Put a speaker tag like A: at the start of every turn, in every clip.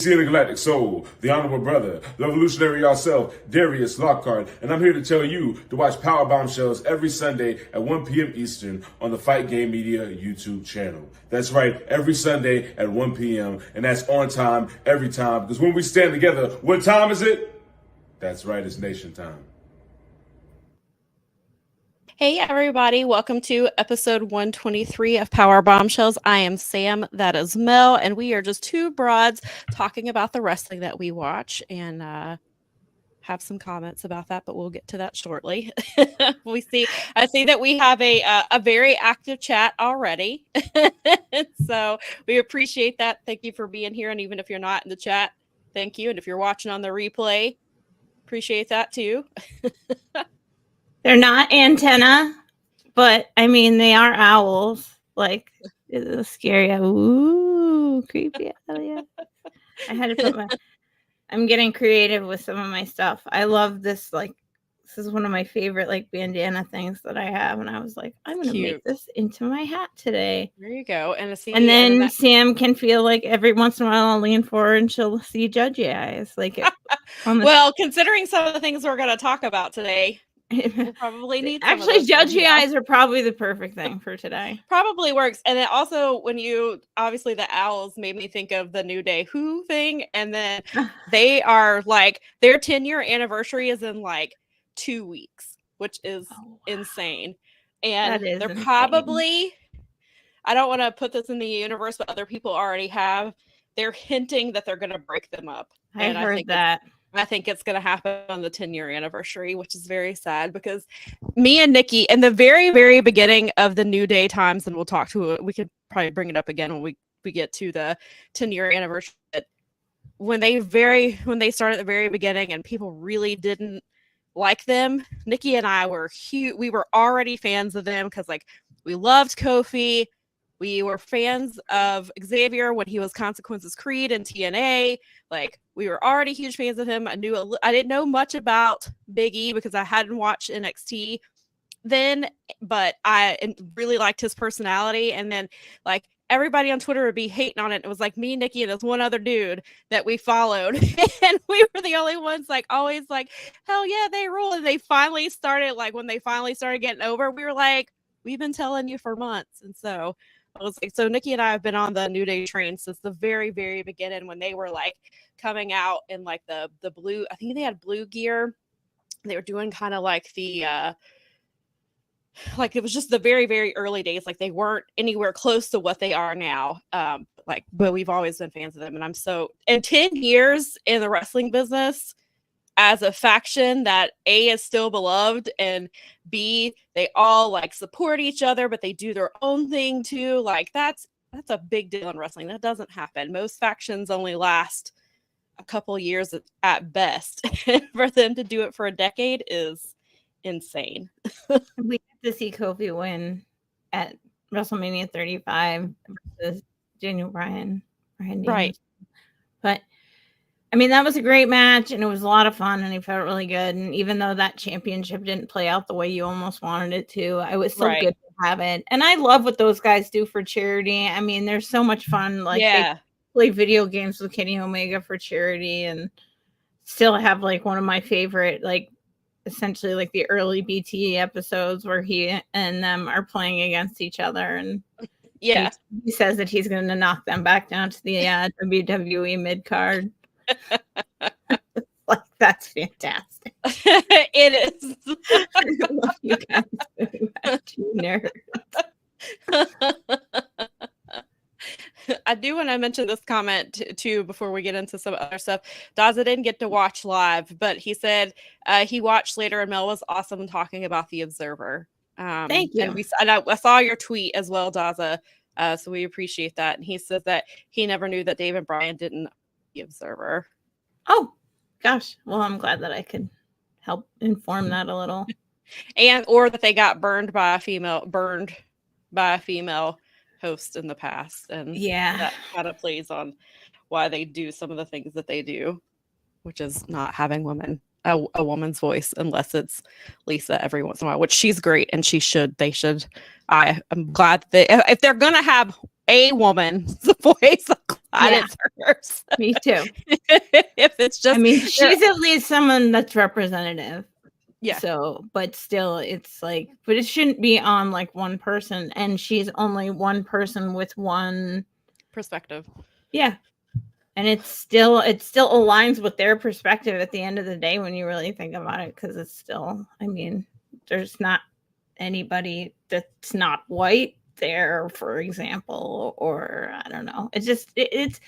A: The Galactic Soul, the Honorable Brother, the Revolutionary yourself, Darius Lockhart, and I'm here to tell you to watch Powerbombshells every Sunday at 1 p.m. Eastern on the Fight Game Media YouTube channel. That's right, every Sunday at 1 p.m., and that's on time, every time, because when we stand together, what time is it? That's right, it's nation time.
B: Hey everybody, welcome to episode 123 of Powerbombshells. I am Sam, that is Mel, and we are just two broads talking about the wrestling that we watch and have some comments about that, but we'll get to that shortly. I see that we have a very active chat already. So we appreciate that. Thank you for being here, and even if you're not in the chat, thank you. And if you're watching on the replay, appreciate that too.
C: They're not antenna, but I mean, they are owls. Like, it's scary. Ooh, creepy. Yeah. I had to put I'm getting creative with some of my stuff. I love this. Like, this is one of my favorite, like, bandana things that I have. And I was like, I'm going to make this into my hat today.
B: There you go. And
C: then Sam can feel like every once in a while I'll lean forward and she'll see judgy eyes. Like,
B: well, considering some of the things we're going to talk about today, we'll probably need
C: actually judgy eyes are probably the perfect thing for today.
B: Probably works. And then also when you obviously the owls made me think of the New Day Who thing, and then they are like their 10-year anniversary is in like 2 weeks, which is insane. And they're insane. Probably, I don't want to put this in the universe, but other people already have. They're hinting that they're going to break them up.
C: I heard that.
B: I think it's going to happen on the 10-year anniversary, which is very sad because me and Nikki in the very, very beginning of the New Day times, and we'll talk to it. We could probably bring it up again when we get to the 10-year anniversary. When they started at the very beginning and people really didn't like them, Nikki and I were huge. We were already fans of them because like we loved Kofi. We were fans of Xavier when he was Consequences Creed and TNA. Like, we were already huge fans of him. I didn't know much about Big E because I hadn't watched NXT then, but I really liked his personality. And then, like, everybody on Twitter would be hating on it. It was like me, Nikki, and this one other dude that we followed. And we were the only ones, like, always like, hell yeah, they rule. And they finally started, like, when they finally started getting over, we were like, we've been telling you for months. And so I was like, so Nikki and I have been on the New Day train since the very, very beginning when they were like coming out in like the blue. I think they had blue gear. They were doing kind of like the like it was just the very, very early days. Like they weren't anywhere close to what they are now. But we've always been fans of them, and 10 years in the wrestling business as a faction that A is still beloved and B they all like support each other, but they do their own thing too. Like that's a big deal in wrestling. That doesn't happen. Most factions only last a couple years at best. For them to do it for a decade is insane.
C: We have to see Kofi win at WrestleMania 35 versus Daniel Bryan.
B: Right.
C: But I mean, that was a great match and it was a lot of fun and he felt really good. And even though that championship didn't play out the way you almost wanted it to, it was so good to have it. And I love what those guys do for charity. I mean, there's so much fun. Like they play video games with Kenny Omega for charity and still have like one of my favorite, like essentially like the early BTE episodes where he and them are playing against each other. And he says that he's going to knock them back down to the WWE mid card. Like that's fantastic.
B: It is.
C: I love you guys very much, you nerds.
B: I do want to mention this comment too before we get into some other stuff. Daza didn't get to watch live, but he said he watched later and Mel was awesome talking about The Observer.
C: Thank you.
B: And I saw your tweet as well, Daza. So we appreciate that. And he says that he never knew that Dave and Brian didn't The Observer.
C: Oh gosh, well I'm glad that I could help inform that a little.
B: Or that they got burned by a female host in the past, and that kind of plays on why they do some of the things that they do, which is not having a woman's voice unless it's Lisa every once in a while, which she's great and they should. I'm glad that if they're gonna have a woman's voice, I'm side
C: Yeah.
B: it serves.
C: Me too.
B: If it's just,
C: I mean, she's at least someone that's representative.
B: yeah,
C: So, but still, it's like, but it shouldn't be on like one person, and she's only one person with one.
B: perspective.
C: Yeah, and it still aligns with their perspective at the end of the day when you really think about it, because it's still, I mean, there's not anybody that's not white there, for example, or I don't know. It's just it's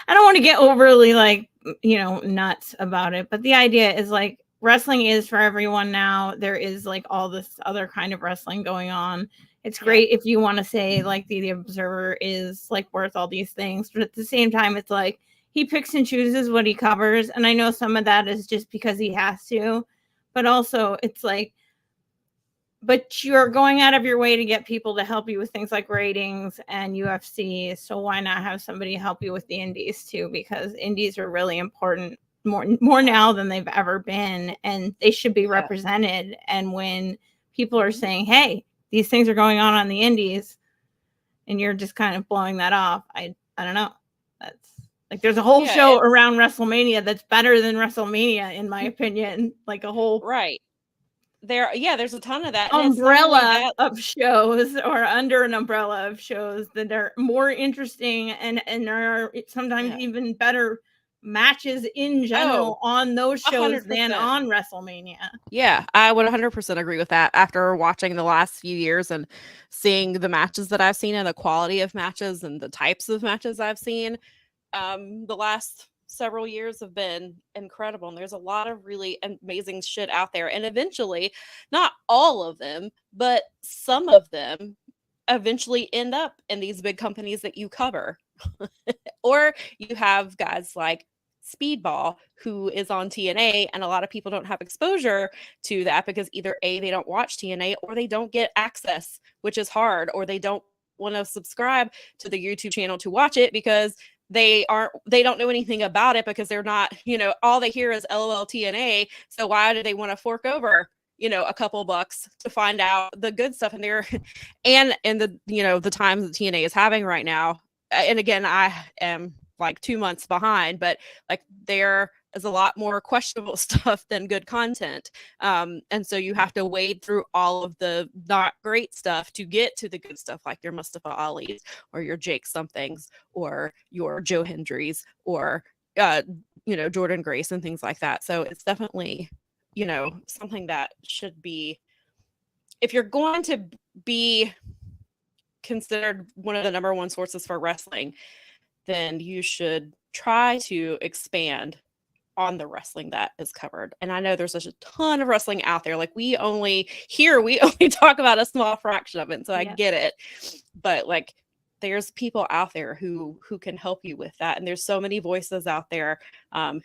C: I don't want to get overly like, you know, nuts about it, but the idea is like wrestling is for everyone now. There is like all this other kind of wrestling going on. It's great if you want to say like the Observer is like worth all these things, but at the same time, it's like he picks and chooses what he covers, and I know some of that is just because he has to, but also it's like, but you're going out of your way to get people to help you with things like ratings and UFC. So why not have somebody help you with the indies too? Because indies are really important, more now than they've ever been, and they should be represented. And when people are saying, "Hey, these things are going on the indies," and you're just kind of blowing that off, I don't know. That's like there's a whole show around WrestleMania that's better than WrestleMania, in my opinion. Like a whole
B: there's a ton of that
C: umbrella of shows, or under an umbrella of shows that are more interesting and are sometimes even better matches in general on those shows
B: 100%.
C: than on WrestleMania.
B: Yeah, I would 100% agree with that. After watching the last few years and seeing the matches that I've seen and the quality of matches and the types of matches I've seen, the last several years have been incredible, and there's a lot of really amazing shit out there, and eventually, not all of them, but some of them eventually end up in these big companies that you cover. Or you have guys like Speedball, who is on TNA, and a lot of people don't have exposure to that because either A, they don't watch TNA, or they don't get access, which is hard, or they don't want to subscribe to the YouTube channel to watch it because they don't know anything about it, because they're not, all they hear is LOL TNA. So why do they want to fork over, a couple bucks to find out the good stuff in there? And the, the times that TNA is having right now. And again, I am like 2 months behind, but like there is a lot more questionable stuff than good content. And so you have to wade through all of the not great stuff to get to the good stuff, like your Mustafa Ali's or your Jake somethings or your Joe Hendry's or, Jordan Grace and things like that. So it's definitely, something that should be, if you're going to be considered one of the number one sources for wrestling, then you should try to expand on the wrestling that is covered. And I know there's such a ton of wrestling out there. Like we only talk about a small fraction of it. So I get it. But like there's people out there who can help you with that. And there's so many voices out there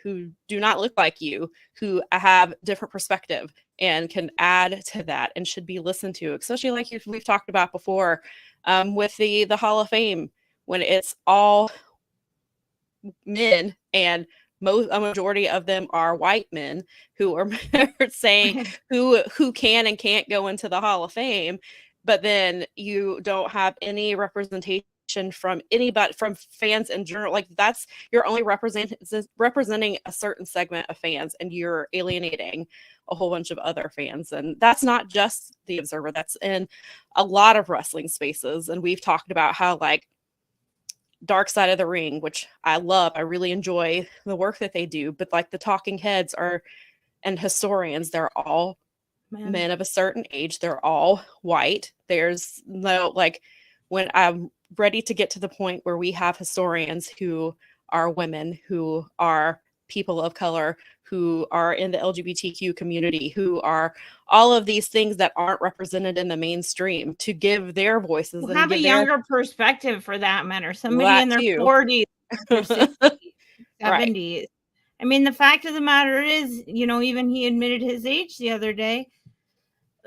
B: who do not look like you, who have different perspective and can add to that and should be listened to, especially like we've talked about before with the Hall of Fame, when it's all men and a majority of them are white men who are saying who can and can't go into the Hall of Fame, but then you don't have any representation from anybody, from fans in general. Like that's, you're only representing a certain segment of fans, and you're alienating a whole bunch of other fans. And that's not just the Observer, that's in a lot of wrestling spaces. And we've talked about how like Dark Side of the Ring, which I love, I really enjoy the work that they do, but like the talking heads and historians, they're all men of a certain age, they're all white. There's no, like, when I'm ready to get to the point where we have historians who are women, who are people of color, who are in the LGBTQ community, who are all of these things that aren't represented in the mainstream, to give their voices and
C: have a younger perspective for that matter. Somebody in their 40s, 60s, 70s. I mean, the fact of the matter is, even he admitted his age the other day.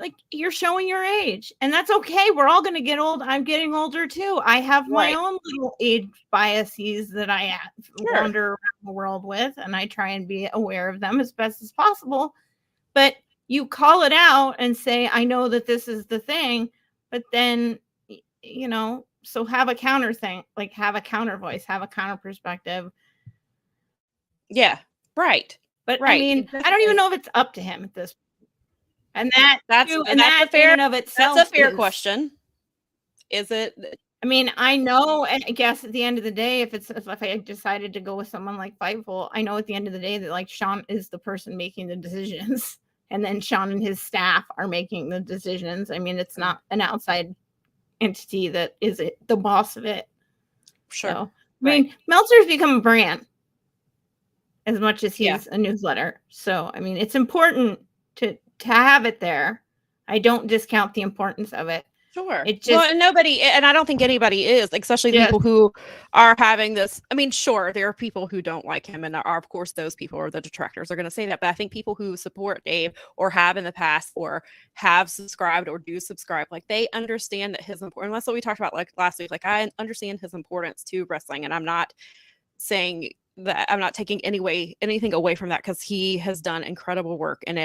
C: Like, you're showing your age, and that's okay. We're all going to get old. I'm getting older too. I have my own little age biases that I wander around the world with, and I try and be aware of them as best as possible. But you call it out and say, I know that this is the thing, but then, So have a counter thing, like have a counter voice, have a counter perspective.
B: Yeah, right.
C: But
B: right.
C: I mean, I don't even know if it's up to him at this point. And that's
B: a fair,
C: in and of itself.
B: That's a fair question. Is it?
C: I mean, I know, and I guess at the end of the day, if I decided to go with someone like Fightful, I know at the end of the day that like Sean is the person making the decisions, and then Sean and his staff are making the decisions. I mean, it's not an outside entity that is the boss of it.
B: Sure.
C: So, I mean, Meltzer's become a brand as much as he's a newsletter. So, I mean, it's important to have it there. I don't discount the importance of it.
B: Sure.
C: It just,
B: and I don't think anybody is, especially people who are having this. I mean, sure, there are people who don't like him, and of course, those people are the detractors are going to say that. But I think people who support Dave or have in the past or have subscribed or do subscribe, like they understand that his importance. That's what we talked about like last week. Like I understand his importance to wrestling, and I'm not saying that I'm not taking anything away from that, because he has done incredible work, and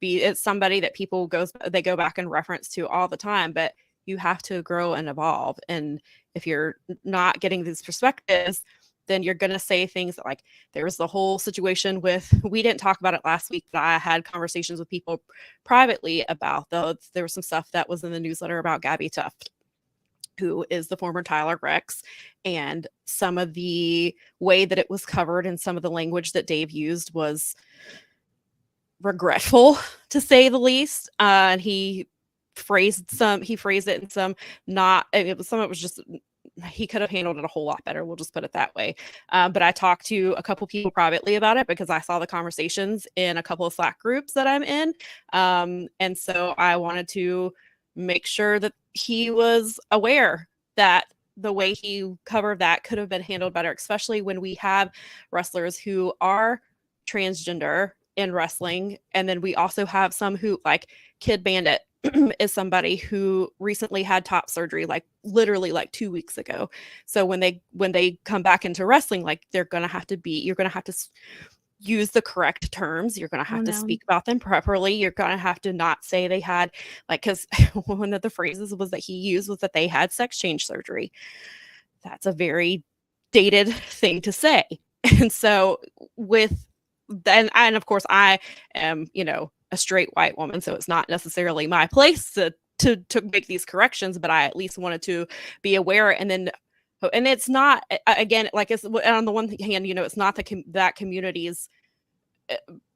B: it's somebody that people they go back and reference to all the time. But you have to grow and evolve, and if you're not getting these perspectives, then you're going to say things like there was the whole situation with, we didn't talk about it last week, but I had conversations with people privately about there was some stuff that was in the newsletter about Gabby Tuft, who is the former Tyler Rex, and some of the way that it was covered and some of the language that Dave used was regretful, to say the least. And he phrased it in some some of it was just, he could have handled it a whole lot better. We'll just put it that way. But I talked to a couple people privately about it because I saw the conversations in a couple of Slack groups that I'm in. And so I wanted to make sure that he was aware that the way he covered that could have been handled better, especially when we have wrestlers who are transgender in wrestling. And then we also have some who, like Kid Bandit is somebody who recently had top surgery, like literally like 2 weeks ago. So when they come back into wrestling, like you're going to have to use the correct terms. You're going to have to speak about them properly. You're going to have to not say they had, like, because one of the phrases was that he used was that they had sex change surgery. That's a very dated thing to say. And so and of course I am, a straight white woman, so it's not necessarily my place to make these corrections, but I at least wanted to be aware. And it's not, again, like, it's on the one hand, it's not that community's,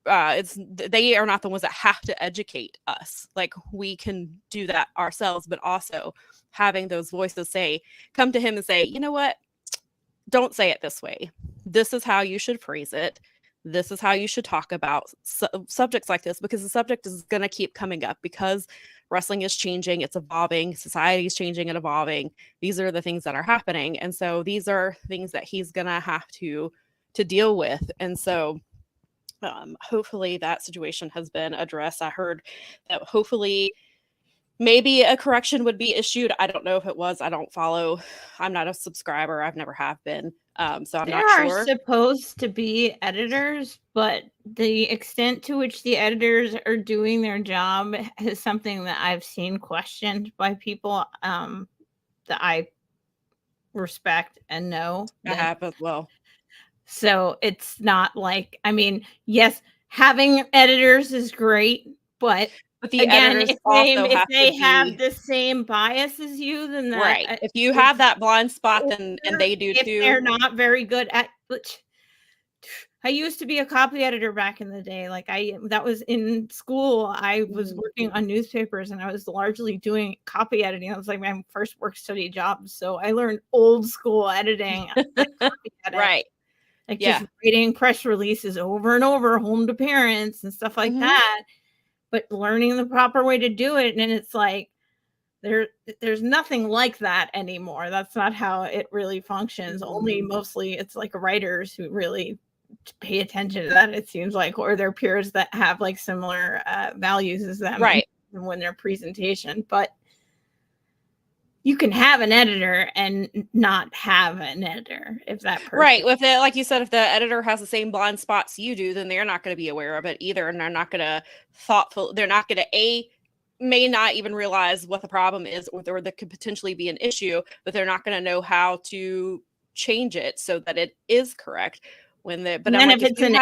B: they are not the ones that have to educate us. Like, we can do that ourselves, but also having those voices come to him and say, you know what, don't say it this way. This is how you should phrase it. This is how you should talk about subjects like this, because the subject is going to keep coming up because wrestling is changing, it's evolving, society is changing and evolving. These are the things that are happening. And so these are things that he's going to have to deal with. And so hopefully that situation has been addressed. I heard that hopefully maybe a correction would be issued. I don't know if it was. I'm not a subscriber. I've never have been. So I'm not sure.
C: There are supposed to be editors, but the extent to which the editors are doing their job is something that I've seen questioned by people that I respect and know.
B: I have as well.
C: So it's not like, I mean, yes, having editors is great, but
B: the
C: again,
B: editors
C: if they have the same bias as you, then that,
B: right. If you have that blind spot, then and they do
C: if
B: too.
C: They're not very good at. I used to be a copy editor back in the day. Like that was in school. I was working on newspapers, and I was largely doing copy editing. That was like my first work study job. So I learned old school editing,
B: right?
C: Like just writing press releases over and over, home to parents and stuff like that. But learning the proper way to do it, and it's like there's nothing like that anymore. That's not how it really functions. Only mostly it's like writers who really pay attention to that, it seems like, or their peers that have like similar values as them,
B: right?
C: When their presentation, but you can have an editor and not have an editor if that person.
B: Right. If like you said, if the editor has the same blind spots you do, then they're not going to be aware of it either. And they're not going to may not even realize what the problem is, or that could potentially be an issue, but they're not going to know how to change it so that it is correct. But
C: and then if it's an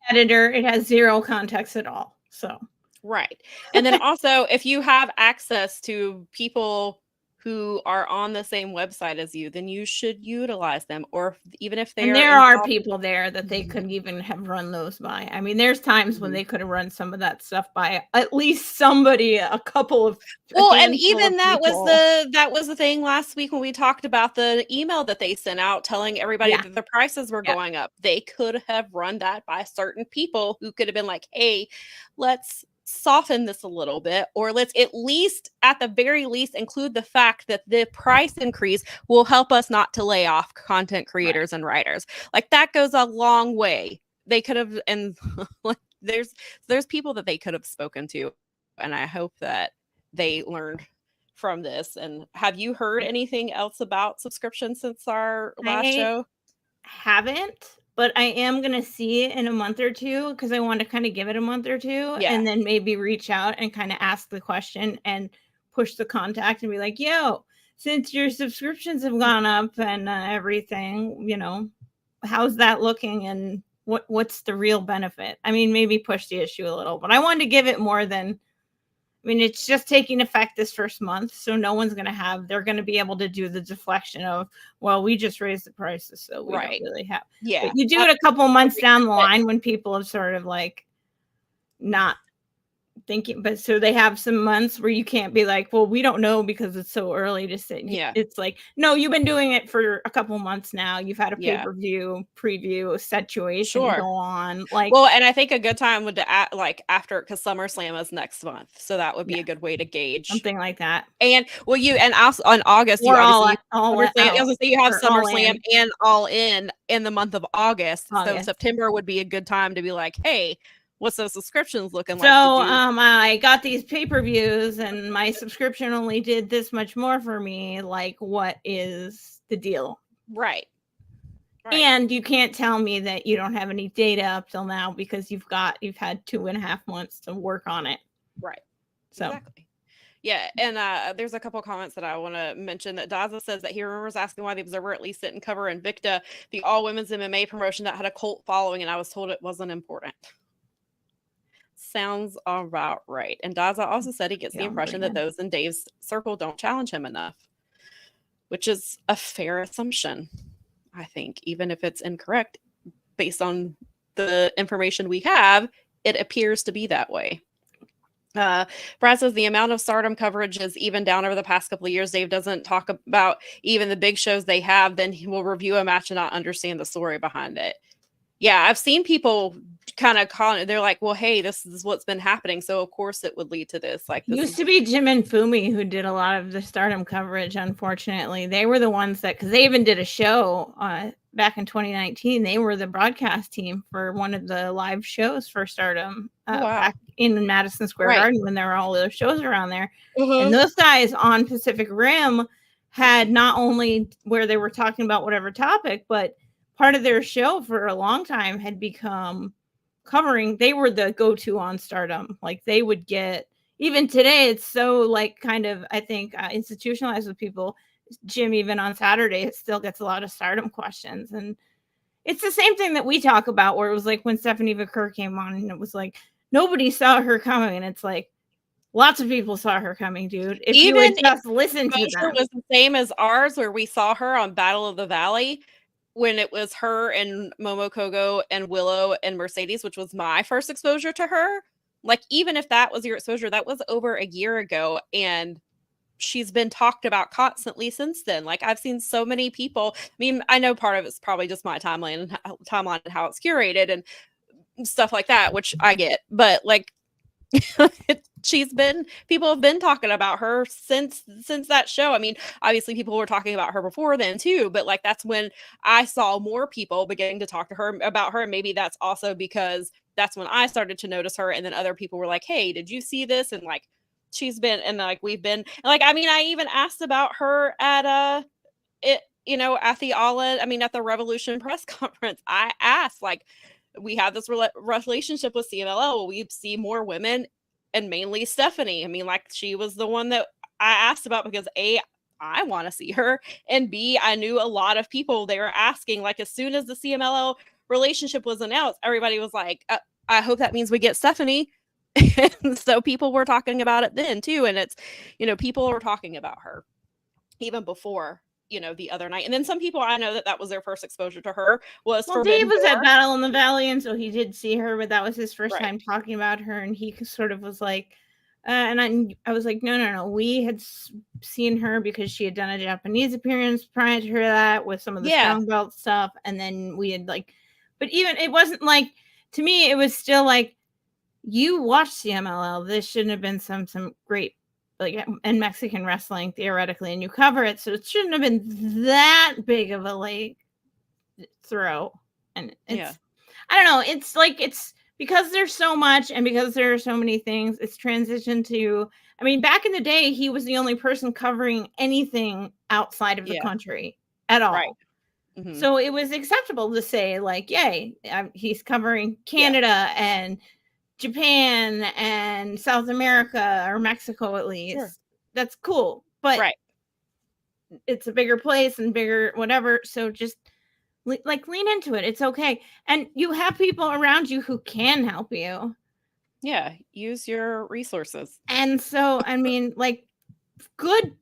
C: editor, it has zero context at all. So
B: right. And then also, if you have access to people who are on the same website as you, then you should utilize them. Or even if they
C: there are people there that they could even have run those by. I mean, there's times when they could have run some of that stuff by at least somebody, a couple of.
B: Well, and even that was the thing last week when we talked about the email that they sent out telling everybody that the prices were going up. They could have run that by certain people who could have been like, hey, let's soften this a little bit, or let's at the very least include the fact that the price increase will help us not to lay off content creators and writers. Like, that goes a long way. They could have, and like there's people that they could have spoken to, and I hope that they learned from this. And have you heard anything else about subscriptions since our last show?
C: Haven't. But I am going to see it in a month or two, because I want to kind of give it a month or two and then maybe reach out and kind of ask the question and push the contact and be like, yo, since your subscriptions have gone up and everything, you know, how's that looking, and what's the real benefit? I mean, maybe push the issue a little, but I wanted to give it more than, I mean, it's just taking effect this first month, so no one's going to have, they're going to be able to do the deflection of, well, we just raised the prices, so we don't really have.
B: Yeah.
C: But you do it a couple months down the line when people have sort of like not thinking, but so they have some months where you can't be like, well, we don't know because it's so early to say. It's like, no, you've been doing it for a couple months now. You've had a pay-per-view preview situation go on. Like,
B: well, and I think a good time would like after, because SummerSlam is next month, so that would be a good way to gauge
C: something like that.
B: And also on August, you have SummerSlam and All In the month of August. So September would be a good time to be like, hey, what's those subscriptions looking like?
C: So I got these pay-per-views and my subscription only did this much more for me. Like, what is the deal?
B: Right.
C: And you can't tell me that you don't have any data up till now, because you've had 2.5 months to work on it.
B: Right.
C: So
B: exactly. Yeah, and there's a couple of comments that I want to mention. That Daza says that he remembers asking why the Observer at least didn't cover Invicta, the all-women's MMA promotion that had a cult following, and I was told it wasn't important. Sounds about right. And Daza also said he gets the impression that those in Dave's circle don't challenge him enough, which is a fair assumption, I think, even if it's incorrect. Based on the information we have, it appears to be that way. Brad says the amount of Stardom coverage is even down over the past couple of years. Dave doesn't talk about even the big shows they have. Then he will review a match and not understand the story behind it. Yeah, I've seen people kind of call it. They're like, well, hey, this is what's been happening, so of course it would lead to this. Like, this
C: used to be Jim and Fumi who did a lot of the Stardom coverage. Unfortunately, they were the ones that, because they even did a show back in 2019. They were the broadcast team for one of the live shows for Stardom back in Madison Square Garden when there were all those shows around there. And those guys on Pacific Rim had not only where they were talking about whatever topic, but part of their show for a long time had become covering. They were the go-to on Stardom. Like, they would get, even today, it's so like kind of, I think, institutionalized with people. Jim, even on Saturday, it still gets a lot of Stardom questions. And it's the same thing that we talk about, where it was like when Stephanie Vaquer came on and it was like, nobody saw her coming. And it's like, lots of people saw her coming, dude. If you would just listen to them. It
B: was the same as ours, where we saw her on Battle of the Valley, when it was her and Momo Kogo and Willow and Mercedes, which was my first exposure to her. Like, even if that was your exposure, that was over a year ago, and she's been talked about constantly since then. Like, I've seen so many people. I mean, I know part of it's probably just my timeline and how it's curated and stuff like that, which I get, but like, people have been talking about her since that show. I mean, obviously people were talking about her before then too, but like, that's when I saw more people beginning to talk to her about her. And maybe that's also because that's when I started to notice her. And then other people were like, hey, did you see this? And like, she's been, and like, we've been, like, I mean, I even asked about her at at the Revolution press conference. I asked, like, we have this relationship with CMLL. Will we see more women and mainly Stephanie. I mean, like, she was the one that I asked about because A, I want to see her, and B, I knew a lot of people, they were asking, like, as soon as the CMLL relationship was announced, everybody was like, I hope that means we get Stephanie. And so people were talking about it then too, and it's, people were talking about her even before, the other night. And then some people, I know that was their first exposure to her was
C: well, Dave was at Battle in the Valley, and so he did see her, but that was his first time talking about her, and he sort of was like, and I was like, no, we had seen her because she had done a Japanese appearance prior to that with some of the Strong Belt stuff, and then we had like, but even it wasn't like, to me it was still like, you watch CMLL, this shouldn't have been some great, like, in Mexican wrestling theoretically, and you cover it, so it shouldn't have been that big of a like throw. And it's I don't know, it's like, it's because there's so much and because there are so many things, it's transitioned to, I mean, back in the day he was the only person covering anything outside of the country at all. Mm-hmm. So it was acceptable to say like, yay, he's covering Canada and Japan and South America, or Mexico at least. Sure. That's cool. But it's a bigger place and bigger whatever. So just like lean into it. It's okay. And you have people around you who can help you.
B: Yeah. Use your resources.
C: And so, I mean, like, good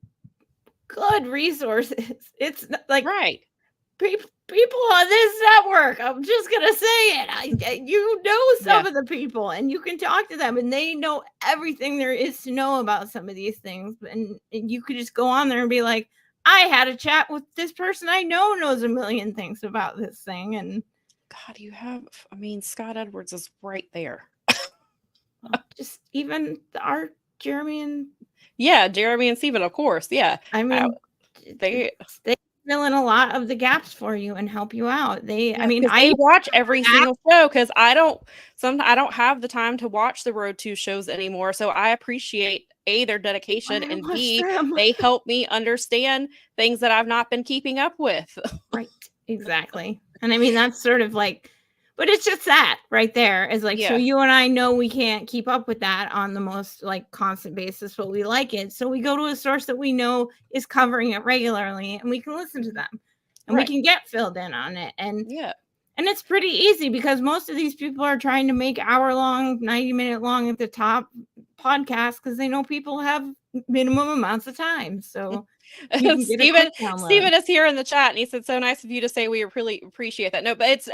C: resources. It's like, people on this network, I'm just gonna say it. You know some of the people, and you can talk to them, and they know everything there is to know about some of these things. And you could just go on there and be like, I had a chat with this person I know knows a million things about this thing. And
B: God, Scott Edwards is right there.
C: Just even our Jeremy and
B: Steven, of course. Yeah,
C: I mean, they fill in a lot of the gaps for you and help you out. I
B: watch every single show because I don't have the time to watch the Road 2 shows anymore. So I appreciate A, their dedication, and B, they help me understand things that I've not been keeping up with.
C: Right. Exactly. And I mean, that's sort of like, but it's just that right there is like, so you and I know we can't keep up with that on the most like constant basis, but we like it. So we go to a source that we know is covering it regularly, and we can listen to them, and we can get filled in on it. And and it's pretty easy because most of these people are trying to make hour-long, 90-minute long at the top podcasts because they know people have minimum amounts of time. So
B: Steven is here in the chat, and he said, so nice of you to say, we really appreciate that. No, but it's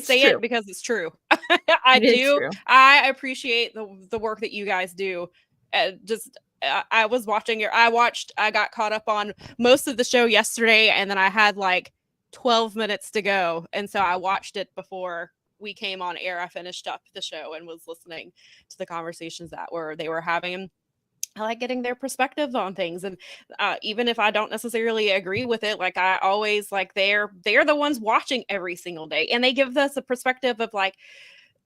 B: say true. It because it's true. True. I appreciate the work that you guys do. I was watching I got caught up on most of the show yesterday, and then I had like 12 minutes to go, and so I watched it before we came on air. I finished up the show and was listening to the conversations that they were having. I like getting their perspective on things, and even if I don't necessarily agree with it, like I always like they're the ones watching every single day, and they give us a perspective of like,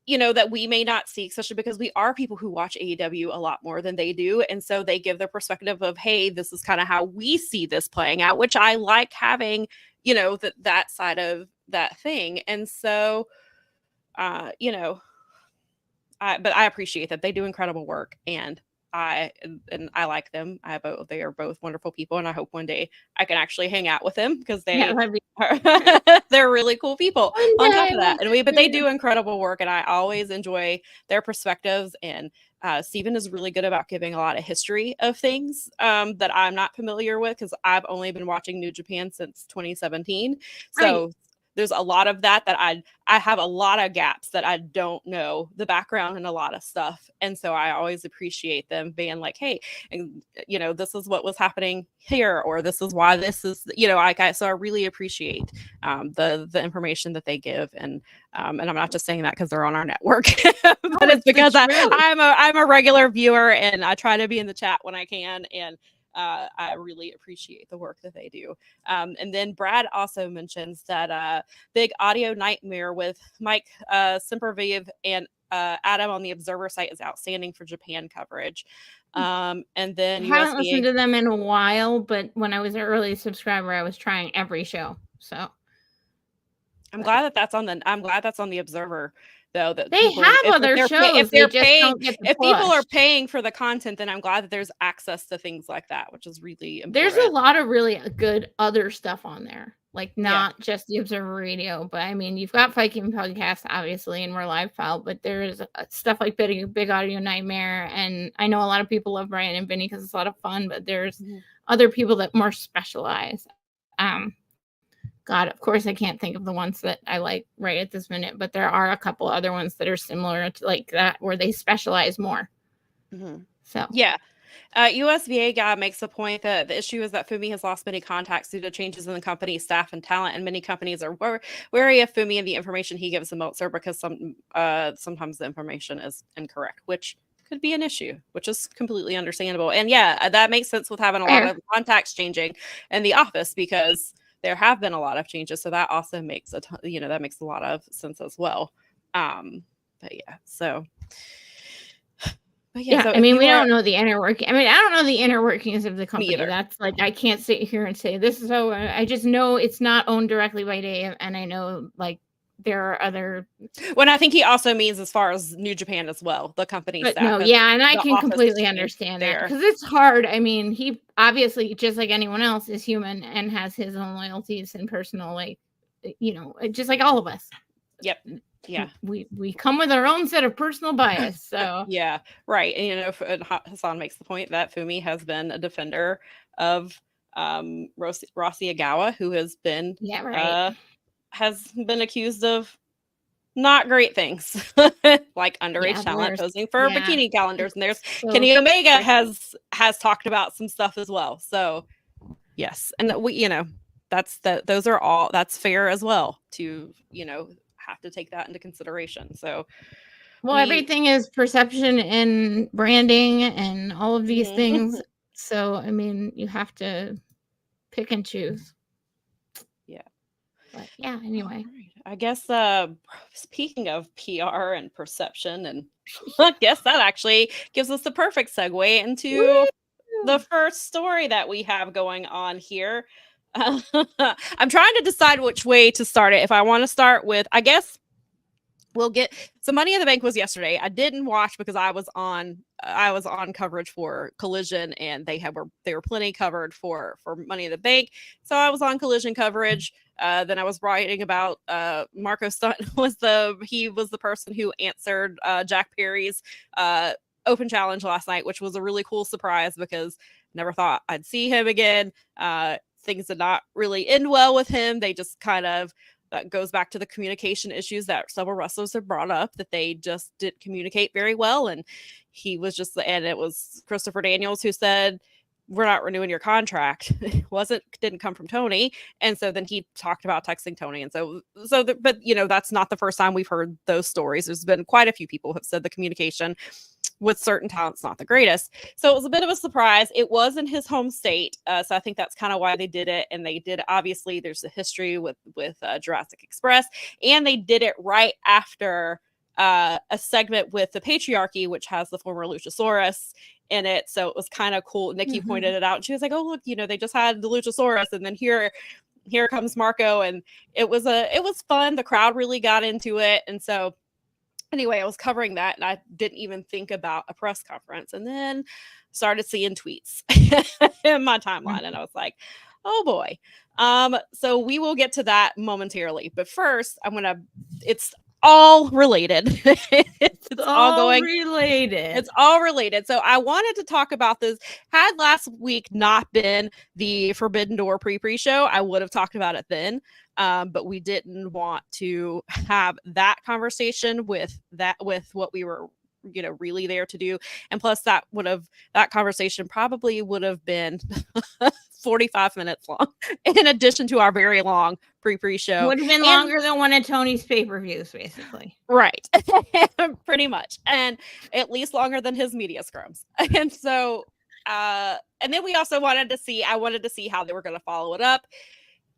B: that we may not see, especially because we are people who watch AEW a lot more than they do, and so they give their perspective of, hey, this is kind of how we see this playing out, which I like having, that side of that thing, and so, but I appreciate that they do incredible work, and I like them. They are both wonderful people, and I hope one day I can actually hang out with them because they're really cool people. On top of that, but they do incredible work, and I always enjoy their perspectives. And Steven is really good about giving a lot of history of things that I'm not familiar with because I've only been watching New Japan since 2017. So there's a lot of that I have a lot of gaps that I don't know the background and a lot of stuff. And so I always appreciate them being like, hey, and this is what was happening here, or this is why this is, so I really appreciate the information that they give. And I'm not just saying that because they're on our network, but it's because I'm a regular viewer, and I try to be in the chat when I can. And I really appreciate the work that they do. And then Brad also mentions that Big Audio Nightmare with Mike Sempervive and Adam on the Observer site is outstanding for Japan coverage. And then
C: I haven't listened to them in a while, but when I was an early subscriber, I was trying every show. So
B: I'm glad that's on the Observer, though, that
C: they
B: people,
C: have
B: if
C: other
B: they're
C: shows.
B: if
C: They
B: they're
C: just
B: paying,
C: don't get the
B: if people are
C: push.
B: paying for the content, then I'm glad that there's access to things like that, which is really important.
C: There's a lot of really good other stuff on there, like not
B: Yeah.
C: just the Observer Radio, but I mean, you've got Fight Game Podcast, obviously, and we're live file, but there's stuff like Big Audio Nightmare, and I know a lot of people love Brian and Vinny because it's a lot of fun, but there's other people that more specialize. God, of course, I can't think of the ones that I like right at this minute, but there are a couple other ones that are similar to like that where they specialize more. So
B: yeah. USVA guy makes the point that the issue is that Fumi has lost many contacts due to changes in the company's staff and talent, and many companies are wary of Fumi and the information he gives the Meltzer because sometimes the information is incorrect, which could be an issue, which is completely understandable. And yeah, that makes sense with having a lot of contacts changing in the office because there have been a lot of changes. So that also makes that makes a lot of sense as well. But yeah, so.
C: Yeah, so I mean, we don't know the inner working. I mean, I don't know the inner workings of the company. That's like I can't sit here and say this is how. I just know it's not owned directly by Dave, and I know like there are other.
B: When I think he also means as far as New Japan as well, the company staff.
C: No, yeah, and I can completely understand that because it's hard. I mean, he obviously, just like anyone else, is human and has his own loyalties and personal, like, just like all of us.
B: Yep. Yeah,
C: we come with our own set of personal bias. So
B: yeah, right. And Hassan makes the point that Fumi has been a defender of Rossi Agawa, who has been accused of not great things like underage talent posing for bikini calendars. And there's Kenny Omega has talked about some stuff as well. So yes, and that's fair as well to have to take that into consideration. So
C: everything is perception and branding and all of these things. So I mean, you have to pick and choose.
B: Yeah.
C: But yeah, anyway.
B: I guess speaking of PR and perception, and I guess that actually gives us the perfect segue into the first story that we have going on here. I'm trying to decide which way to start it. If I want to start with, I guess we'll get so Money in the Bank was yesterday. I didn't watch because I was on coverage for Collision, and they were plenty covered for Money in the Bank. So I was on Collision coverage. Then I was writing about Marco Stunt he was the person who answered Jack Perry's open challenge last night, which was a really cool surprise because never thought I'd see him again. Things did not really end well with him. They just kind of, that goes back to the communication issues that several wrestlers have brought up, that they just didn't communicate very well. And it was Christopher Daniels who said, we're not renewing your contract. Didn't come from Tony. And so then he talked about texting Tony. And but that's not the first time we've heard those stories. There's been quite a few people who have said the communication with certain talent's not the greatest. So it was a bit of a surprise. It was in his home state. So I think that's kind of why they did it. And they did, obviously there's a history with Jurassic Express, and they did it right after a segment with the Patriarchy, which has the former Luchasaurus in it. So it was kind of cool. Nikki pointed it out, and she was like, oh, look, they just had the Luchasaurus, and then here comes Marco. And it was fun. The crowd really got into it. And so anyway, I was covering that, and I didn't even think about a press conference, and then started seeing tweets in my timeline, and I was like, oh boy. So we will get to that momentarily, but first it's all related. It's all related. It's all related. So I wanted to talk about this. Had last week not been the Forbidden Door pre-show, I would have talked about it then. But we didn't want to have that conversation with what we were, really there to do. And plus that conversation probably would have been 45 minutes long, in addition to our very long pre-show.
C: Would have been longer than one of Tony's pay-per-views, basically.
B: Right. Pretty much. And at least longer than his media scrums. And so, and then we also wanted to see how they were going to follow it up.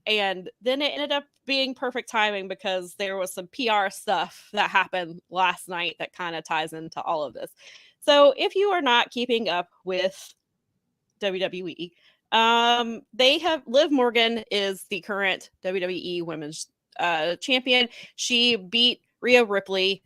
B: And then it ended up being perfect timing because there was some PR stuff that happened last night that kind of ties into all of this. So if you are not keeping up with WWE, Liv Morgan is the current WWE Women's champion. She beat Rhea Ripley,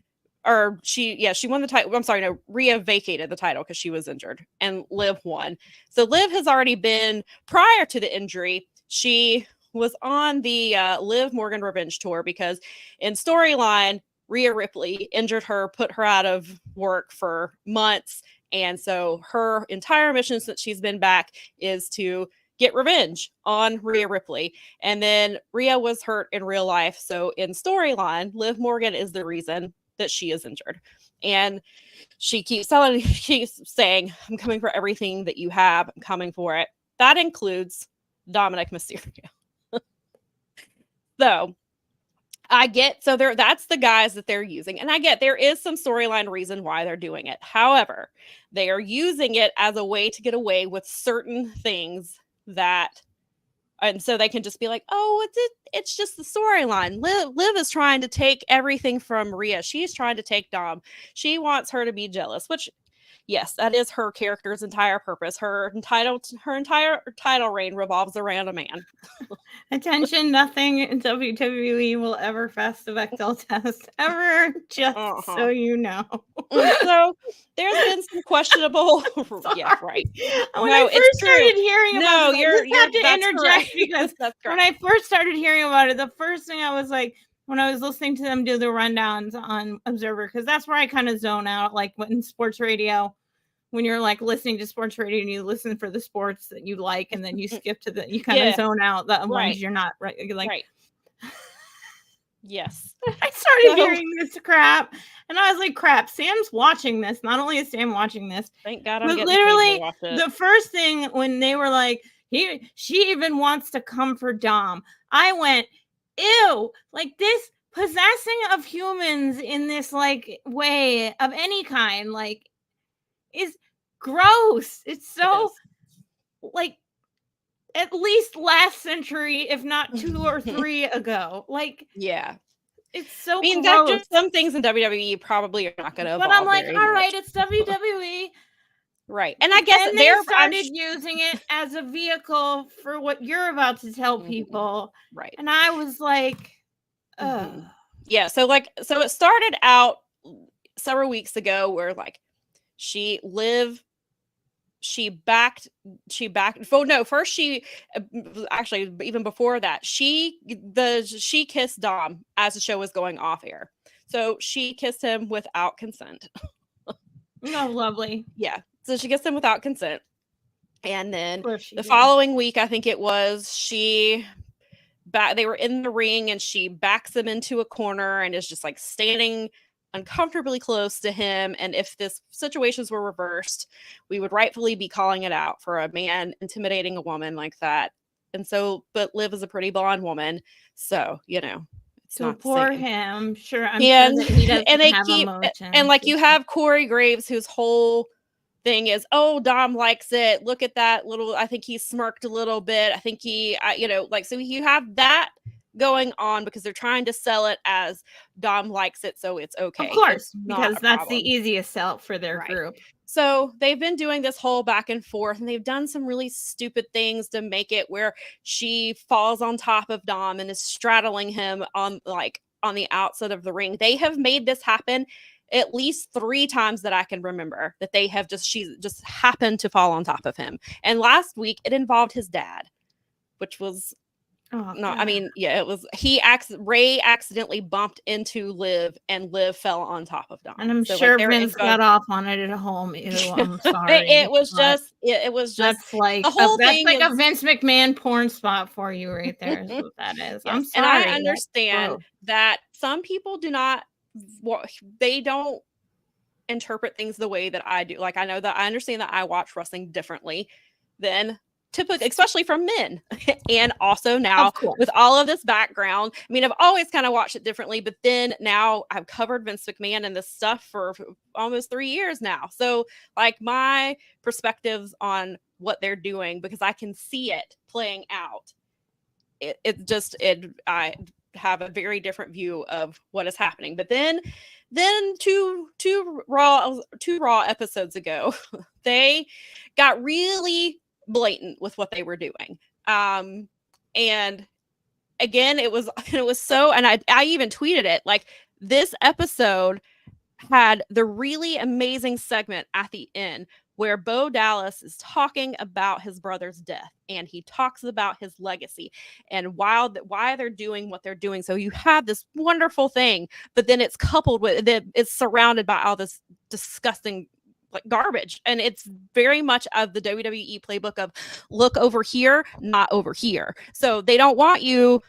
B: or she won the title. I'm sorry, no, Rhea vacated the title because she was injured, and Liv won. So Liv has already been, prior to the injury, she was on the Liv Morgan Revenge Tour, because in storyline, Rhea Ripley injured her, put her out of work for months. And so her entire mission since she's been back is to get revenge on Rhea Ripley. And then Rhea was hurt in real life. So in storyline, Liv Morgan is the reason that she is injured. And she keeps saying, I'm coming for everything that you have. I'm coming for it. That includes Dominic Mysterio. So I get, so that's the guys that they're using. And I get there is some storyline reason why they're doing it. However, they are using it as a way to get away with certain things that, and so they can just be like, oh, it's just the storyline. Liv is trying to take everything from Rhea. She's trying to take Dom. She wants her to be jealous, which, yes, that is her character's entire purpose. Her entire title reign revolves around a man.
C: Attention, nothing in WWE will ever pass the Bechdel test ever, just so you know.
B: So there's been some questionable. Yeah, right.
C: When I first started hearing about it, I just have to interject because when I first started hearing about it, the first thing I was like, when I was listening to them do the rundowns on Observer, because that's where I kind of zone out, like in sports radio, when you're like listening to sports radio and you listen for the sports that you like, and then you skip to you kind of zone out the ones you're not right. Like, right.
B: Yes.
C: I started hearing this crap, and I was like, crap, Sam's watching this. Not only is Sam watching this,
B: thank God I'm
C: but literally the first thing when they were like, she even wants to come for Dom, I went, ew, like this possessing of humans in this like way of any kind, like, is gross. It's so like at least last century, if not 2 or 3 ago. Like,
B: yeah,
C: it's so.
B: I mean,
C: gross.
B: just some things in WWE probably are not going to.
C: But I'm like, all right, it's WWE,
B: right? And I guess
C: they started using it as a vehicle for what you're about to tell people,
B: right?
C: And I was like,
B: yeah. So it started out several weeks ago where like she backed first she actually, even before that, she kissed Dom as the show was going off air. So she kissed him without consent.
C: Oh, lovely.
B: Yeah. So she kissed him without consent. And then the following week, I think it was, they were in the ring and she backs him into a corner and is just like standing uncomfortably close to him. And if this situations were reversed, we would rightfully be calling it out for a man intimidating a woman like that. And so, but Liv is a pretty blonde woman, so it's
C: so
B: not
C: poor him. Sure, I'm
B: sure
C: that he doesn't
B: and they
C: have
B: keep
C: emotions.
B: And like you have Corey Graves, whose whole thing is, oh, Dom likes it. Look at that little. I think he smirked a little bit. I think he, so you have that going on because they're trying to sell it as Dom likes it, so it's okay.
C: Of course, because that's the easiest sell for their group.
B: So they've been doing this whole back and forth, and they've done some really stupid things to make it where she falls on top of Dom and is straddling him on the outside of the ring. They have made this happen at least 3 times that I can remember, that they have she just happened to fall on top of him. And last week it involved his dad, which was it was Ray accidentally bumped into Liv and Liv fell on top of Dom.
C: And I'm sure Vince got off on it at home. Ew, I'm sorry.
B: it was just
C: that's like the whole thing. That's like a Vince McMahon porn spot for you right there. Is what that is. Yes. I'm sorry.
B: And I understand that some people they don't interpret things the way that I do. Like, I know that I understand that I watch wrestling differently than typically, especially from men. And also now with all of this background, I mean, I've always kind of watched it differently, but then now I've covered Vince McMahon and this stuff for almost 3 years now. So like my perspectives on what they're doing, because I can see it playing out. I have a very different view of what is happening. But then two Raw episodes ago, they got really blatant with what they were doing. And again, it was so, and I even tweeted it, like, this episode had the really amazing segment at the end where Bo Dallas is talking about his brother's death, and he talks about his legacy and why they're doing what they're doing. So you have this wonderful thing, but then it's coupled with it's surrounded by all this disgusting like garbage, and it's very much of the WWE playbook of look over here, not over here. So they don't want you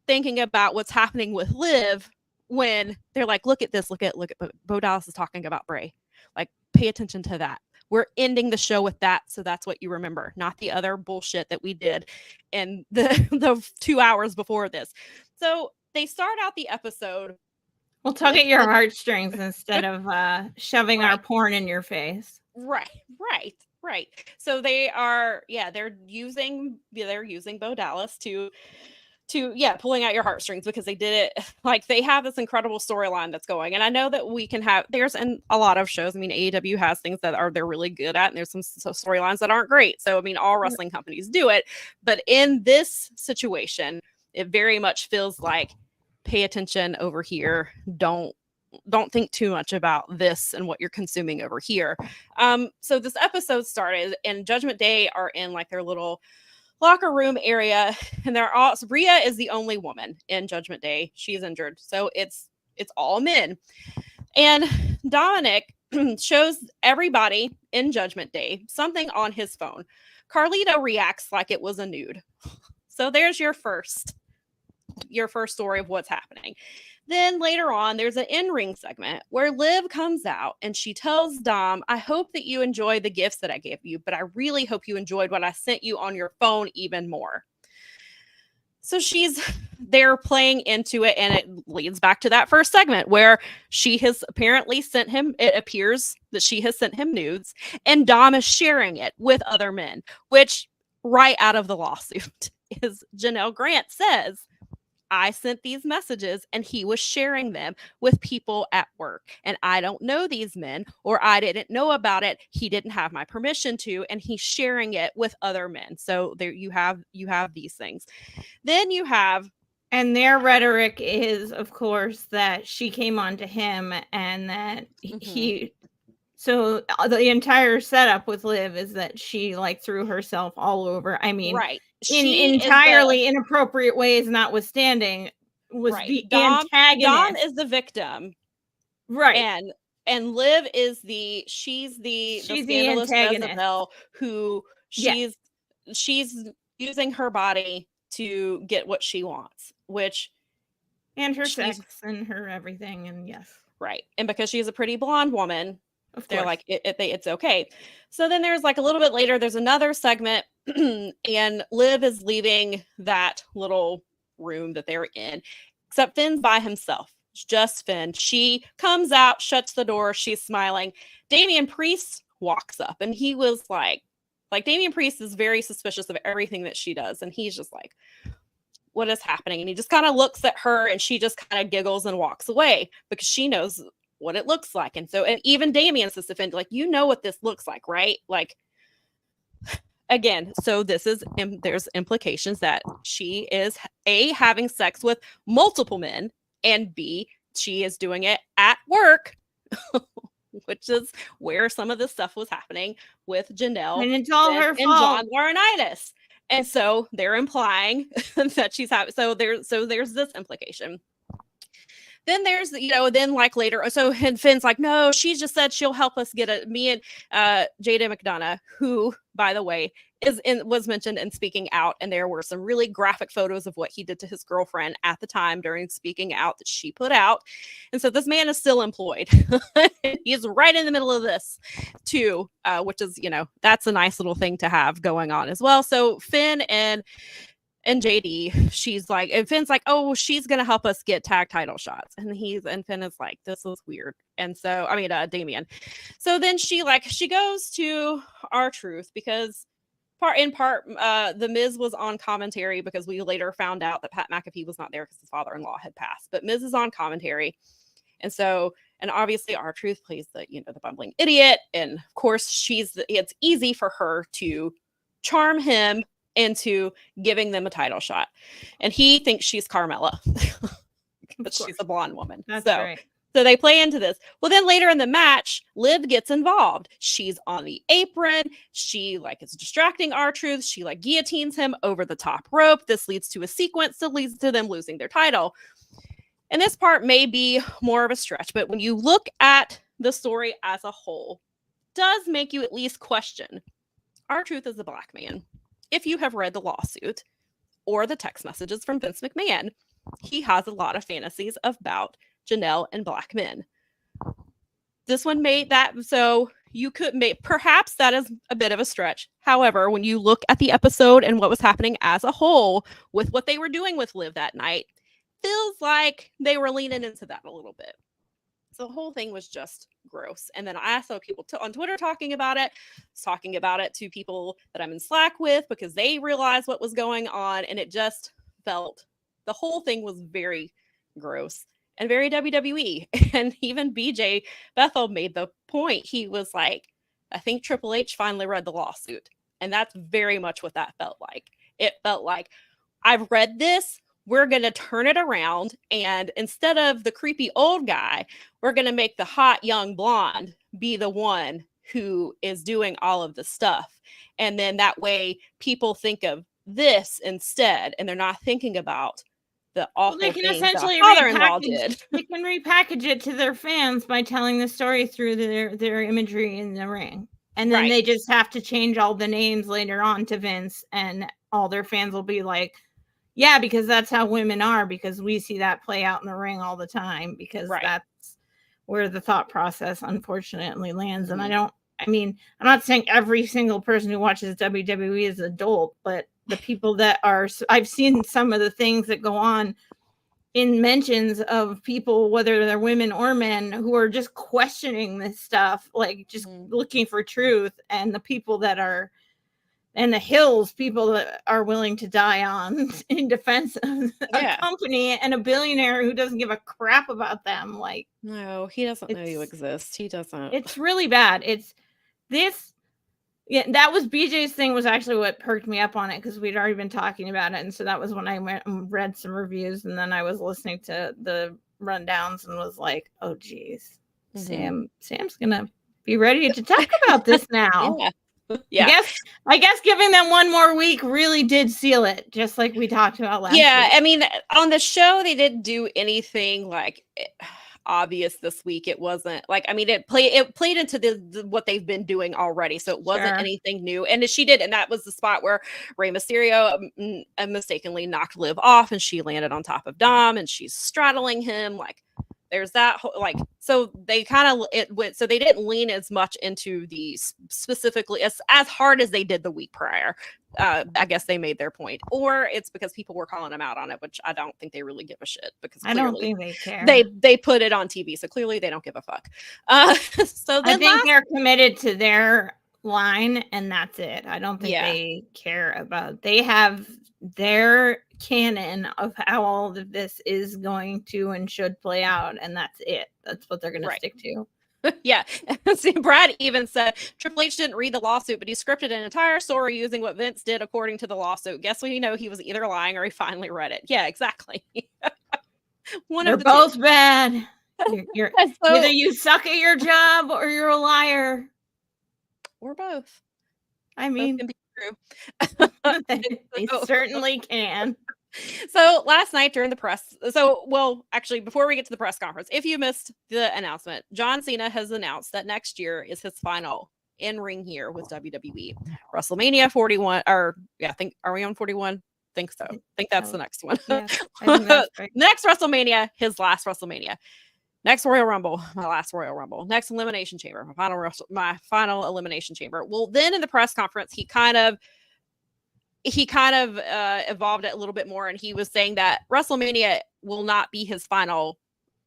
B: thinking about what's happening with Liv when they're like, look at this, look at Bo Dallas is talking about Bray. Like, pay attention to that. We're ending the show with that, so that's what you remember, not the other bullshit that we did in the 2 hours before this. So they start out the episode.
C: We'll tug at your heartstrings instead of shoving our porn in your face.
B: Right. So they're using Bo Dallas to pulling out your heartstrings, because they did it like they have this incredible storyline that's going. And I know that we can have, there's in a lot of shows, I mean, AEW has things that they're really good at, and there's some storylines that aren't great. So I mean, all wrestling companies do it, but in this situation, it very much feels like, pay attention over here. Don't think too much about this and what you're consuming over here. So this episode started, and Judgment Day are in like their little locker room area, and Rhea is the only woman in Judgment Day. She's injured, so it's all men. And Dominic shows everybody in Judgment Day something on his phone. Carlito reacts like it was a nude. So there's your first story of what's happening. Then later on, there's an in-ring segment where Liv comes out and she tells Dom, I hope that you enjoyed the gifts that I gave you, but I really hope you enjoyed what I sent you on your phone even more. So they're playing into it, and it leads back to that first segment where she has apparently sent him, it appears that she has sent him nudes, and Dom is sharing it with other men, which right out of the lawsuit is Janelle Grant says, I sent these messages and he was sharing them with people at work, and I don't know these men, or I didn't know about it. He didn't have my permission to, and he's sharing it with other men. So there you have these things. Then you have,
C: and their rhetoric is, of course, that she came on to him and that he. So the entire setup with Liv is that she like threw herself all over. I mean,
B: right.
C: In entirely inappropriate ways, notwithstanding, was the antagonist.
B: Dom is the victim,
C: right?
B: And Liv is she's the scandalous Jezebel who she's using her body to get what she wants,
C: and her sex and her everything, and yes,
B: right. And because she's a pretty blonde woman, they're like it's okay. So then there's like a little bit later, there's another segment. And Liv is leaving that little room that they're in, except Finn's by himself. It's just Finn. She comes out, shuts the door. She's smiling. Damian Priest walks up, and he was like Damian Priest is very suspicious of everything that she does. And he's just like, what is happening? And he just kind of looks at her, and she just kind of giggles and walks away because she knows what it looks like. And so, and even Damian says to Finn, like, you know what this looks like, right? Like, again, so there's implications that she is A, having sex with multiple men, and B, she is doing it at work, which is where some of this stuff was happening with Janelle
C: and it's all her
B: and
C: fault.
B: John Laurinaitis. And so they're implying that she's having, so there's this implication. Then there's, then like later, and Finn's like, no, she just said she'll help us get me and Jada McDonough, who, by the way, was mentioned in Speaking Out, and there were some really graphic photos of what he did to his girlfriend at the time during Speaking Out that she put out. And so this man is still employed. He's right in the middle of this too, which is, that's a nice little thing to have going on as well. So Finn and JD, she's like, and Finn's like, oh, she's gonna help us get tag title shots, and Finn is like, this is weird. And so, Damian. So then she goes to R-Truth because the Miz was on commentary, because we later found out that Pat McAfee was not there because his father-in-law had passed, but Miz is on commentary. And so, and obviously R-Truth plays the bumbling idiot, and of course it's easy for her to charm him into giving them a title shot. And he thinks she's Carmella, but she's a blonde woman.
C: That's
B: so,
C: right.
B: So they play into this. Well, then later in the match, Liv gets involved. She's on the apron. She is distracting R-Truth. She guillotines him over the top rope. This leads to a sequence that leads to them losing their title. And this part may be more of a stretch, but when you look at the story as a whole, it does make you at least question R-Truth is a black man. If you have read the lawsuit or the text messages from Vince McMahon, he has a lot of fantasies about Janelle and black men. This one made that so you could make, perhaps that is a bit of a stretch. However, when you look at the episode and what was happening as a whole with what they were doing with Liv that night, feels like they were leaning into that a little bit. So the whole thing was just gross. And then I saw people on Twitter talking about it to people that I'm in Slack with because they realized what was going on. And it just felt, the whole thing was very gross and very WWE. And even BJ Bethel made the point. He was like, I think Triple H finally read the lawsuit. And that's very much what that felt like. It felt like, I've read this. We're going to turn it around. And instead of the creepy old guy, we're going to make the hot young blonde be the one who is doing all of the stuff. And then that way people think of this instead. And they're not thinking about the awful
C: they can
B: things
C: essentially
B: father-in-law did.
C: They can repackage it to their fans by telling the story through their imagery in the ring. And then they just have to change all the names later on to Vince, and all their fans will be like, yeah, because that's how women are, because we see that play out in the ring all the time, because that's where the thought process unfortunately lands. And I'm not saying every single person who watches WWE is adult, but the people that are, I've seen some of the things that go on in mentions of people, whether they're women or men, who are just questioning this stuff, just looking for truth. And the people that are, and the hills people that are willing to die on in defense of a company and a billionaire who doesn't give a crap about them.
B: No, he doesn't know you exist. He doesn't.
C: It's really bad. It's this. Yeah, that was BJ's thing, was actually what perked me up on it, because we'd already been talking about it. And so that was when I went and read some reviews, and then I was listening to the rundowns and was like, oh geez, Sam's gonna be ready to talk about this now.
B: Yeah.
C: I guess giving them one more week really did seal it, just like we talked about last week.
B: I mean, on the show they didn't do anything obvious this week. It wasn't it played into what they've been doing already, so it wasn't anything new. And she did, and that was the spot where Rey Mysterio mistakenly knocked Liv off, and she landed on top of Dom, and she's straddling him. There's that whole, so they so they didn't lean as much into the specifically as hard as they did the week prior. I guess they made their point, or it's because people were calling them out on it, which I don't think they really give a shit, because
C: I don't think they care.
B: They put it on TV, so clearly they don't give a fuck. So
C: I think they're committed to their line, and that's it. I don't think they care about. They have their canon of how all of this is going to and should play out, and that's it. That's what they're going to stick to.
B: Yeah. See, Brad even said Triple H didn't read the lawsuit, but he scripted an entire story using what Vince did according to the lawsuit. Guess what? He was either lying or he finally read it. Yeah, exactly.
C: They're both bad. You're either you suck at your job or you're a liar,
B: or both.
C: I mean,
B: both can be true.
C: They certainly can.
B: So last night during the press, actually, before we get to the press conference, if you missed the announcement, John Cena has announced that next year is his final in-ring year with WWE. WrestleMania 41, are we on 41? Think so. I think that's the next one.
C: Yeah, I think that's right.
B: Next WrestleMania, his last WrestleMania. Next Royal Rumble, my last Royal Rumble. Next Elimination Chamber, my final Elimination Chamber. Well, then in the press conference, he kind of evolved it a little bit more, and he was saying that WrestleMania will not be his final.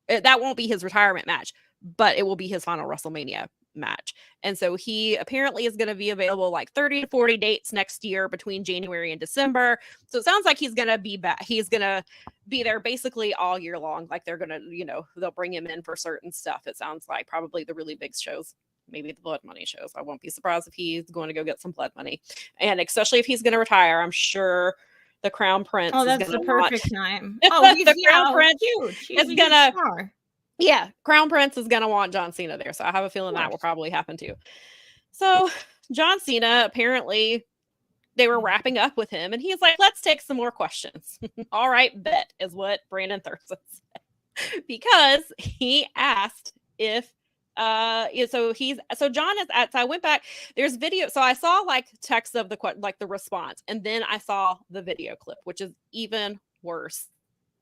B: That won't be his retirement match, but it will be his final WrestleMania match. And so he apparently is going to be available 30 to 40 dates next year between January and December. So it sounds like he's going to be back. He's going to be there basically all year long. They're going to, they'll bring him in for certain stuff. It sounds like probably the really big shows maybe the blood money shows. I won't be surprised if he's going to go get some blood money. And especially if he's going to retire, I'm sure the Crown Prince
C: is
B: that's
C: the perfect time.
B: The Crown Prince
C: huge.
B: is going to... Yeah, Crown Prince is going to want John Cena there. So I have a feeling that will probably happen too. So John Cena, apparently they were wrapping up with him and he's like, let's take some more questions. All right, bet is what Brandon Thurston said. Because he asked if John is at, so I went back, there's video. So I saw like text of the response, and then I saw the video clip, which is even worse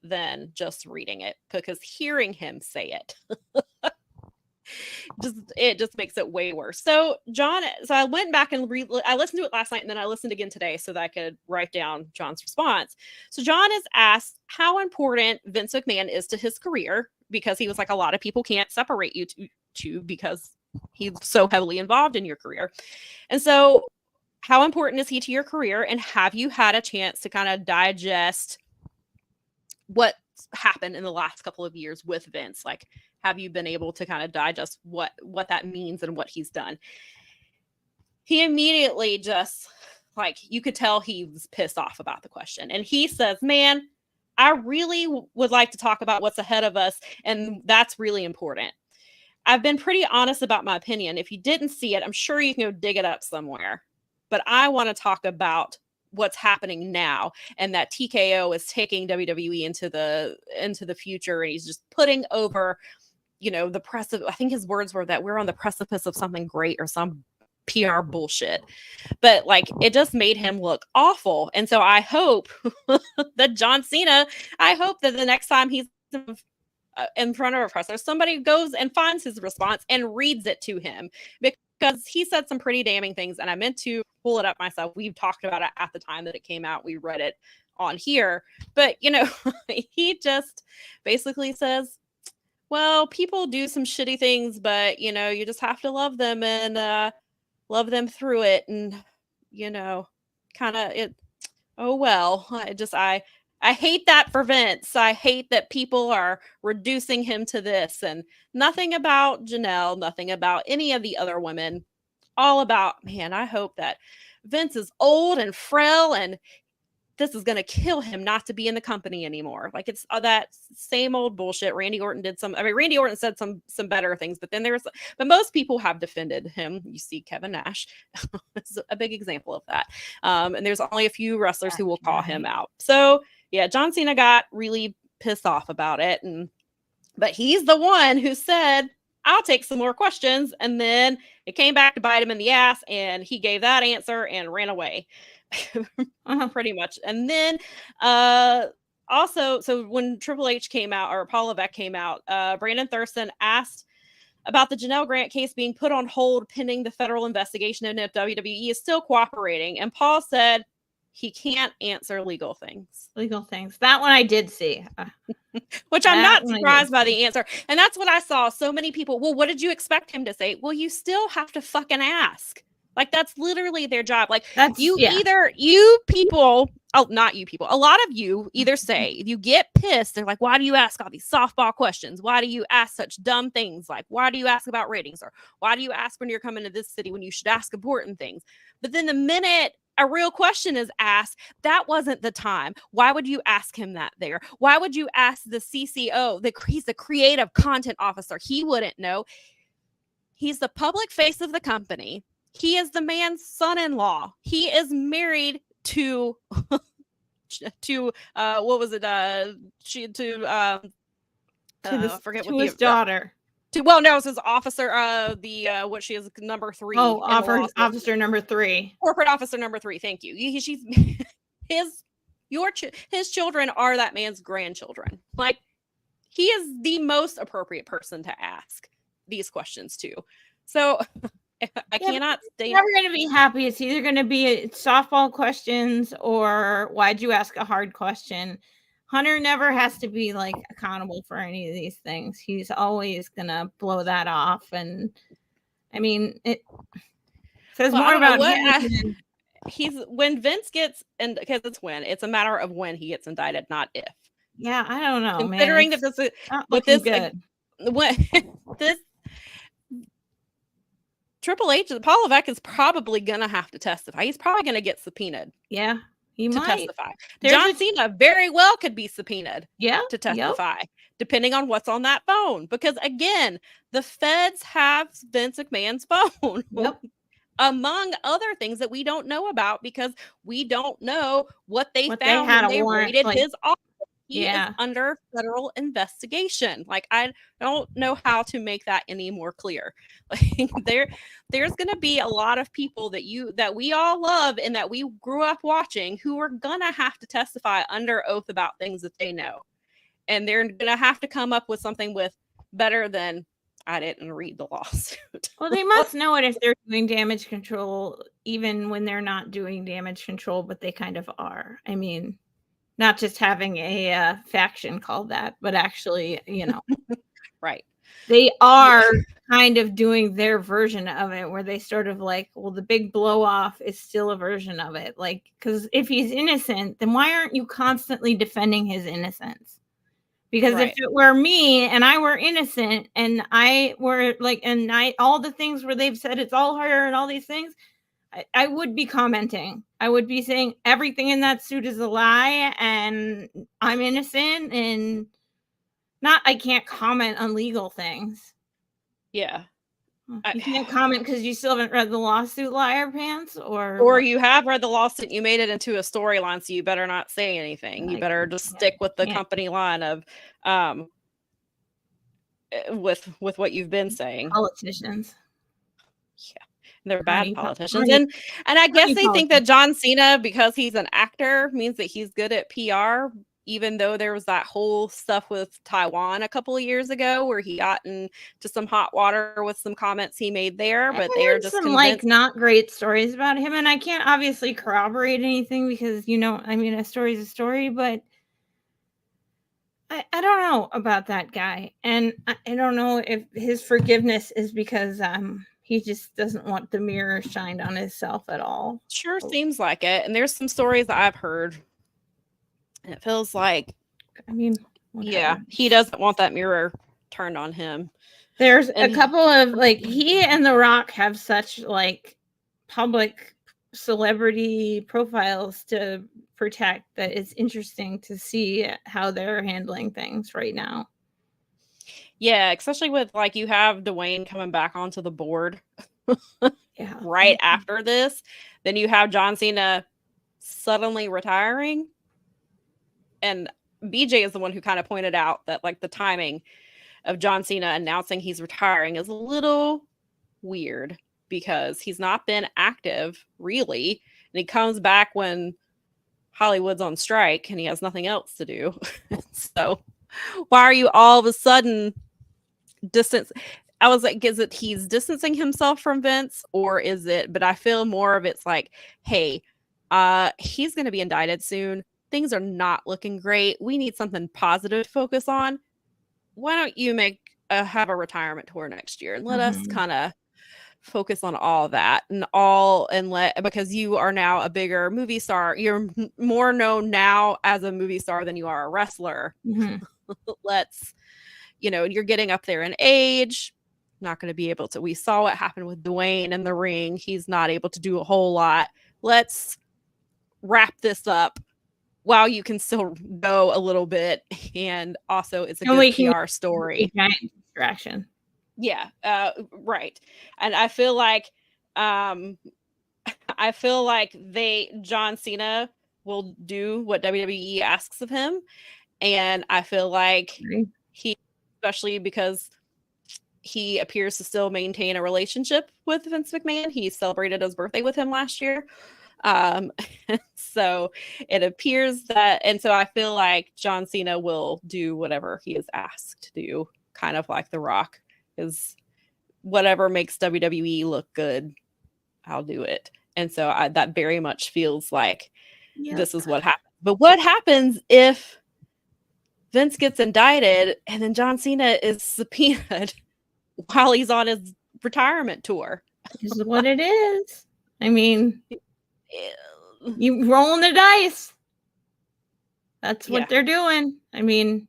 B: than just reading it, because hearing him say it just makes it way worse. So I went back and I listened to it last night, and then I listened again today so that I could write down John's response. So John is asked how important Vince McMahon is to his career, because he was like, a lot of people can't separate you two because he's so heavily involved in your career. And so how important is he to your career? And have you had a chance to kind of digest what's happened in the last couple of years with Vince? Like, have you been able to kind of digest what that means and what he's done? He immediately just, like, you could tell he was pissed off about the question. And he says, man, I really would like to talk about what's ahead of us. And that's really important. I've been pretty honest about my opinion. If you didn't see it, I'm sure you can go dig it up somewhere. But I want to talk about what's happening now, and that TKO is taking WWE into the future, and he's just putting over, the press of, I think his words were that we're on the precipice of something great or some PR bullshit. But like, it just made him look awful. And so I hope that John Cena, I hope that the next time he's in front of a presser, somebody goes and finds his response and reads it to him, because he said some pretty damning things, and I meant to pull it up myself. We've talked about it at the time that it came out. We read it on here, but he just basically says, well, people do some shitty things, but you just have to love them and love them through it, and kind of it. Oh well, I hate that for Vince. I hate that people are reducing him to this, and nothing about Janelle, nothing about any of the other women. All about, man, I hope that Vince is old and frail, and this is going to kill him not to be in the company anymore. Like, it's that same old bullshit. Randy Orton said some better things, but most people have defended him. You see Kevin Nash is a big example of that. And there's only a few wrestlers who will call him out. So yeah, John Cena got really pissed off about it. But he's the one who said, I'll take some more questions. And then it came back to bite him in the ass, and he gave that answer and ran away. Pretty much. And then also, so when Triple H came out, or Paul Levesque came out, Brandon Thurston asked about the Janelle Grant case being put on hold pending the federal investigation, and if WWE is still cooperating. And Paul said he can't answer legal things.
C: That one I did see.
B: Which I'm not surprised by the answer. And that's what I saw. So many people, well, what did you expect him to say? Well, you still have to fucking ask. Like, that's literally their job. Like, not you people, a lot of you either say, if you get pissed, they're like, why do you ask all these softball questions? Why do you ask such dumb things? Like, why do you ask about ratings? Or why do you ask when you're coming to this city when you should ask important things? But then the minute a real question is asked, that wasn't the time. Why would you ask him that there? Why would you ask the CCO? He's the creative content officer. He wouldn't know. He's the public face of the company. He is the man's son-in-law. He is married to what was it?
C: His daughter.
B: It was his officer. What she is, number 3.
C: Oh, officer number 3.
B: Corporate officer number 3. Thank you. His children are that man's grandchildren. Like, he is the most appropriate person to ask these questions to. So I cannot stay.
C: Never going to be happy. It's either going to be softball questions or why'd you ask a hard question. Hunter never has to be like accountable for any of these things. He's always going to blow that off. And I mean, it says more about him.
B: When Vince gets, and because it's a matter of when he gets indicted, not if.
C: Yeah, I don't know.
B: Considering
C: man.
B: that this, with this, good. When this. Triple H, Paul Levesque is probably going to have to testify. He's probably going to get subpoenaed.
C: Yeah, he
B: to
C: might
B: testify. John Cena very well could be subpoenaed to testify, depending on what's on that phone. Because again, the feds have Vince McMahon's phone.
C: Yep.
B: Among other things that we don't know about because we don't know what they found
C: when
B: they raided his office. He is
C: Yeah.
B: under federal investigation. Like, I don't know how to make that any more clear. Like, there's going to be a lot of people that we all love and that we grew up watching who are going to have to testify under oath about things that they know. And they're going to have to come up with something with better than, I didn't read the lawsuit.
C: Well, they must know it if they're doing damage control, even when they're not doing damage control, but they kind of are. I mean, not just having a faction called that, but actually,
B: right.
C: They are kind of doing their version of it where they sort of like, well, the big blow off is still a version of it. Like, because if he's innocent, then why aren't you constantly defending his innocence? Because if it were me and I were innocent and I were like, all the things where they've said it's all her and all these things, I would be commenting. I would be saying everything in that suit is a lie and I'm innocent and I can't comment on legal things.
B: Yeah.
C: You can't comment because you still haven't read the lawsuit, liar pants,
B: or you have read the lawsuit, you made it into a storyline, so you better not say anything. You better just stick with the company line of with what you've been saying.
C: Politicians.
B: Yeah. They're bad politicians. And I guess they think that John Cena, because he's an actor, means that he's good at PR, even though there was that whole stuff with Taiwan a couple of years ago where he got into some hot water with some comments he made there. But they are just
C: some like not great stories about him. And I can't obviously corroborate anything because, a story is a story, but I don't know about that guy. And I don't know if his forgiveness is because he just doesn't want the mirror shined on himself at all.
B: Sure seems like it. And there's some stories that I've heard. And it feels like, he doesn't want that mirror turned on him.
C: There's a couple of he and The Rock have such public celebrity profiles to protect that it's interesting to see how they're handling things right now.
B: Yeah, especially with you have Dwayne coming back onto the board
C: right
B: after this. Then you have John Cena suddenly retiring. And BJ is the one who kind of pointed out that the timing of John Cena announcing he's retiring is a little weird because he's not been active really. And he comes back when Hollywood's on strike and he has nothing else to do. So why are you all of a sudden distance? I was like, is it he's distancing himself from Vince or is it? But I feel more of it's hey, he's going to be indicted soon. Things are not looking great. We need something positive to focus on. Why don't you have a retirement tour next year and let us kind of focus on all that because you are now a bigger movie star. You're more known now as a movie star than you are a wrestler. Let's, you're getting up there in age. Not going to be able to. We saw what happened with Dwayne in the ring. He's not able to do a whole lot. Let's wrap this up while you can still go a little bit. And also it's a good PR story.
C: Distraction.
B: Yeah. Right. And I feel like John Cena will do what WWE asks of him. And I feel like especially because he appears to still maintain a relationship with Vince McMahon. He celebrated his birthday with him last year. So it appears that, and so I feel like John Cena will do whatever he is asked to do, kind of like The Rock, is whatever makes WWE look good, I'll do it. And so that very much feels like this is what happens. But what happens if Vince gets indicted and then John Cena is subpoenaed while he's on his retirement tour?
C: This is what it is. I mean, you rolling the dice. That's what they're doing. I mean,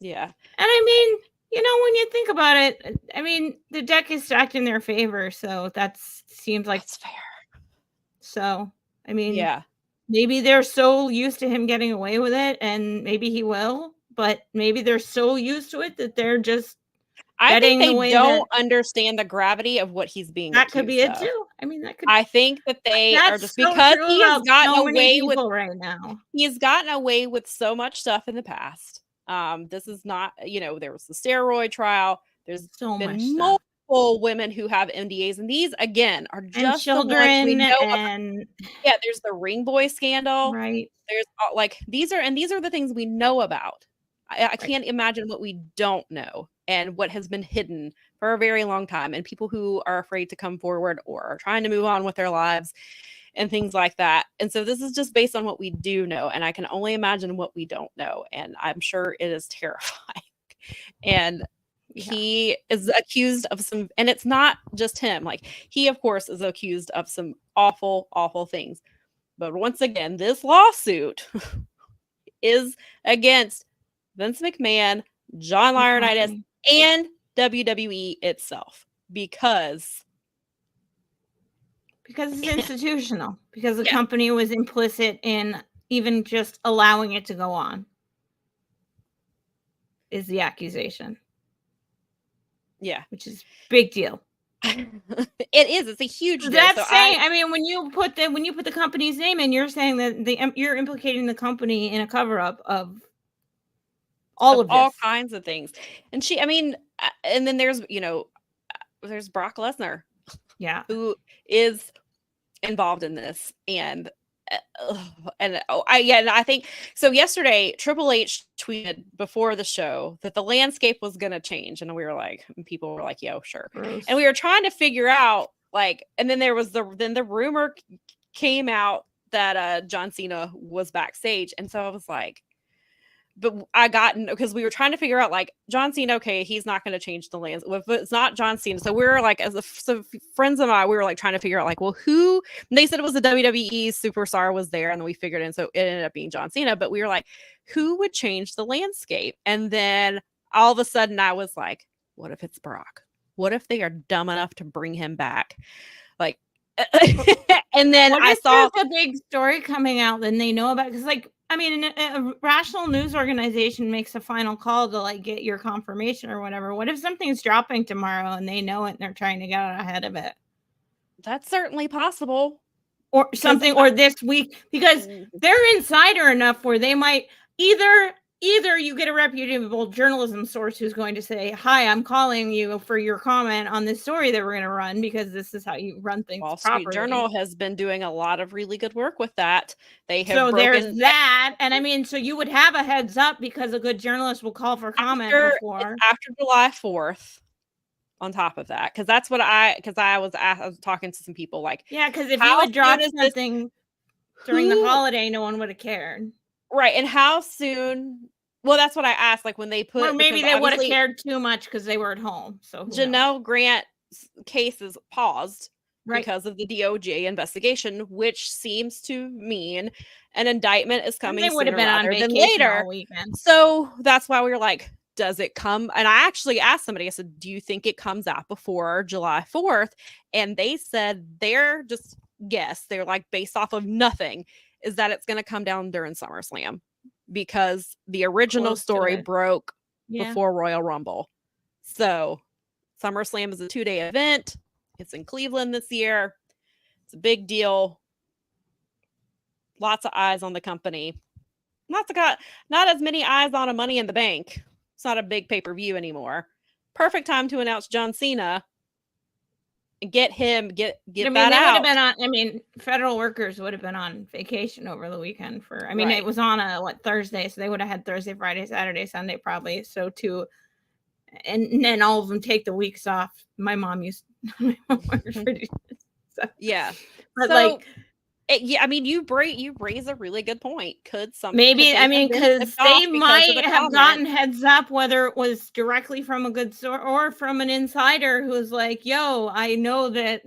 B: yeah.
C: And I mean, You know, when you think about it, I mean, the deck is stacked in their favor, so that seems like
B: That's fair.
C: So, I mean,
B: Yeah.
C: maybe they're so used to him getting away with it, and maybe he will, but maybe they're so used to it that they're just
B: I think
C: betting the
B: they
C: way
B: don't
C: that
B: understand the gravity of what he's being
C: that could be
B: accused
C: it
B: of.
C: too. I mean, that could
B: I think that they are
C: that's
B: just
C: so
B: because
C: true
B: he has
C: about
B: gotten
C: so many
B: away with
C: people right now.
B: he's gotten away with so much stuff in the past. This is not, there was the steroid trial. There's
C: So much
B: been
C: stuff.
B: multiple women who have NDAs, and these again are
C: And
B: just the ones we
C: children
B: know about.
C: and
B: Yeah, there's the ring boy scandal.
C: right.
B: There's these are the things we know about. I can't imagine what we don't know and what has been hidden for a very long time, and people who are afraid to come forward or are trying to move on with their lives and things like that. And so this is just based on what we do know, and I can only imagine what we don't know, and I'm sure it is terrifying. And he is accused of some, and it's not just him. Like, he of course is accused of some awful, awful things. But once again, this lawsuit is against Vince McMahon, John Laurinaitis, and WWE itself because
C: it's institutional, because the company was implicit in even just allowing it to go on, is the accusation.
B: Yeah,
C: which is big deal.
B: It is. It's a huge deal.
C: That's saying, I mean, when you put the company's name in, you're saying that you're implicating the company in a cover up of all
B: kinds of things. And and then there's there's Brock Lesnar, who is involved in this, and I think so. Yesterday, Triple H tweeted before the show that the landscape was going to change, and people were like, "Yo, sure."
C: Gross.
B: And we were trying to figure out, and then there was the rumor came out that John Cena was backstage, and so I was like, but I got because we were trying to figure out John Cena, okay, he's not going to change the lands. If it's not John Cena, so we were so friends and I, we were trying to figure out well, who. And they said it was a WWE superstar was there, and then we figured it, and so it ended up being John Cena. But we were like, who would change the landscape? And then all of a sudden, I was like, what if it's Brock? What if they are dumb enough to bring him back? And then I saw
C: a big story coming out, then they know about because I mean, a rational news organization makes a final call to get your confirmation or whatever. What if something's dropping tomorrow and they know it and they're trying to get out ahead of it?
B: That's certainly possible.
C: Or something, or this week, because they're insider enough where they might either you get a reputable journalism source who's going to say, "Hi, I'm calling you for your comment on this story that we're going to run because this is how you run things
B: Wall
C: properly."
B: Street Journal has been doing a lot of really good work with that. They have
C: so there's that, and I mean, so you would have a heads up because a good journalist will call for comment before
B: after July 4th. On top of that, because that's what I was talking to some people
C: because if you would drop something during the holiday, no one would have cared.
B: Right, and how soon? Well, that's what I asked. When they put,
C: or maybe they would have cared too much because they were at home. So
B: Janelle Grant's case is paused because of the DOJ investigation, which seems to mean an indictment is coming.
C: They would have been on vacation
B: later.
C: All weekend.
B: So that's why we were like, does it come? And I actually asked somebody. I said, "Do you think it comes out before July 4th?" And they said they're just guess. They're based off of nothing. Is that it's going to come down during SummerSlam because the original story broke before Royal Rumble. So SummerSlam is a 2-day event. It's in Cleveland this year. It's a big deal. Lots of eyes on the company. Not as many eyes on a Money in the Bank. It's not a big pay-per-view anymore. Perfect time to announce John Cena and get him get that out.
C: Would have been on. I mean, federal workers would have been on vacation over the weekend it was on a Thursday, so they would have had Thursday, Friday, Saturday, Sunday probably. So and then all of them take the weeks off. My mom used.
B: Yeah,
C: but
B: you raise a really good point. Could something
C: because they might have gotten heads up, whether it was directly from a good source or from an insider who was like, "Yo, I know that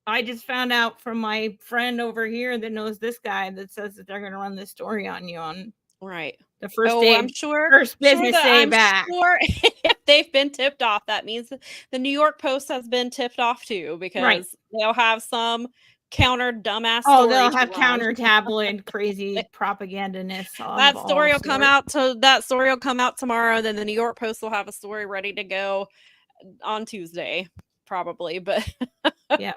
C: I just found out from my friend over here that knows this guy that says that they're going to run this story on you on
B: right
C: the first day."
B: I'm sure
C: first business day back.
B: Sure if they've been tipped off, that means the New York Post has been tipped off too, because they'll have some counter dumbass story.
C: They'll have counter tabloid crazy propagandists.
B: That story will come out tomorrow. Then the New York Post will have a story ready to go on Tuesday, probably. But
C: yeah,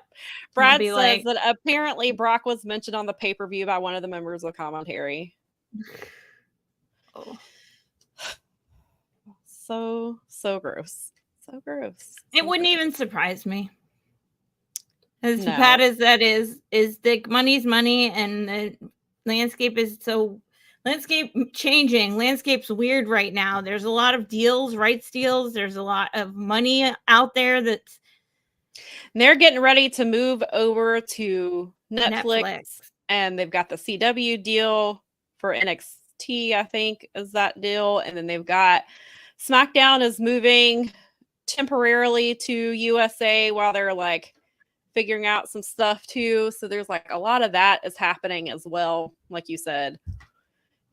B: Brad says that apparently Brock was mentioned on the pay-per-view by one of the members of commentary.
C: Oh.
B: So gross. So gross.
C: It wouldn't even surprise me. As bad as that is the money's money, and the landscape is changing. Landscape's weird right now. There's a lot of rights deals. There's a lot of money out there
B: they're getting ready to move over to Netflix. And they've got the CW deal for NXT, I think, is that deal. And then they've got SmackDown is moving temporarily to USA while they're like figuring out some stuff too. So there's like a lot of that is happening as well, like you said.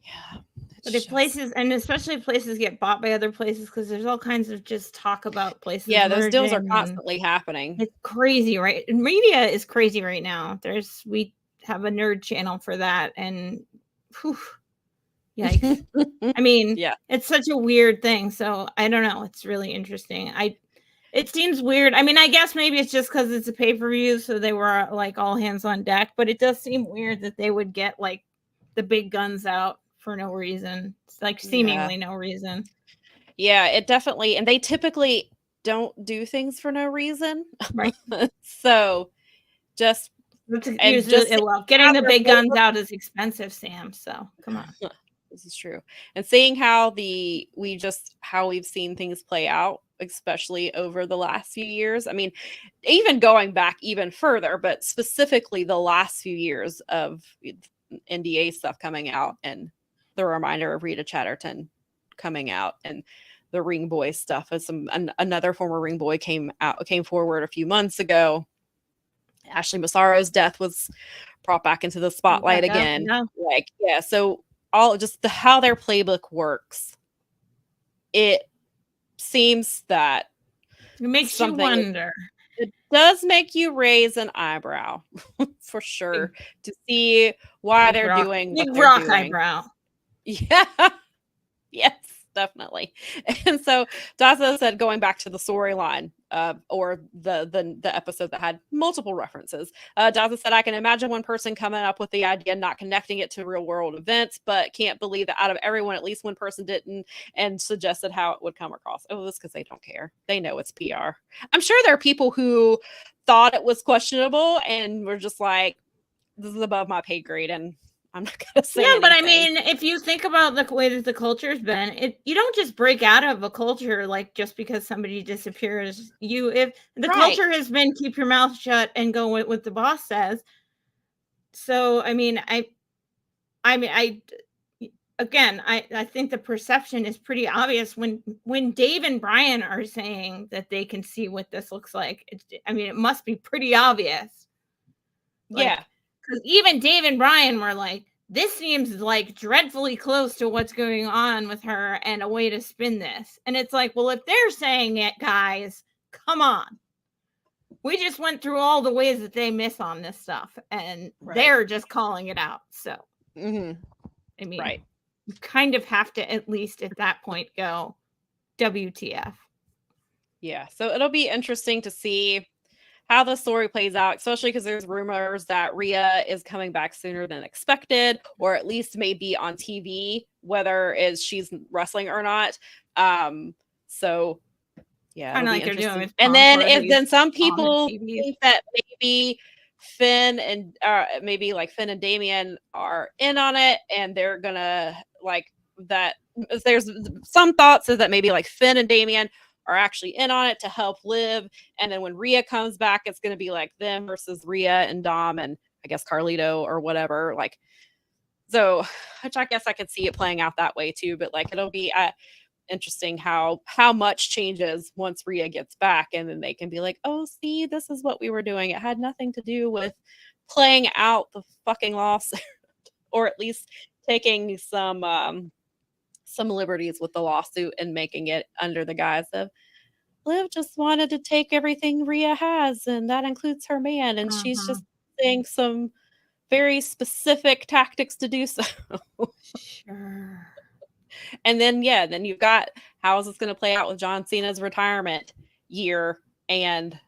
B: Yeah.
C: But if places, and especially places, get bought by other places, because there's all kinds of just talk about places.
B: Yeah, those deals are constantly happening.
C: It's crazy, right? Media is crazy right now. We have a nerd channel for that, and yikes. I mean, it's such a weird thing. So I don't know. It's really interesting. It seems weird. I mean, I guess maybe it's just because it's a pay-per-view, so they were like all hands on deck. But it does seem weird that they would get like the big guns out for no reason. It's like seemingly no reason.
B: Yeah, it definitely. And they typically don't do things for no reason.
C: Right.
B: So just
C: getting the big guns out is expensive, Sam. So come on.
B: This is true. And seeing how we've seen things play out, especially over the last few years. I mean, even going back even further, but specifically the last few years of NDA stuff coming out, and the reminder of Rita Chatterton coming out, and the Ring Boy stuff. As another former Ring Boy came forward a few months ago. Ashley Massaro's death was brought back into the spotlight again. So all just how their playbook works, it seems that
C: it makes you wonder.
B: It does make you raise an eyebrow for sure, to see why they're doing what they're doing.
C: Eyebrow.
B: Yeah. Yes, definitely. And so Daza said, going back to the storyline, or the episode that had multiple references, Daza said, I can imagine one person coming up with the idea, not connecting it to real world events, but can't believe that out of everyone, at least one person didn't, and suggested how it would come across. Oh, that's because they don't care. They know it's PR. I'm sure there are people who thought it was questionable and were just like, this is above my pay grade, and I'm not gonna say anything.
C: But I mean, if you think about the way that the culture's been, you don't just break out of a culture like just because somebody disappears. If the culture has been keep your mouth shut and go with what the boss says. So I mean, I think the perception is pretty obvious when Dave and Brian are saying that they can see what this looks like. It must be pretty obvious. Because even Dave and Brian were like, this seems like dreadfully close to what's going on with her and a way to spin this. And it's like, well, if they're saying it, guys, come on. We just went through all the ways that they miss on this stuff, and they're just calling it out. So, I mean, you kind of have to at least at that point go WTF.
B: Yeah. So it'll be interesting to see how the story plays out, especially because there's rumors that Rhea is coming back sooner than expected, or at least maybe on TV, whether she's wrestling or not. So yeah,
C: kind of like they're doing with
B: and then some people think that maybe Finn and Finn and Damian are in on it, and they're gonna like that. There's some thoughts is that maybe like Finn and Damian are actually in on it to help Liv, and then when Rhea comes back, it's going to be like them versus Rhea and Dom and I guess Carlito or whatever. Like, so which I guess I could see it playing out that way too. But like it'll be interesting how much changes once Rhea gets back, and then they can be like, oh, see, this is what we were doing. It had nothing to do with playing out the fucking loss, or at least taking some some liberties with the lawsuit and making it under the guise of Liv just wanted to take everything Rhea has, and that includes her man, and she's just saying some very specific tactics to do so.
C: Sure.
B: And then then you've got how is this going to play out with John Cena's retirement year, and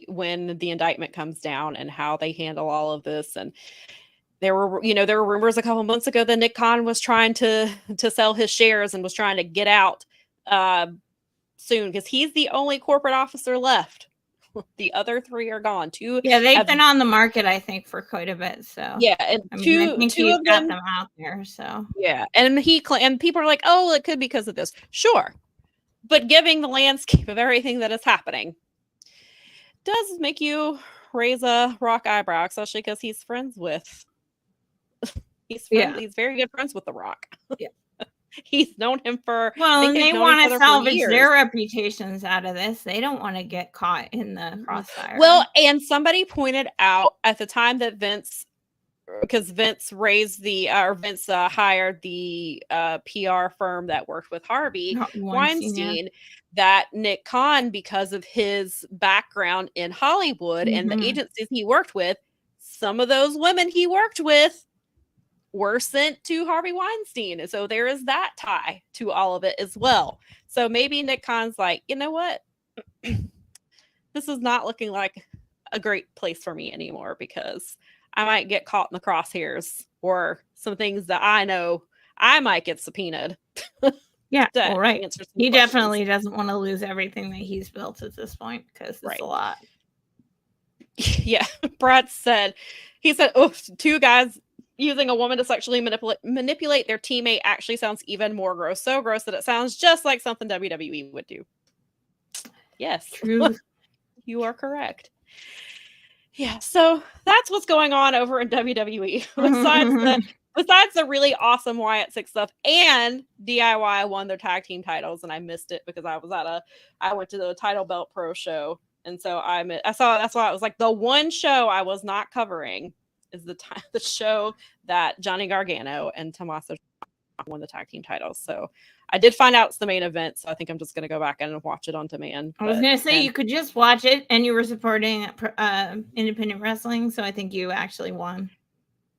B: when the indictment comes down, and how they handle all of this. And there were rumors a couple months ago that Nick Khan was trying to sell his shares and was trying to get out soon, because he's the only corporate officer left. The other three are gone.
C: They've been on the market, I think, for quite a bit. So
B: and
C: I think he's got them out there. So
B: and and people are like, oh, it could be because of this. Sure, but given the landscape of everything that is happening, does make you raise a rock eyebrow, especially because he's friends with. He's very good friends with The Rock. Yeah. He's known him for.
C: Well, and they want to salvage their reputations out of this. They don't want to get caught in the crossfire.
B: Well, and somebody pointed out at the time that Vince hired the PR firm that worked with Harvey Weinstein, that Nick Khan, because of his background in Hollywood and the agencies he worked with, some of those women he worked with were sent to Harvey Weinstein. And so there is that tie to all of it as well. So maybe Nick Khan's like, you know what? This is not looking like a great place for me anymore, because I might get caught in the crosshairs, or some things that I know I might get subpoenaed.
C: Yeah, right. He definitely doesn't want to lose everything that he's built at this point, because it's a lot.
B: Yeah, Brad said, oh, two guys using a woman to sexually manipulate their teammate actually sounds even more gross. So gross that it sounds just like something WWE would do. Yes,
C: true.
B: You are correct. Yeah, so that's what's going on over in WWE. Besides the really awesome Wyatt Six stuff, and DIY won their tag team titles, and I missed it because I went to the Title Belt Pro show, and so that's why I was like, the one show I was not covering is the show that Johnny Gargano and Tommaso won the tag team titles. So I did find out it's the main event, so I think I'm just going to go back and watch it on demand.
C: I was going to say you could just watch it, and you were supporting independent wrestling, so I think you actually won.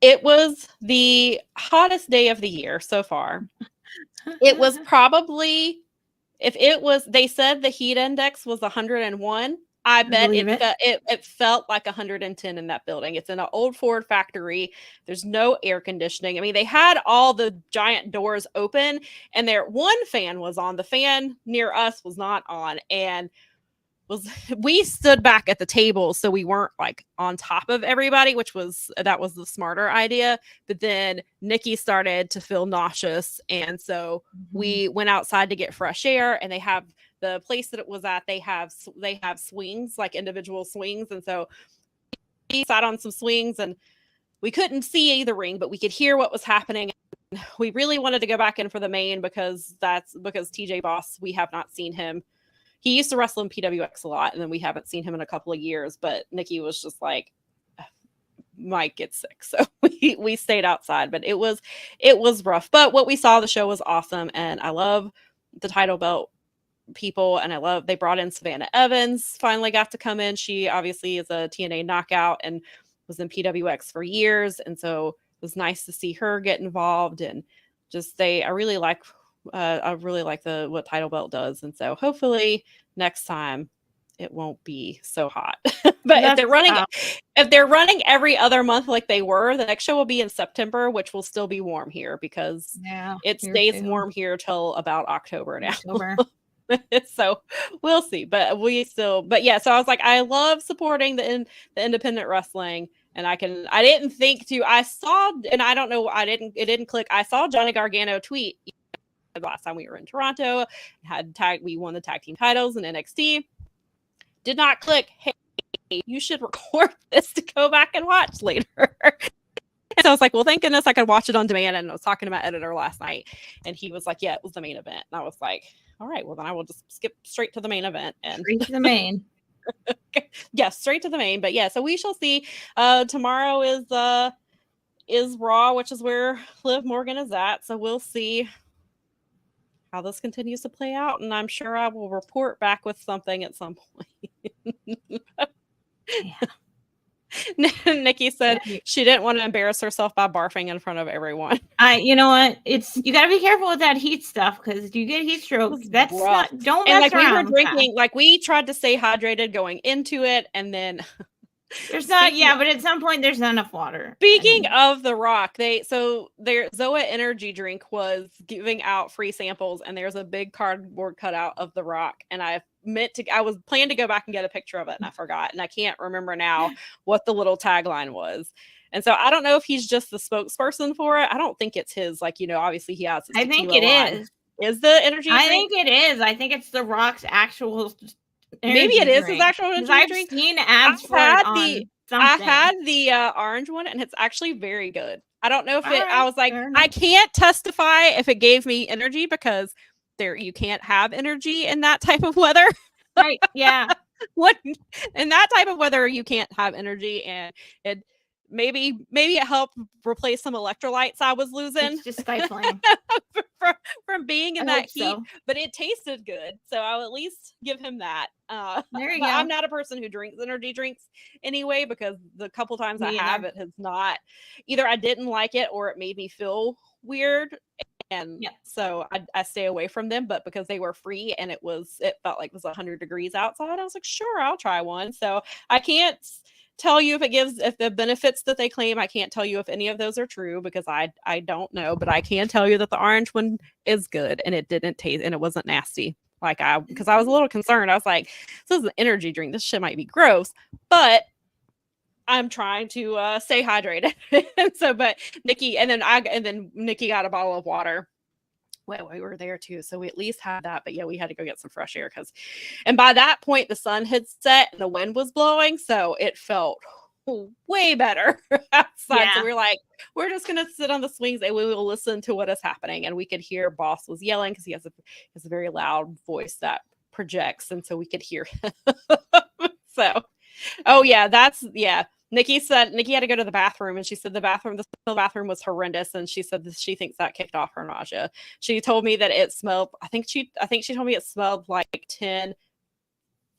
B: It was the hottest day of the year so far. It was probably, they said the heat index was 101. I bet it felt like 110 in that building. It's in an old Ford factory. There's no air conditioning. I mean, they had all the giant doors open, and one fan was on. The fan near us was not on, and we stood back at the table, so we weren't like on top of everybody, that was the smarter idea. But then Nikki started to feel nauseous, and so we went outside to get fresh air. And they have the place that it was at, they have swings, like individual swings, and so we sat on some swings, and we couldn't see the ring, but we could hear what was happening. We really wanted to go back in for the main, because TJ Boss, we have not seen him. He used to wrestle in PWX a lot, and then we haven't seen him in a couple of years. But Nikki was just like, might get sick, so we stayed outside. But it was rough. But what we saw, the show was awesome, and I love the title belt people, and they brought in Savannah Evans. Finally got to come in. She obviously is a TNA knockout and was in PWX for years, and so it was nice to see her get involved. And just I really like what Title Belt does, and so hopefully next time it won't be so hot. But if they're running every other month like they were, the next show will be in September, which will still be warm here, because it stays warm here till about October now. So we'll see. But so I was like, I love supporting the independent wrestling. And I didn't think to, I saw, and I don't know, it didn't click. I saw Johnny Gargano tweet last time we were in Toronto, we won the tag team titles in NXT. Did not click. Hey, you should record this to go back and watch later. And so I was like, well, thank goodness I could watch it on demand. And I was talking to my editor last night, and he was like, yeah, it was the main event. And I was like, all right, well then I will just skip straight to the main event. And
C: straight to the main.
B: Yes, straight to the main. But yeah, so we shall see. Tomorrow is is Raw, which is where Liv Morgan is at. So we'll see how this continues to play out, and I'm sure I will report back with something at some point. Nikki said she didn't want to embarrass herself by barfing in front of everyone.
C: You know what? You got to be careful with that heat stuff because you get heat stroke. That's
B: rough.
C: not. Don't
B: and
C: mess
B: like
C: around.
B: We were drinking, like we tried to stay hydrated going into it, and then
C: there's not. Yeah, but at some point there's not enough water.
B: Speaking of the Rock, their Zoa energy drink was giving out free samples, and there's a big cardboard cutout of the Rock, and I was planning to go back and get a picture of it, and I forgot, and I can't remember now what the little tagline was. And so I don't know if he's just the spokesperson for it. I don't think it's his. Like, obviously he has.
C: I think it is.
B: Is the energy drink?
C: I think it is. I think it's the Rock's actual.
B: Maybe it is his actual energy
C: I've
B: drink.
C: Seen ads for it on something.
B: I had the orange one, and it's actually very good. I don't know if I was like, I can't testify if it gave me energy because you can't have energy in that type of weather.
C: Right. Yeah.
B: In that type of weather, you can't have energy, and it maybe it helped replace some electrolytes I was losing.
C: It's just stifling
B: from being in that heat, but it tasted good, so I'll at least give him that.
C: There you go.
B: I'm not a person who drinks energy drinks anyway, because the couple times I have, it has not, either I didn't like it or it made me feel weird, and so I stay away from them. But because they were free and it felt like it was 100 degrees outside, I was like, sure, I'll try one. So I can't tell you if the benefits that they claim, I can't tell you if any of those are true because I don't know, but I can tell you that the orange one is good, and it didn't taste, and it wasn't nasty. Because I was a little concerned. I was like, this is an energy drink. This shit might be gross, but I'm trying to stay hydrated. But Nikki, and then Nikki got a bottle of water. Well, we were there too, so we at least had that. But yeah, we had to go get some fresh air and by that point the sun had set and the wind was blowing, so it felt way better outside. Yeah. So we were like, we're just gonna sit on the swings and we will listen to what is happening. And we could hear Boss was yelling because he has a very loud voice that projects, and so we could hear him. So, Nikki said Nikki had to go to the bathroom, and she said the bathroom was horrendous, and she said that she thinks that kicked off her nausea. She told me that it smelled. I think she told me it smelled like 10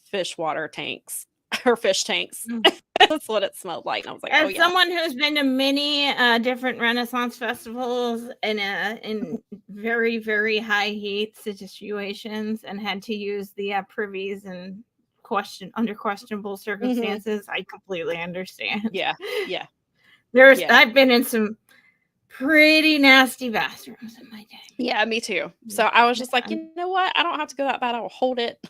B: fish tanks. That's what it smelled like. And I was like,
C: as someone who's been to many different Renaissance festivals in very, very high heat situations and had to use the privies and under questionable circumstances, I completely understand.
B: Yeah.
C: I've been in some pretty nasty bathrooms in my day.
B: Yeah, me too. So I was just like, you know what? I don't have to go that bad. I will hold it.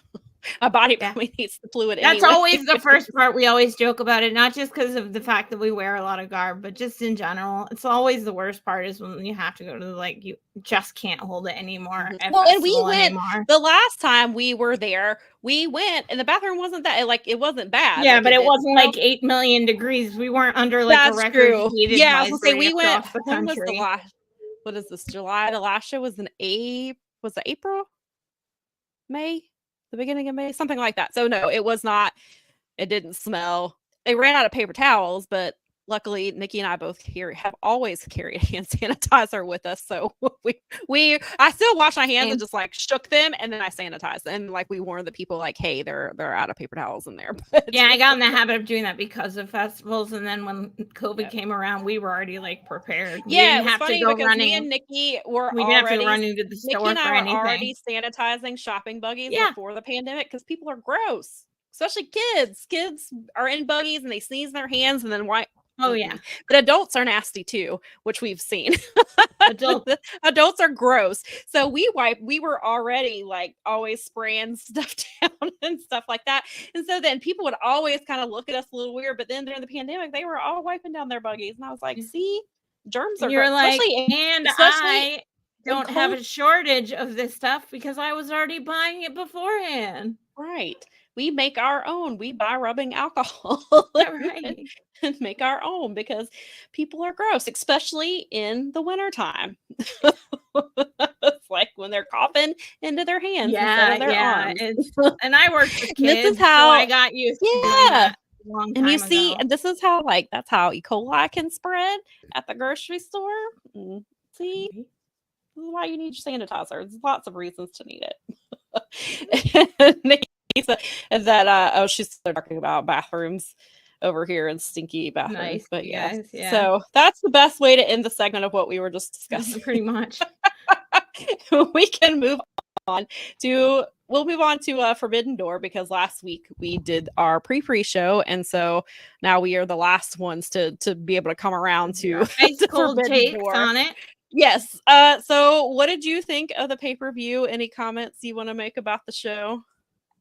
B: My body probably needs the fluid.
C: That's always the first part. We always joke about it, not just because of the fact that we wear a lot of garb, but just in general. It's always the worst part is when you have to go to you just can't hold it anymore.
B: Well, and we went the last time we were there. We went and the bathroom wasn't that it wasn't bad.
C: Yeah, but it wasn't like 8 million degrees. We weren't under a record heated.
B: Yeah, I was gonna say we went. When was the last? What is this? July. The last show was Was it April? May. The beginning of May, something like that. So no, it was not. It didn't smell. They ran out of paper towels, but luckily Nikki and I both have always carried hand sanitizer with us. So I still wash my hands and just shook them, and then I sanitized, and we warned the people hey, they're out of paper towels in there. But
C: yeah, I got in the habit of doing that because of festivals, and then when COVID came around, we were already prepared.
B: Yeah, it was funny because me and Nikki were
C: we didn't have to run into the store.
B: Nikki and I were already sanitizing shopping buggies before the pandemic because people are gross, especially kids. Kids are in buggies and they sneeze in their hands and then wipe.
C: Oh yeah,
B: but adults are nasty too, which we've seen. Adults are gross. So we were already always spraying stuff down and stuff like that. And so then people would always kind of look at us a little weird. But then during the pandemic, they were all wiping down their buggies, and I was like, "See, germs are."
C: You're I don't have a shortage of this stuff because I was already buying it beforehand.
B: Right. We make our own. We buy rubbing alcohol.
C: Right.
B: And make our own because people are gross, especially in the wintertime. It's when they're coughing into their hands instead of their arms.
C: And I worked with kids,
B: this is how
C: so I got used to doing that. long
B: And you
C: time
B: see,
C: ago.
B: and this is how that's how E. coli can spread at the grocery store. See, this is why you need your sanitizer. There's lots of reasons to need it. Nikki said that oh, she's talking about bathrooms over here and stinky bathrooms.
C: Nice,
B: But yeah.
C: yeah.
B: So that's the best way to end the segment of what we were just discussing.
C: Pretty much.
B: We can move on to Forbidden Door, because last week we did our pre-show, and so now we are the last ones to be able to come around to
C: ice
B: to
C: cold
B: Forbidden
C: takes
B: Door.
C: on it.
B: Yes. So what did you think of the pay-per-view? Any comments you want to make about the show?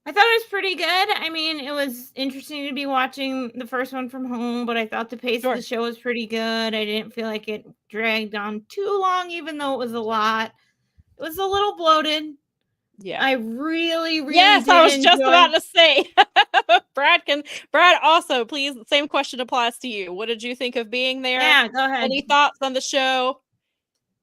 C: I thought it was pretty good. I mean, it was interesting to be watching the first one from home, but I thought the pace of the show was pretty good. I didn't feel like it dragged on too long, even though it was a lot. It was a little bloated.
B: Yeah.
C: I really
B: yes,
C: did
B: I was
C: enjoy.
B: just about to say. Brad also, please, the same question applies to you. What did you think of being there?
C: Yeah, go ahead.
B: Any thoughts on the show?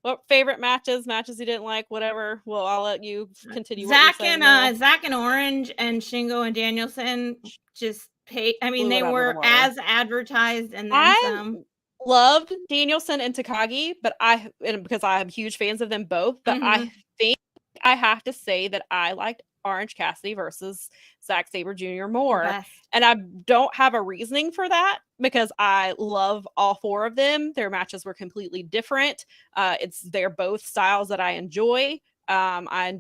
B: What favorite matches you didn't like, whatever. Well, I'll let you continue.
C: Zach and Orange and Shingo and Danielson just paid. I mean, they were as advertised, and then some.
B: Loved Danielson and Takagi, because I'm huge fans of them both, but I think I have to say that I liked Orange Cassidy versus Zack Sabre Jr. more. And I don't have a reasoning for that, because I love all four of them. Their matches were completely different. They're both styles that I enjoy. I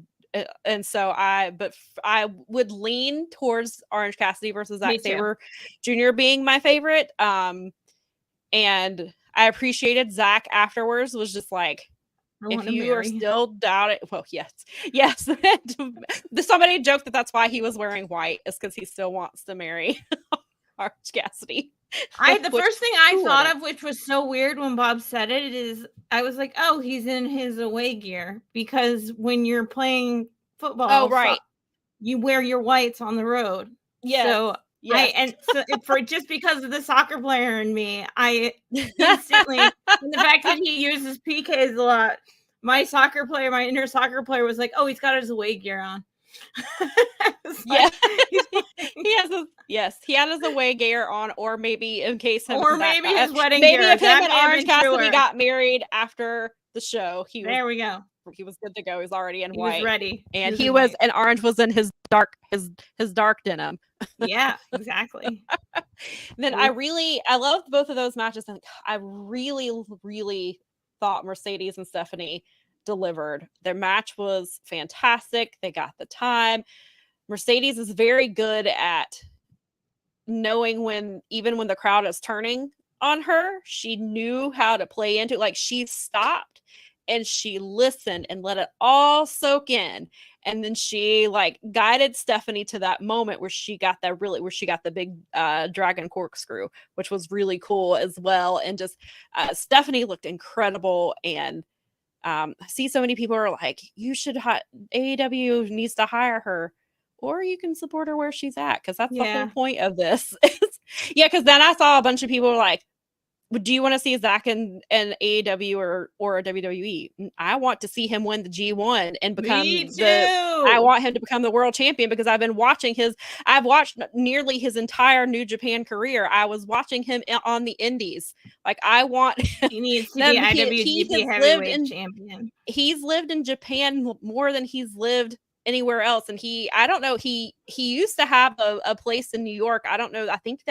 B: would lean towards Orange Cassidy versus Zack Sabre Jr. being my favorite. And I appreciated Zach afterwards was just like, if you are still doubting, well, yes. Somebody joked that's why he was wearing white, is because he still wants to marry Orange Cassidy.
C: The first thing I thought of, which was so weird when Bob said it, is I was like, oh, he's in his away gear, because when you're playing football, you wear your whites on the road. Yeah. So just because of the soccer player in me, I instantly, and the fact that he uses PKs a lot, my inner soccer player was like, oh, he's got his away gear on.
B: He had his away gear on, or maybe in case his
C: wedding
B: maybe
C: gear.
B: If him and Orange Cassidy got married after the show, he was good to go. He was already in white.
C: He was ready.
B: And and Orange was in his dark denim.
C: Yeah, exactly.
B: Then I loved both of those matches, and I really thought Mercedes and Stephanie delivered. Their match was fantastic. They got the time. Mercedes is very good at knowing even when the crowd is turning on her, she knew how to play into it. Like, she stopped and she listened and let it all soak in. And then she guided Stephanie to that moment where she got the big dragon corkscrew, which was really cool as well. And just Stephanie looked incredible. And I see so many people are like, you should AEW needs to hire her, or you can support her where she's at, because that's the whole point of this. Because then I saw a bunch of people like, do you want to see Zach in AEW or a WWE? I want to see him win the G1 and become I want him to become the world champion, because I've watched nearly his entire New Japan career. I was watching him on the indies. I want
C: he needs to be IWGP heavyweight champion.
B: He's lived in Japan more than he's lived anywhere else, and he used to have a place in New York. I don't know, I think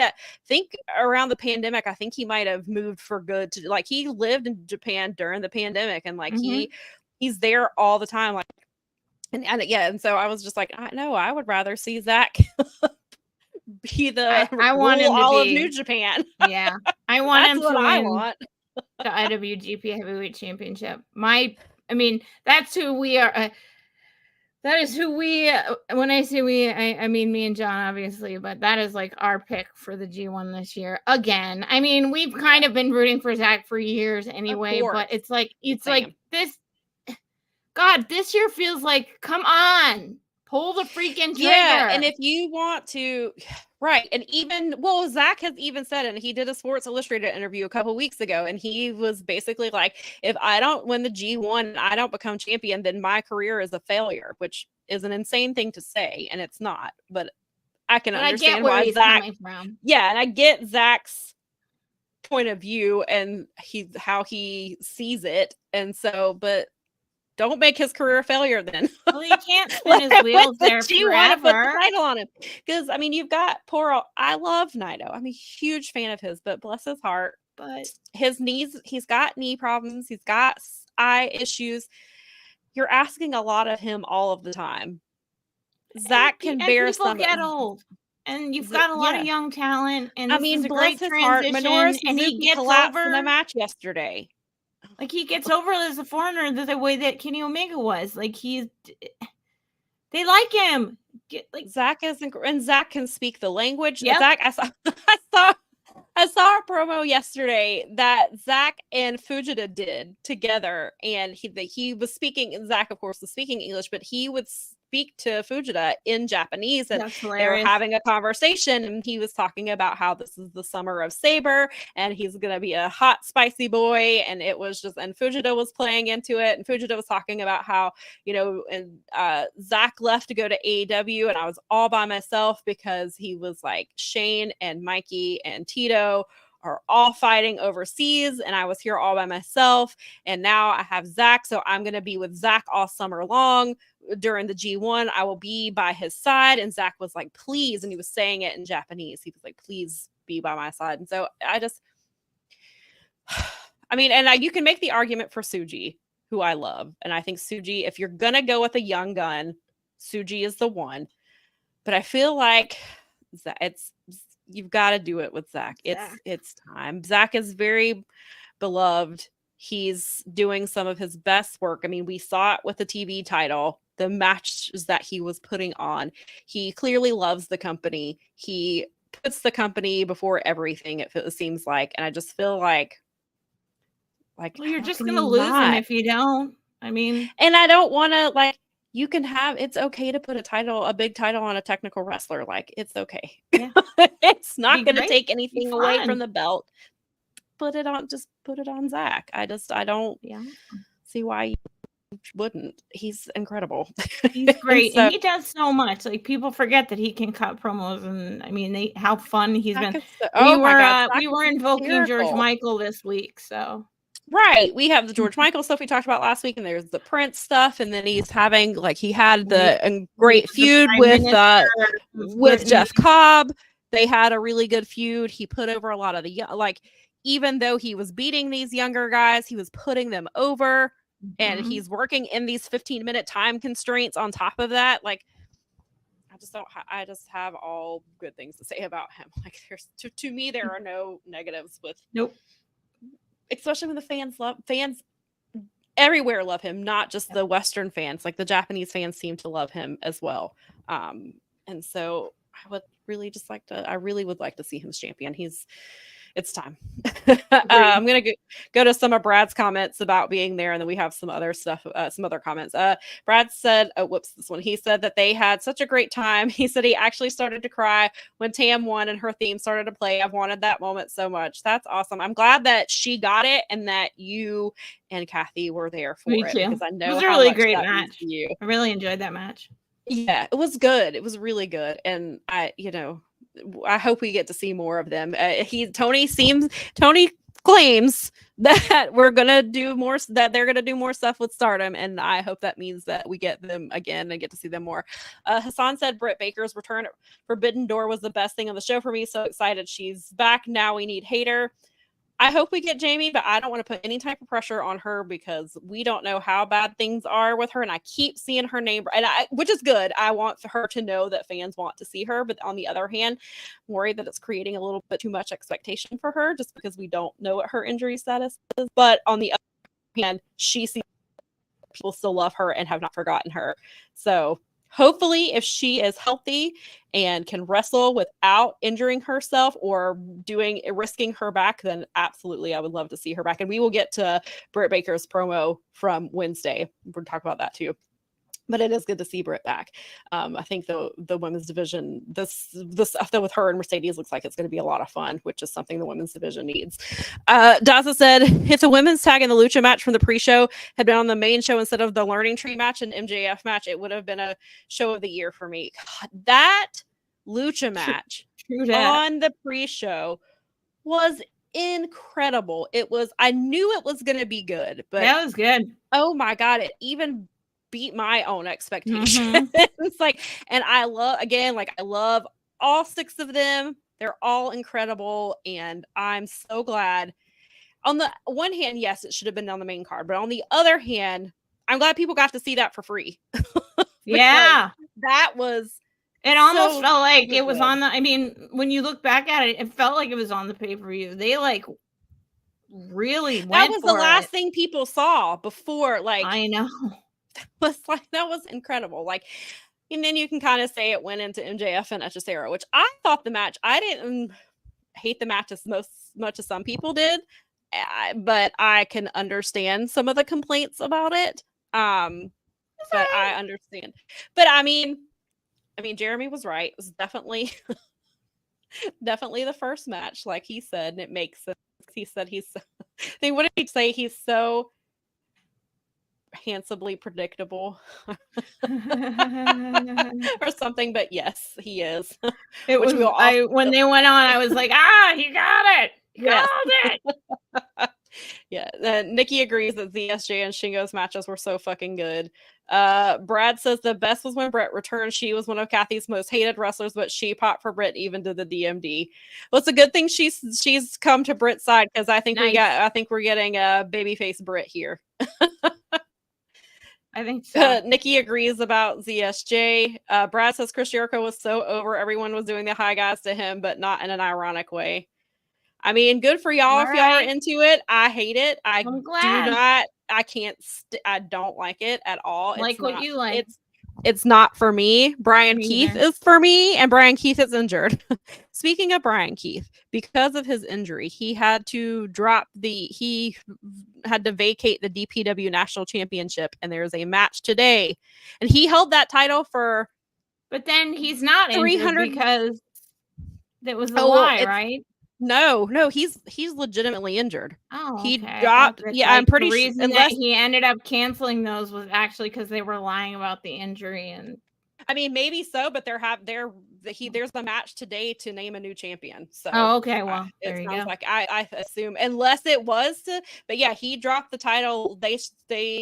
B: around the pandemic, I think he might have moved for good to he lived in Japan during the pandemic, and he's there all the time, and so I was just like, I know, I would rather see Zach be I want him to be of New Japan.
C: Yeah, I want him to win the IWGP heavyweight championship. That's who we are. That is who when I say we, I mean me and John, obviously, but that is our pick for the G1 this year. Again, we've kind of been rooting for Zach for years anyway, but it's this. God, this year feels like, come on, pull the freaking trigger.
B: Yeah, and if you want to, right, and Zach has even said, and he did a Sports Illustrated interview a couple weeks ago, and he was basically like, if I don't win the G1 and I don't become champion, then my career is a failure, which is an insane thing to say, and it's not, but I can
C: But I
B: understand
C: get where
B: why
C: he's
B: Zach.
C: coming from.
B: Yeah, and I get Zach's point of view and how he sees it, and so, but don't make his career a failure then.
C: Well, he can't spin
B: Let
C: his
B: him
C: wheels
B: win
C: there
B: the G1 and put the
C: forever.
B: title on him. Because I mean, you've got I love Naito. I'm a huge fan of his, but bless his heart,
C: But
B: his knees, he's got knee problems, he's got eye issues. You're asking a lot of him all of the time. Zach can bear
C: people
B: some.
C: get old, and you've got a lot of young talent, and
B: I
C: this
B: mean,
C: is a
B: bless
C: great
B: his heart.
C: transition.
B: Minoru
C: And he
B: Suzuki
C: gets
B: collapsed
C: over
B: in a match yesterday.
C: Like he gets over as a foreigner the way that Kenny Omega was. Like they like him. Like
B: Zach isn't, and Zach can speak the language.
C: Yep.
B: Zach, I saw a promo yesterday that Zach and Fujita did together, and he was speaking. Zach, of course, was speaking English, but he would speak to Fujita in Japanese, and
C: That's
B: they were
C: hilarious.
B: having a conversation. And he was talking about how this is the summer of Saber, and he's gonna be a hot, spicy boy. And it was just, and Fujita was playing into it, and Fujita was talking about how, you know, and Zach left to go to AEW, and I was all by myself because he was like, Shane and Mikey and Tito are all fighting overseas, and I was here all by myself, and now I have Zach, so I'm going to be with Zach all summer long. During the G1, I will be by his side. And Zach was like, please, and he was saying it in Japanese. He was like, please be by my side. And so I mean, and you can make the argument for Tsuji, who I love, and I think Tsuji, if you're going to go with a young gun, Tsuji is the one. But I feel like you've got to do it with Zach. It's time. Zach is very beloved. He's doing some of his best work. I mean, we saw it with the TV title, the matches that he was putting on. He clearly loves the company. He puts the company before everything, it seems like. And I just feel like
C: well, you're just going to lose him if you don't. I mean,
B: and I don't want to, like, you can have, it's okay to put a big title on a technical wrestler. Like, it's okay.
C: Yeah.
B: It's not going to take anything away from the belt. Put it on Zach. I don't see why you wouldn't. He's incredible.
C: He's great. And he does so much. Like, people forget that he can cut promos, and I mean, how fun he's been. We were invoking George Michael this week, so.
B: Right. We have the George Michael stuff we talked about last week, and there's the Prince stuff, and then he's having, like, he had the great feud with Jeff Cobb. They had a really good feud. He put over a lot of the, like, even though he was beating these younger guys, he was putting them over, and he's working in these 15-minute time constraints on top of that. Like, I just have all good things to say about him. Like, there's to me, there are no negatives with.
C: Nope.
B: Especially when the fans everywhere love him, not just the Western fans. Like, the Japanese fans seem to love him as well. And so I would really would like to see him as champion. It's time. I'm going to go to some of Brad's comments about being there, and then we have some other stuff, some other comments. Brad said, he said that they had such a great time. He said he actually started to cry when Tam won and her theme started to play. I've wanted that moment so much. That's awesome. I'm glad that she got it and that you and Kathy were there for it.
C: Me too.
B: Because I know
C: it was a really great match. I really enjoyed that match.
B: Yeah, it was good. It was really good. And I hope we get to see more of them. Tony claims that we're gonna do more, that they're gonna do more stuff with Stardom, and I hope that means that we get them again and get to see them more. Hassan said Britt Baker's return at Forbidden Door was the best thing on the show for me. So excited she's back. Now we need Hater. I hope we get Jamie, but I don't want to put any type of pressure on her because we don't know how bad things are with her. And I keep seeing her name, which is good. I want her to know that fans want to see her. But on the other hand, I'm worried that it's creating a little bit too much expectation for her just because we don't know what her injury status is. But on the other hand, she sees people still love her and have not forgotten her. So hopefully, if she is healthy and can wrestle without injuring herself or risking her back, then absolutely, I would love to see her back. And we will get to Britt Baker's promo from Wednesday. We'll talk about that too. But it is good to see Britt back. I think the women's division, this stuff that with her and Mercedes looks like it's going to be a lot of fun, which is something the women's division needs. Daza said, if the women's tag in the Lucha match from the pre-show had been on the main show instead of the Learning Tree match and MJF match, it would have been a show of the year for me. God, that lucha match
C: True that.
B: on the pre-show was incredible. I knew it was going to be good, but
C: That was good.
B: oh my God, it even beat my own expectations. It's like, and I love all 6 of them. They're all incredible. And I'm so glad. On the one hand, yes, it should have been on the main card, but on the other hand, I'm glad people got to see that for free.
C: Yeah.
B: That was,
C: it almost
B: so
C: felt like it was
B: good.
C: on the, I mean, when you look back at it, it felt like it was on the pay-per-view. They like really went
B: that was
C: for
B: the last
C: it.
B: thing people saw before, like,
C: I know.
B: was like, that was incredible. Like, and then you can kind of say it went into MJF and Echicera, which I thought the match, I didn't hate the match as much as some people did, but I can understand some of the complaints about it. But I understand. But I mean, Jeremy was right. It was definitely the first match, like he said, and it makes sense. He said what did he say? He's so handsomely predictable or something, but yes, he is.
C: It was when they went on, I was like, he got it. He called it.
B: Yeah, Nikki agrees that ZSJ and Shingo's matches were so fucking good. Brad says the best was when Brett returned. She was one of Kathy's most hated wrestlers, but she popped for Britt even to the DMD. Well, it's a good thing she's come to Britt's side, because I think we're getting a babyface Britt here.
C: I think so.
B: Nikki agrees about ZSJ. Brad says Chris Jericho was so over. Everyone was doing the high guys to him, but not in an ironic way. I mean, good for y'all if y'all are into it. I hate it. I'm glad. I don't like it at all.
C: Like
B: it's
C: what
B: not,
C: you like.
B: It's not for me. Brian Keith is for me, and Brian Keith is injured. Speaking of Brian Keith, because of his injury, he had to vacate the DPW National Championship, and there's a match today. And he held that title for,
C: but then he's not injured because that was a lie, right?
B: No, he's legitimately injured.
C: Oh, okay.
B: He dropped. Yeah, I'm pretty sure.
C: That he ended up canceling those was actually because they were lying about the injury, and
B: I mean, maybe so, but there's a match today to name a new champion. So
C: okay, well, there you go.
B: Like I assume, unless it was but yeah, he dropped the title. They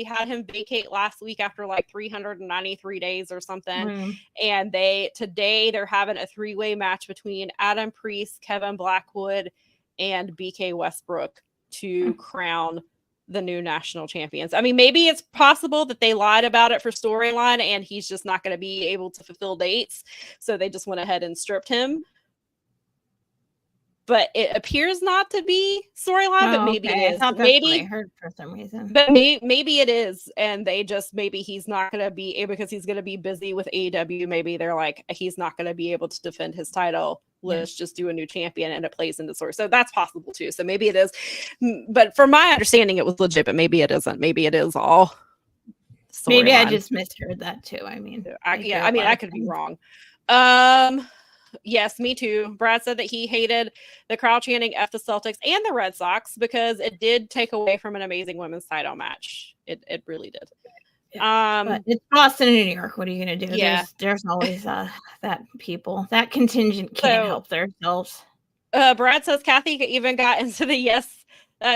B: had him vacate last week after like 393 days or something, and today they're having a 3-way match between Adam Priest, Kevin Blackwood, and BK Westbrook to crown the new national champions. I mean, maybe it's possible that they lied about it for storyline and he's just not going to be able to fulfill dates, so they just went ahead and stripped him. But it appears not to be storyline, but maybe it is.
C: Maybe I heard for some reason.
B: But maybe it is, and they just, maybe he's not going to be able, because he's going to be busy with AEW. Maybe they're like, he's not going to be able to defend his title. Let's just do a new champion, and it plays into story. So that's possible too. So maybe it is. But from my understanding, it was legit, but maybe it isn't. Maybe it is all storyline.
C: Maybe I just misheard that too. I mean,
B: I could be wrong. Yes, me too. Brad said that he hated the crowd chanting F the Celtics and the Red Sox because it did take away from an amazing women's title match. It really did.
C: But it's Boston and New York. What are you going to do?
B: Yeah.
C: There's always that that contingent can't help themselves.
B: Brad says Kathy even got into the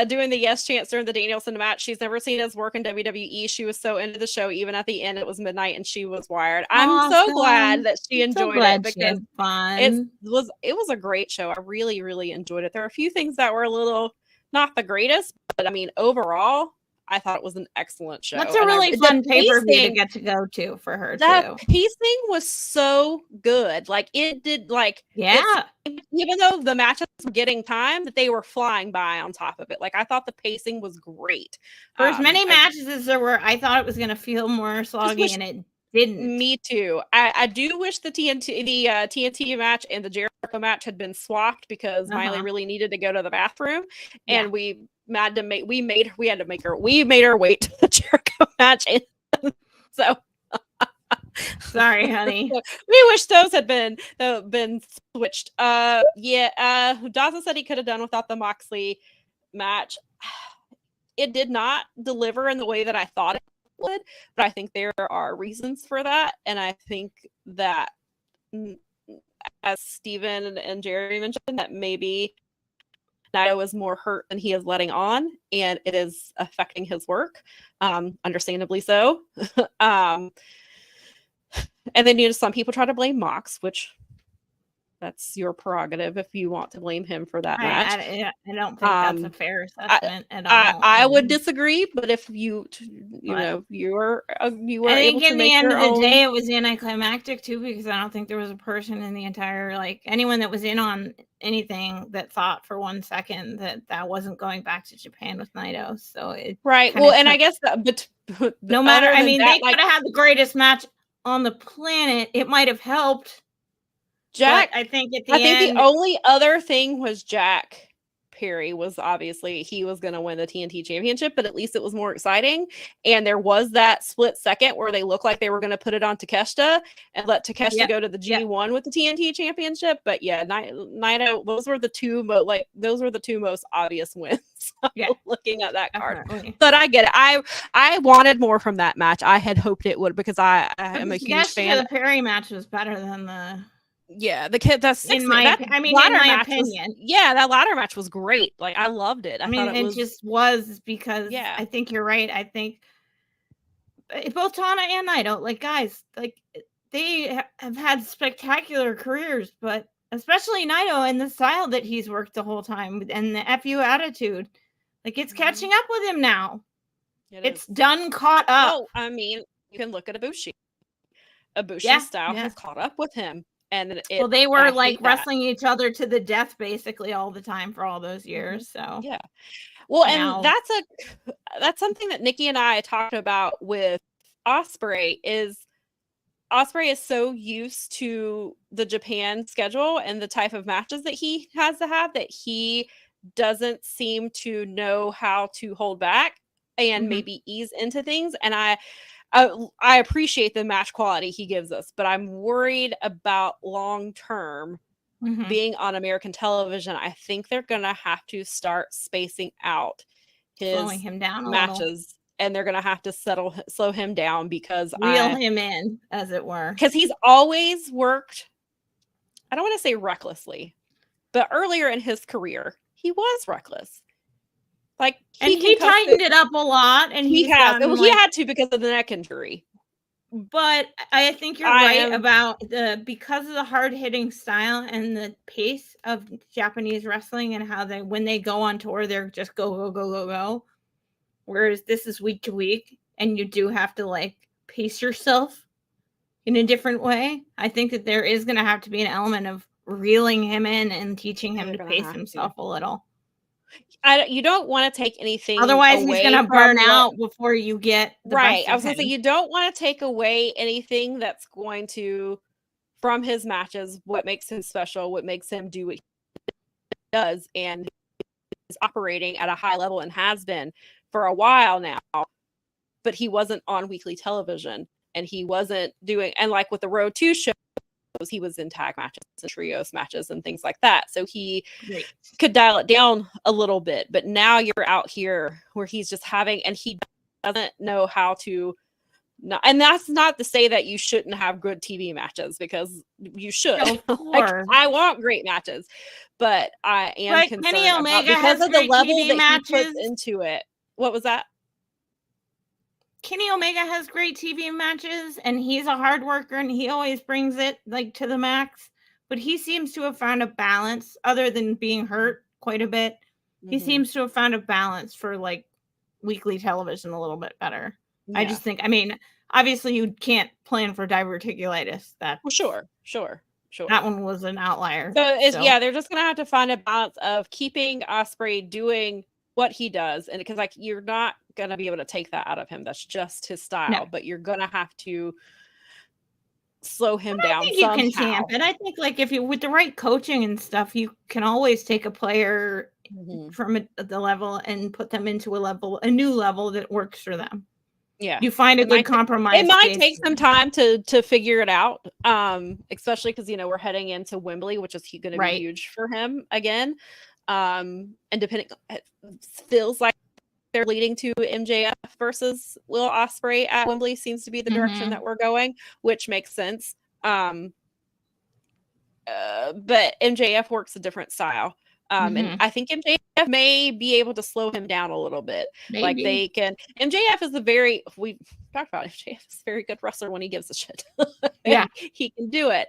B: doing the yes chants during the Danielson match. She's never seen his work in WWE. She was so into the show. Even at the end, it was midnight and she was wired. I'm so glad that she enjoyed it, because it was a great show. I really, really enjoyed it. There are a few things that were a little not the greatest, but I mean, overall, I thought it was an excellent show.
C: That's a really fun pay-per-view to get to go to for her.
B: That pacing was so good. Like it did, like,
C: yeah.
B: Even though the matches were getting time, that they were flying by on top of it. Like I thought the pacing was great.
C: For as many matches as there were, I thought it was going to feel more sloggy, and it didn't.
B: Me too. I do wish the TNT match and the Jericho match had been swapped, because Miley really needed to go to the bathroom, and we made her wait to the Jericho match, and so
C: sorry, honey.
B: We wish those had been switched. Dawson said he could have done without the Moxley match. It did not deliver in the way that I thought it would, but I think there are reasons for that, and I think that as Steven and Jerry mentioned, that maybe Naito is more hurt than he is letting on, and it is affecting his work, understandably so. And then some people try to blame Mox, which that's your prerogative if you want to blame him for that match.
C: I don't think that's a fair assessment at all.
B: I would disagree, but if you know you were
C: I
B: able
C: think
B: to
C: in
B: make
C: the end
B: your
C: of the
B: own...
C: day, it was anticlimactic too, because I don't think there was a person in the entire, like, anyone that was in on anything that thought for 1 second that wasn't going back to Japan with Naito. So it
B: right. Well, and I guess that, but
C: no matter, I mean,
B: that,
C: they could have had the greatest match on the planet. It might have helped.
B: Jack,
C: I think at the end,
B: the only other thing was Jack Perry was obviously he was going to win the TNT championship, but at least it was more exciting. And there was that split second where they looked like they were going to put it on Takeshita and let Takeshita go to the G1 with the TNT championship. But yeah, Naito, those were the two most obvious wins. Looking at that card, but I get it. I wanted more from that match. I had hoped it would, because I am a huge fan.
C: The Perry match was better than the...
B: Yeah, the kid. That's
C: in my opinion.
B: That ladder match was great. Like, I loved it. I mean,
C: it just was, because I think you're right. I think both Tana and Naito, like, guys, like, they have had spectacular careers, but especially Naito and the style that he's worked the whole time and the FU attitude, like, it's catching up with him now. It's done caught up.
B: Well, I mean, you can look at Ibushi. Ibushi's style has caught up with him. And
C: they were like wrestling each other to the death basically all the time for all those years. So
B: yeah, well, and that's something that Nikki and I talked about with Ospreay. Is Ospreay is so used to the Japan schedule and the type of matches that he has to have that he doesn't seem to know how to hold back and maybe ease into things. And I appreciate the match quality he gives us, but I'm worried about long-term being on American television. I think they're going to have to start spacing out his
C: slowing him down
B: matches, and they're going to have to slow him down, because
C: reel him in, as it were.
B: Because he's always worked, I don't want to say recklessly, but earlier in his career, he was reckless. Like,
C: he tightened it up a lot, and
B: he has. He had to, because of the neck injury.
C: But I think you're right about because of the hard-hitting style and the pace of Japanese wrestling, and how when they go on tour, they're just go. Whereas this is week to week, and you do have to, like, pace yourself in a different way. I think that there is going to have to be an element of reeling him in and teaching him to pace himself a little.
B: You don't want to take anything.
C: Otherwise, he's going to burn out before you get the
B: right. I was going to say, you don't want to take away anything that's going to, from his matches, what makes him special, what makes him do what he does, and is operating at a high level and has been for a while now. But he wasn't on weekly television, and he wasn't doing, and like with the Road 2 show, he was in tag matches and trios matches and things like that. So he could dial it down a little bit. But now you're out here where he's just having, and he doesn't know how to. And that's not to say that you shouldn't have good TV matches, because you should. Like, I want great matches, but I am concerned
C: Kenny Omega
B: because of the level
C: TV
B: that
C: matches.
B: He puts into it. What was that?
C: Kenny Omega has great TV matches, and he's a hard worker, and he always brings it, like, to the max. But he seems to have found a balance, other than being hurt quite a bit. He seems to have found a balance for, like, weekly television a little bit better. Yeah. I just think, I mean, obviously you can't plan for diverticulitis.
B: Sure.
C: That one was an outlier.
B: Yeah, they're just gonna have to find a balance of keeping Ospreay doing what he does, and because, like, you're not gonna be able to take that out of him. That's just his style. But you're gonna have to slow him down. I think you can tamp
C: it. I think, like, if you with the right coaching and stuff, you can always take a player from the level and put them into a new level that works for them.
B: Yeah,
C: you find a good compromise.
B: It might take some time to figure it out, especially because we're heading into Wembley, which is going to be huge for him again. And depending, it feels like they're leading to MJF versus Will Ospreay at Wembley. Seems to be the direction that we're going, which makes sense. but MJF works a different style. And I think MJF may be able to slow him down a little bit.
C: Maybe.
B: Like they can. MJF is we talked about MJF is a very good wrestler when he gives a shit.
C: Yeah,
B: he can do it,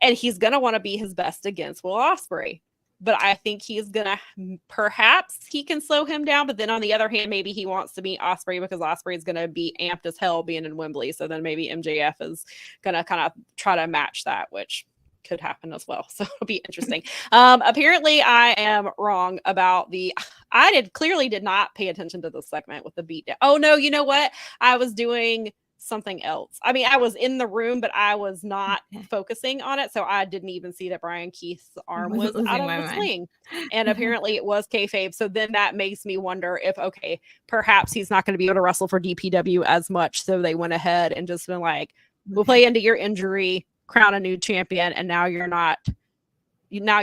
B: and he's gonna want to be his best against Will Ospreay. But I think he's gonna perhaps he can slow him down. But then on the other hand, maybe he wants to meet Ospreay because Ospreay is gonna be amped as hell being in Wembley. So then maybe MJF is gonna kind of try to match that, which could happen as well. So it'll be interesting. Apparently I am wrong about clearly did not pay attention to the segment with the beatdown. Oh no, you know what? I was doing something else. I mean, I was in the room, but I was not focusing on it. So I didn't even see that Brian Keith's arm was out of the sling. And apparently it was kayfabe. So then that makes me wonder if, okay, perhaps he's not going to be able to wrestle for DPW as much. So they went ahead and just been like, we'll play into your injury, crown a new champion, and now you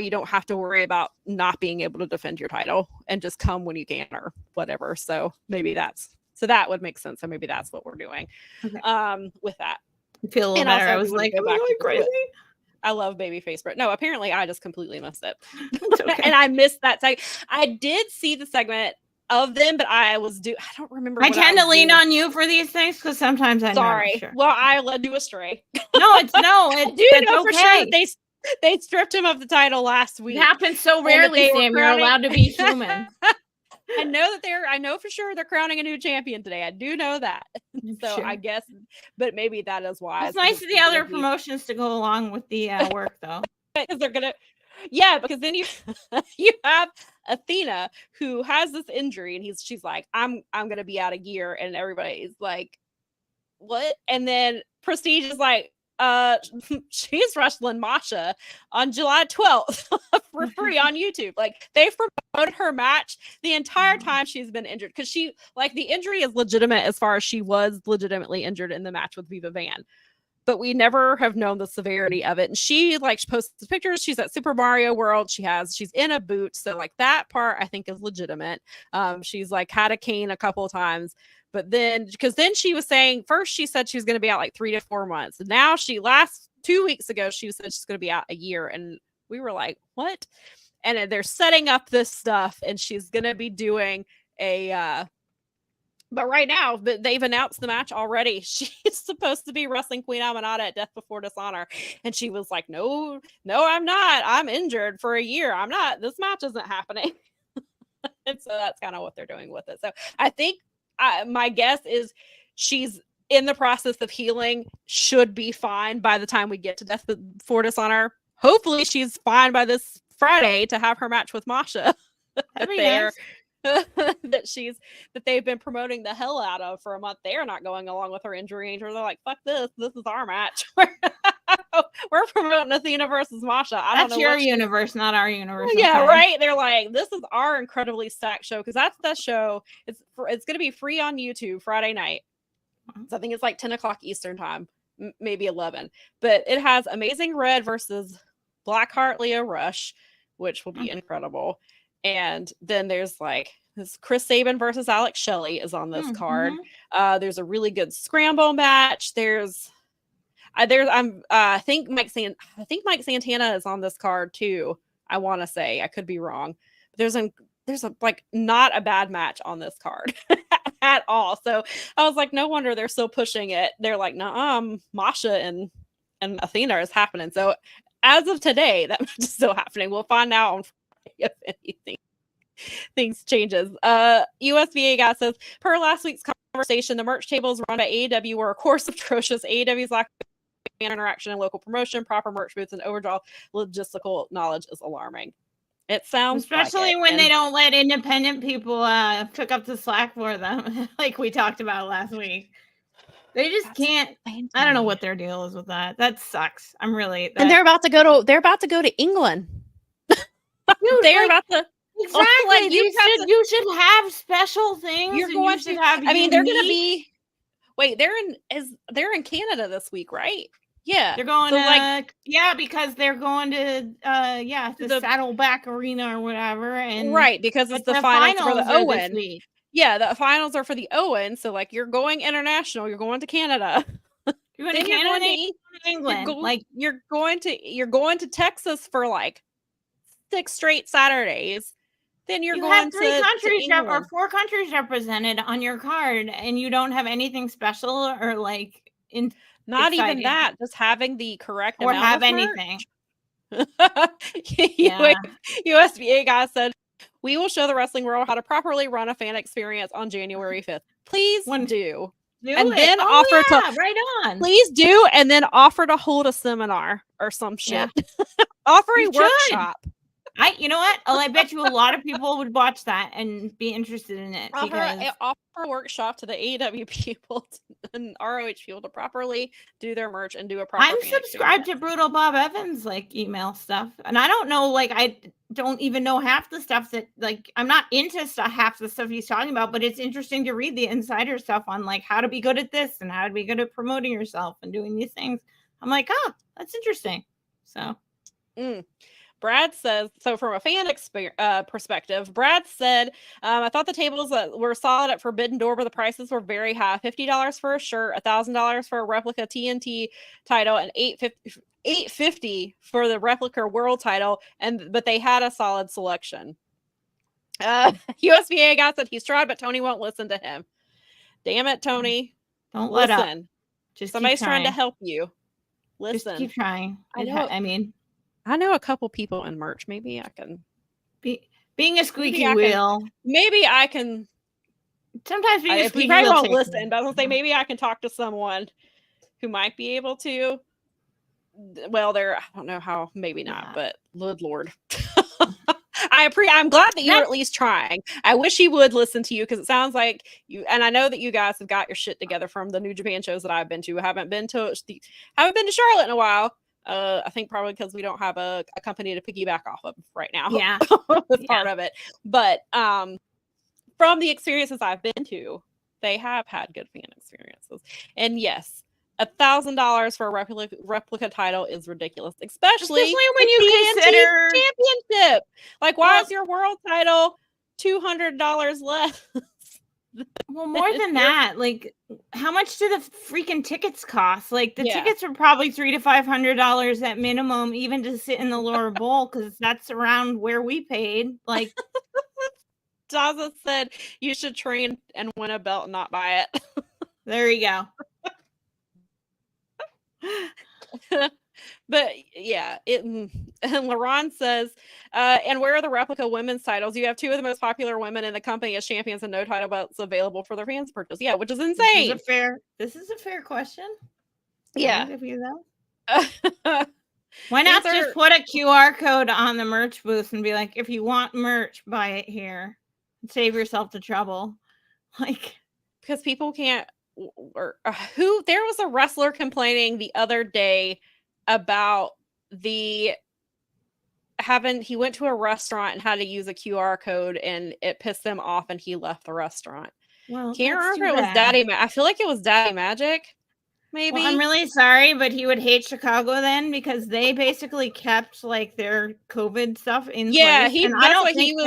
B: don't have to worry about not being able to defend your title and just come when you can or whatever. So maybe that would make sense. So maybe that's what we're doing. Okay. With that.
C: I feel a little better. I was like, am I crazy?
B: I love babyface, but no, apparently I just completely missed it. Okay. And I missed that segment. I did see the segment of them, but I don't remember.
C: I tend to lean on you for these things because sometimes I'm
B: sorry.
C: Sure.
B: Well, I led you astray.
C: It's
B: for sure that they stripped him of the title last week.
C: It happens so rarely, Sam. You're allowed to be human.
B: I know for sure they're crowning a new champion today. I do know that. So sure. I guess, but maybe that is why.
C: It's nice of the other promotions to go along with the work though.
B: Because they're gonna, because then you have Athena who has this injury and she's like, I'm gonna be out of gear, and everybody's like, what? And then Prestige is like, she's wrestling Masha on July 12th for free on YouTube. Like, they've promoted her match the entire time she's been injured, because the injury is legitimate as far as she was legitimately injured in the match with Viva Van, but we never have known the severity of it. And she posts pictures. She's at Super Mario World. She's in a boot. So that part I think is legitimate. She's had a cane a couple of times. But then she was saying, first she said she was going to be out 3 to 4 months. And now 2 weeks ago, she said she's going to be out a year. And we were like, what? And they're setting up this stuff, and she's going to be doing but right now, they've announced the match already. She's supposed to be wrestling Queen Aminata at Death Before Dishonor. And she was like, no, I'm not. I'm injured for a year. I'm not. This match isn't happening. And so that's kind of what they're doing with it. So I think my guess is she's in the process of healing, should be fine by the time we get to Death Before Dishonor. Hopefully she's fine by this Friday to have her match with Masha. That they've been promoting the hell out of for a month. They're not going along with her injury, and they're like, fuck this is our match. We're promoting Athena versus Masha.
C: That's your universe, not our universe.
B: Yeah, right. They're like, this is our incredibly stacked show, because that's the show. It's going to be free on YouTube Friday night. So I think it's 10 o'clock Eastern time, maybe 11. But it has Amazing Red versus Blackheart Leo Rush, which will be incredible. And then there's this Chris Sabin versus Alex Shelley is on this card. There's a really good scramble match. I think Mike Santana is on this card too. I want to say, I could be wrong. There's a not a bad match on this card at all. So I was like, no wonder they're still pushing it. They're like, no, Masha and Athena is happening. So as of today, that match is still happening. We'll find out on Friday if things changes. USVA guy says, per last week's conversation, the merch tables run by AEW were a course atrocious. AEW's lack of interaction and local promotion, proper merch booths, and overall logistical knowledge is alarming. It sounds
C: especially when they don't let independent people pick up the slack for them, like we talked about last week. They just can't. I don't know what their deal is with that. That sucks. And they're about to go to England.
B: Dude, they're about to.
C: Exactly. You should have special things.
B: You're going to have. I mean, they're going to be. Wait, they're in Canada this week, right? Yeah,
C: they're going to because they're going to the Saddleback Arena or whatever, and
B: right, because it's the finals for the Owen. Yeah, the finals are for the Owen, so you're going international, you're going to Canada.
C: You're going to
B: Then
C: Canada,
B: you're
C: England.
B: You're going to Texas for like 6 straight Saturdays. Then you're going
C: have 3
B: to
C: countries
B: England.
C: or 4 countries represented on your card, and you don't have anything special or like
B: not
C: exciting.
B: even that, just having the correct
C: or
B: amount
C: have
B: of
C: anything.
B: Yeah. USVA guy said, "We will show the wrestling world how to properly run a fan experience on January 5th. Please do. And then offer to
C: right on.
B: Please do, and then offer to hold a seminar or some shit. Offer a workshop.
C: You know what? I bet you a lot of people would watch that and be interested in it.
B: Offer a workshop to the AEW people and ROH people to properly do their merch and do a proper.
C: I'm subscribed to Brutal Bob Evans email stuff, and I don't know. I don't even know half the stuff that I'm not into half the stuff he's talking about. But it's interesting to read the insider stuff on how to be good at this and how to be good at promoting yourself and doing these things. I'm like, oh, that's interesting. So.
B: Brad says, so from a fan perspective, Brad said, I thought the tables were solid at Forbidden Door, but the prices were very high. $50 for a shirt, $1,000 for a replica TNT title, and $850 for the replica world title. But they had a solid selection. USVA guy said he's tried, but Tony won't listen to him. Damn it, Tony.
C: Don't listen.
B: Let up. Just somebody's trying to help you. Listen.
C: Just keep trying.
B: I know a couple people in merch. Maybe I can
C: being a squeaky wheel.
B: Maybe I can.
C: Sometimes being a squeaky
B: wheel.
C: He
B: won't listen, but I was gonna say maybe I can talk to someone who might be able to. Well, I don't know how. Maybe not, but Lord. I'm glad that you're at least trying. I wish he would listen to you because it sounds like you. And I know that you guys have got your shit together from the New Japan shows that I've been to. I haven't been to Charlotte in a while. I think probably because we don't have a company to piggyback off of right now.
C: Yeah.
B: That's part of it. But from the experiences I've been to, they have had good fan experiences. And yes, $1,000 for a replica title is ridiculous, especially
C: when you consider
B: championship. Why is your world title $200 less?
C: Well, more than that, how much do the freaking tickets cost? The tickets are probably $300 to $500 at minimum, even to sit in the lower bowl, because that's around where we paid.
B: Daza said you should train and win a belt and not buy it.
C: There you go.
B: But yeah, and LaRon says, and where are the replica women's titles? You have 2 of the most popular women in the company as champions and no title belts available for their fans to purchase. Yeah, which is insane.
C: This is a fair question.
B: Yeah.
C: Why not just put a QR code on the merch booth and be like, if you want merch, buy it here. Save yourself the trouble.
B: Because people can't. There was a wrestler complaining the other day about he went to a restaurant and had to use a QR code and it pissed him off and he left the restaurant.
C: Well,
B: can't remember if it was Daddy I feel like it was Daddy Magic. Maybe.
C: Well, I'm really sorry, but he would hate Chicago then because they basically kept their COVID stuff in place. And I don't think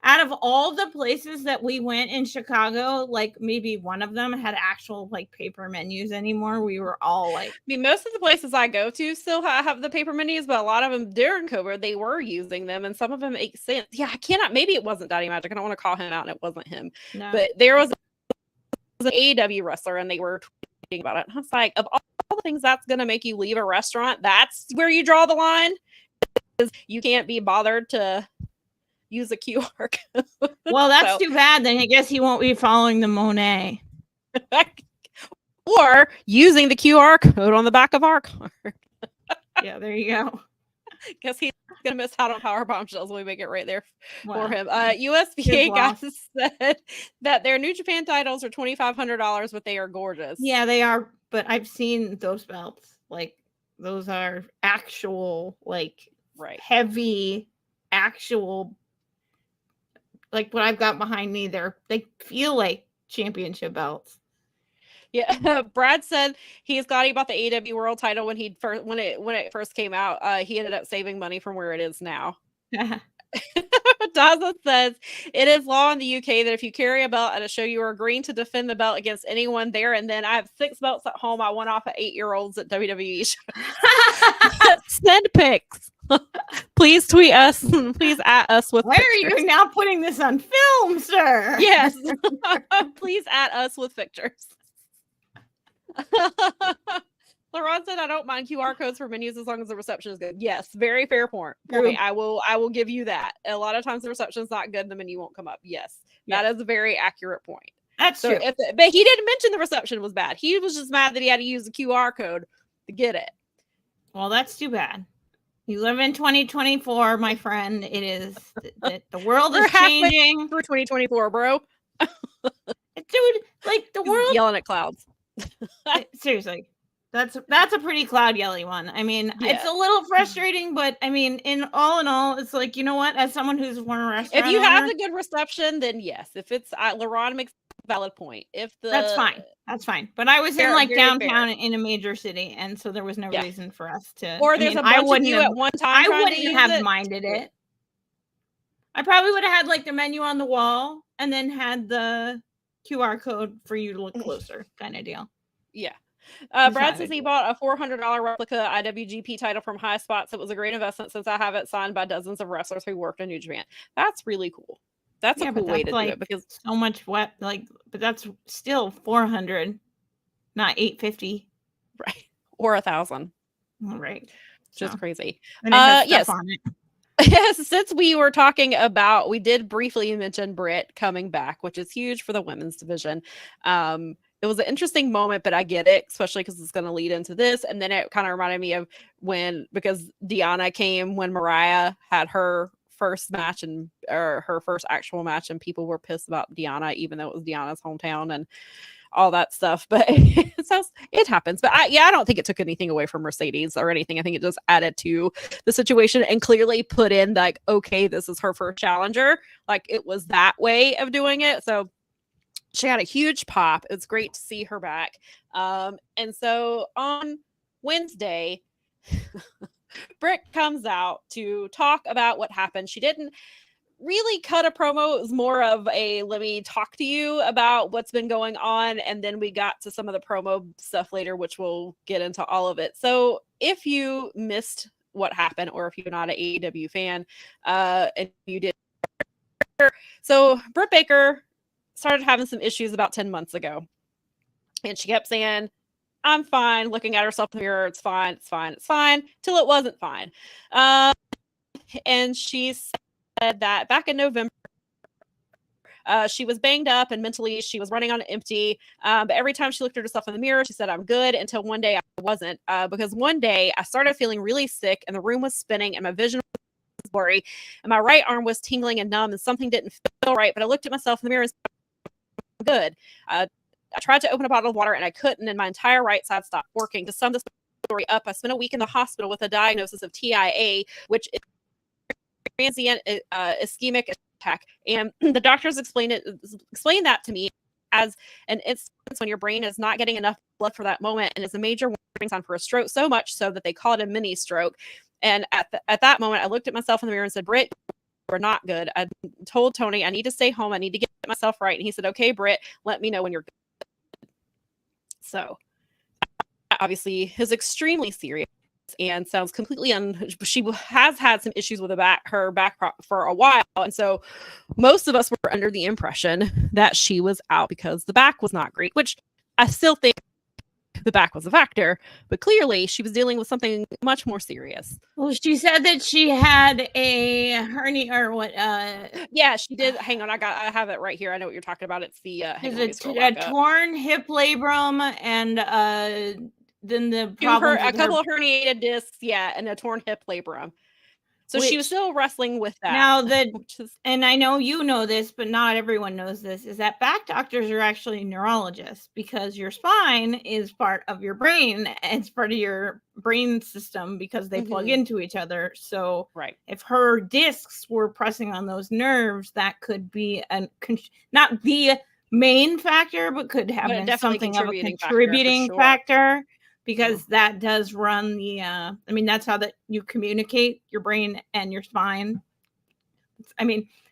C: out of all the places that we went in Chicago, maybe one of them had actual paper menus anymore. We were all
B: most of the places I go to still have the paper menus, but a lot of them during COVID, they were using them and some of them make sense. Yeah, maybe it wasn't Daddy Magic. I don't want to call him out and it wasn't him. No. But there was an AEW wrestler and they were tweeting about it. And I was like, of all the things that's going to make you leave a restaurant, that's where you draw the line. Because you can't be bothered to use a QR code.
C: Well, that's too bad. Then I guess he won't be following the Monet.
B: Or using the QR code on the back of our card.
C: Yeah, there you go.
B: Guess he's going to miss out on Powerbombshells when we make it right there for him. USVA guys said that their New Japan titles are $2,500, but they are gorgeous.
C: Yeah, they are. But I've seen those belts. Those are actual, heavy, actual. What I've got behind me, they feel like championship belts.
B: Yeah, Brad said he's glad he bought the AEW World Title when it first came out. He ended up saving money from where it is now. Daza says it is law in the UK that if you carry a belt at a show, you are agreeing to defend the belt against anyone there. And then I have 6 belts at home. I went off at 8-year-olds at WWE shows. Send pics. Please tweet us. Please at us with
C: Why
B: pictures.
C: are you now putting this on film, sir?
B: Yes. Please at us with pictures. LaRon said, I don't mind QR codes for menus as long as the reception is good. Yes, very fair point. I will give you that. A lot of times the reception is not good and the menu won't come up. Yes, that is a very accurate point.
C: That's true.
B: But he didn't mention the reception was bad. He was just mad that he had to use the QR code to get it.
C: Well, that's too bad. You live in 2024, my friend. It is the world is changing
B: for 2024, bro.
C: Dude, like the world
B: yelling at clouds.
C: Seriously. That's a pretty cloud yelly one. I mean, it's a little frustrating, but I mean, in all, it's like, you know what? As someone who's worn a restaurant,
B: if you have a good reception, then yes. If it's LaRon makes a valid point.
C: That's fine. But I was in like downtown in a major city, and so there was no reason for us to.
B: Or there's a bunch of you at one time.
C: I wouldn't have minded it. I probably would have had like the menu on the wall, and then had the QR code for you to look closer, kind of deal.
B: Yeah. Brad says he bought a $400 replica IWGP title from High Spots. It was a great investment since I have it signed by dozens of wrestlers who worked in New Japan. That's really cool. That's a cool way to do it because
C: so much but that's still 400, not 850,
B: right? Or 1,000,
C: right?
B: Just crazy.
C: Yes. On it.
B: Yes, since we were talking about, we did briefly mention Britt coming back, which is huge for the women's division. It was an interesting moment, but I get it, especially because it's going to lead into this. And then it kind of reminded me of because Deanna came when Mariah had her first match or her first actual match, and people were pissed about Deanna, even though it was Deanna's hometown and all that stuff. But it happens. But I don't think it took anything away from Mercedes or anything. I think it just added to the situation and clearly put in like, okay, this is her first challenger. Like it was that way of doing it. So she had a huge pop. It's great to see her back. And so on Wednesday, Britt comes out to talk about what happened. She didn't really cut a promo. It was more of a, let me talk to you about what's been going on. And then we got to some of the promo stuff later, which we'll get into all of it. So if you missed what happened, or if you're not an AEW fan, and you did. So Britt Baker started having some issues about 10 months ago. And she kept saying, I'm fine, looking at herself in the mirror, it's fine, till it wasn't fine. And she said that back in November, she was banged up and mentally she was running on empty. But every time she looked at herself in the mirror, she said, I'm good, until one day I wasn't. Because one day I started feeling really sick and the room was spinning and my vision was blurry and my right arm was tingling and numb and something didn't feel right. But I looked at myself in the mirror and said, good. I tried to open a bottle of water and I couldn't, and my entire right side stopped working. To sum this story up, I spent a week in the hospital with a diagnosis of TIA, which is transient ischemic attack. And the doctors explained that to me as an instance when your brain is not getting enough blood for that moment, and it's a major warning sign for a stroke, so much so that they call it a mini stroke. And at that moment, I looked at myself in the mirror and said, Britt, we're not good. I told Tony I need to stay home. I need to get myself right. And he said, okay, Britt, let me know when you're good. So obviously is extremely serious and sounds completely she has had some issues with her back for a while. And so most of us were under the impression that she was out because the back was not great, which I still think the back was a factor, but clearly she was dealing with something much more serious.
C: Well, she said that she had a hernia or what?
B: Yeah, she did. Hang on, I have it right here. I know what you're talking about. It's the
C: a torn hip labrum and then the
B: a couple of herniated discs, and a torn hip labrum. So she was still wrestling with that.
C: Now and I know you know this, but not everyone knows this, is that back doctors are actually neurologists, because your spine is part of your brain. It's part of your brain system because they plug into each other. So if her discs were pressing on those nerves, that could be not the main factor, but could have been something of a contributing factor. Because that does run that's how that you communicate, your brain and your spine.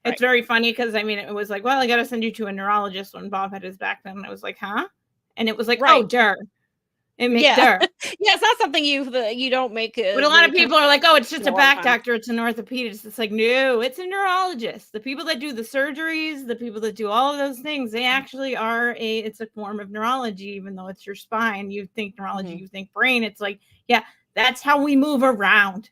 C: It's very funny because it was like, well, I got to send you to a neurologist when Bob had his back done. And I was like, huh? And it was like, oh, dur. It makes dur.
B: Yeah, it's not something you don't make.
C: But a lot of people are like, oh, it's just a back doctor. It's an orthopedist. It's like, no, it's a neurologist. The people that do the surgeries, the people that do all of those things, they actually it's a form of neurology, even though it's your spine. You think neurology, you think brain. It's like, yeah, that's how we move around.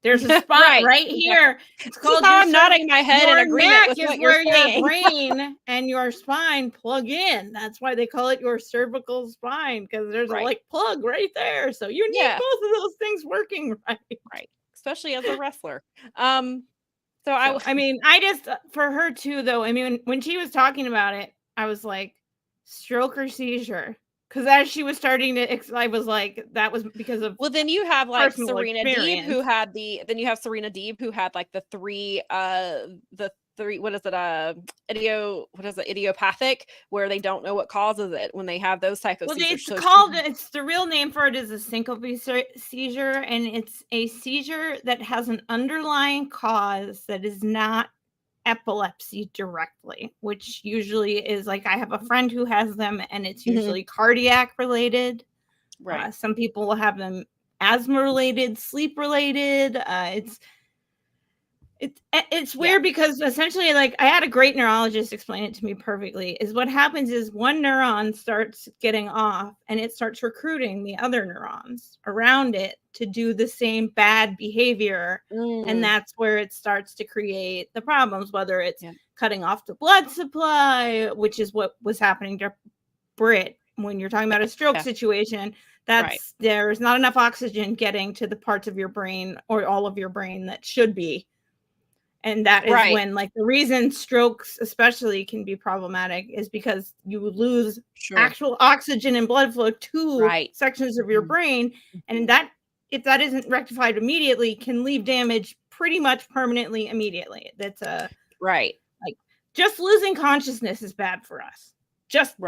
C: There's a spot right here. It's called.
B: I'm nodding my head in agreement with what you're saying.
C: Your brain and your spine plug in. That's why they call it your cervical spine, because there's a plug right there. So you need both of those things working right.
B: Right. Especially as a wrestler.
C: For her too, though. When she was talking about it, I was like, stroke or seizure. Because as she was starting to, I was like, that was because of.
B: Well, then you have like Serena Deeb, who had like the three, idiopathic, where they don't know what causes it when they have those type of seizures.
C: It's the real name for it is a syncope seizure, and it's a seizure that has an underlying cause that is not epilepsy directly, which usually is like, I have a friend who has them, and it's usually cardiac related. Right. Some people will have them asthma related, sleep related. It's weird because essentially, like, I had a great neurologist explain it to me perfectly. Is what happens is one neuron starts getting off, and it starts recruiting the other neurons around it to do the same bad behavior. And that's where it starts to create the problems, whether it's cutting off the blood supply, which is what was happening to Britt when you're talking about a stroke situation. There's not enough oxygen getting to the parts of your brain or all of your brain that should be. And that is when, like, the reason strokes especially can be problematic is because you lose actual oxygen and blood flow to sections of your brain. And that, if that isn't rectified immediately, can leave damage pretty much permanently immediately. That's like, just losing consciousness is bad for us. Just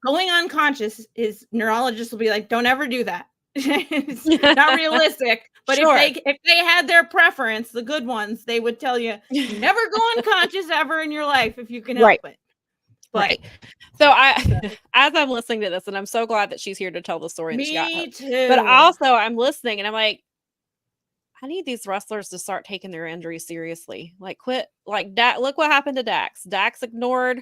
C: going unconscious is, neurologists will be like, don't ever do that. It's not realistic. But if they had their preference, the good ones, they would tell you never go unconscious ever in your life if you can help it. But
B: so as I'm listening to this, and I'm so glad that she's here to tell the story.
C: Me too.
B: But also I'm listening and I'm like, I need these wrestlers to start taking their injuries seriously. Like, quit. Like, look what happened to Dax. Dax ignored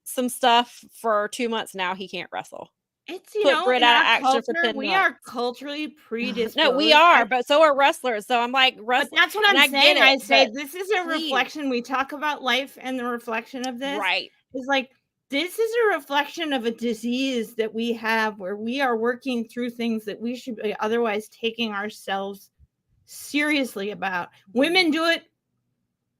B: some stuff for 2 months. Now he can't wrestle.
C: It's, Britt out of action for 10 months. We are culturally predisposed.
B: No, we are, but so are wrestlers. So I'm like,
C: but that's what I'm saying. I say this is a reflection. We talk about life and the reflection of this.
B: Right.
C: It's like, this is a reflection of a disease that we have, where we are working through things that we should be otherwise taking ourselves seriously about. Women do it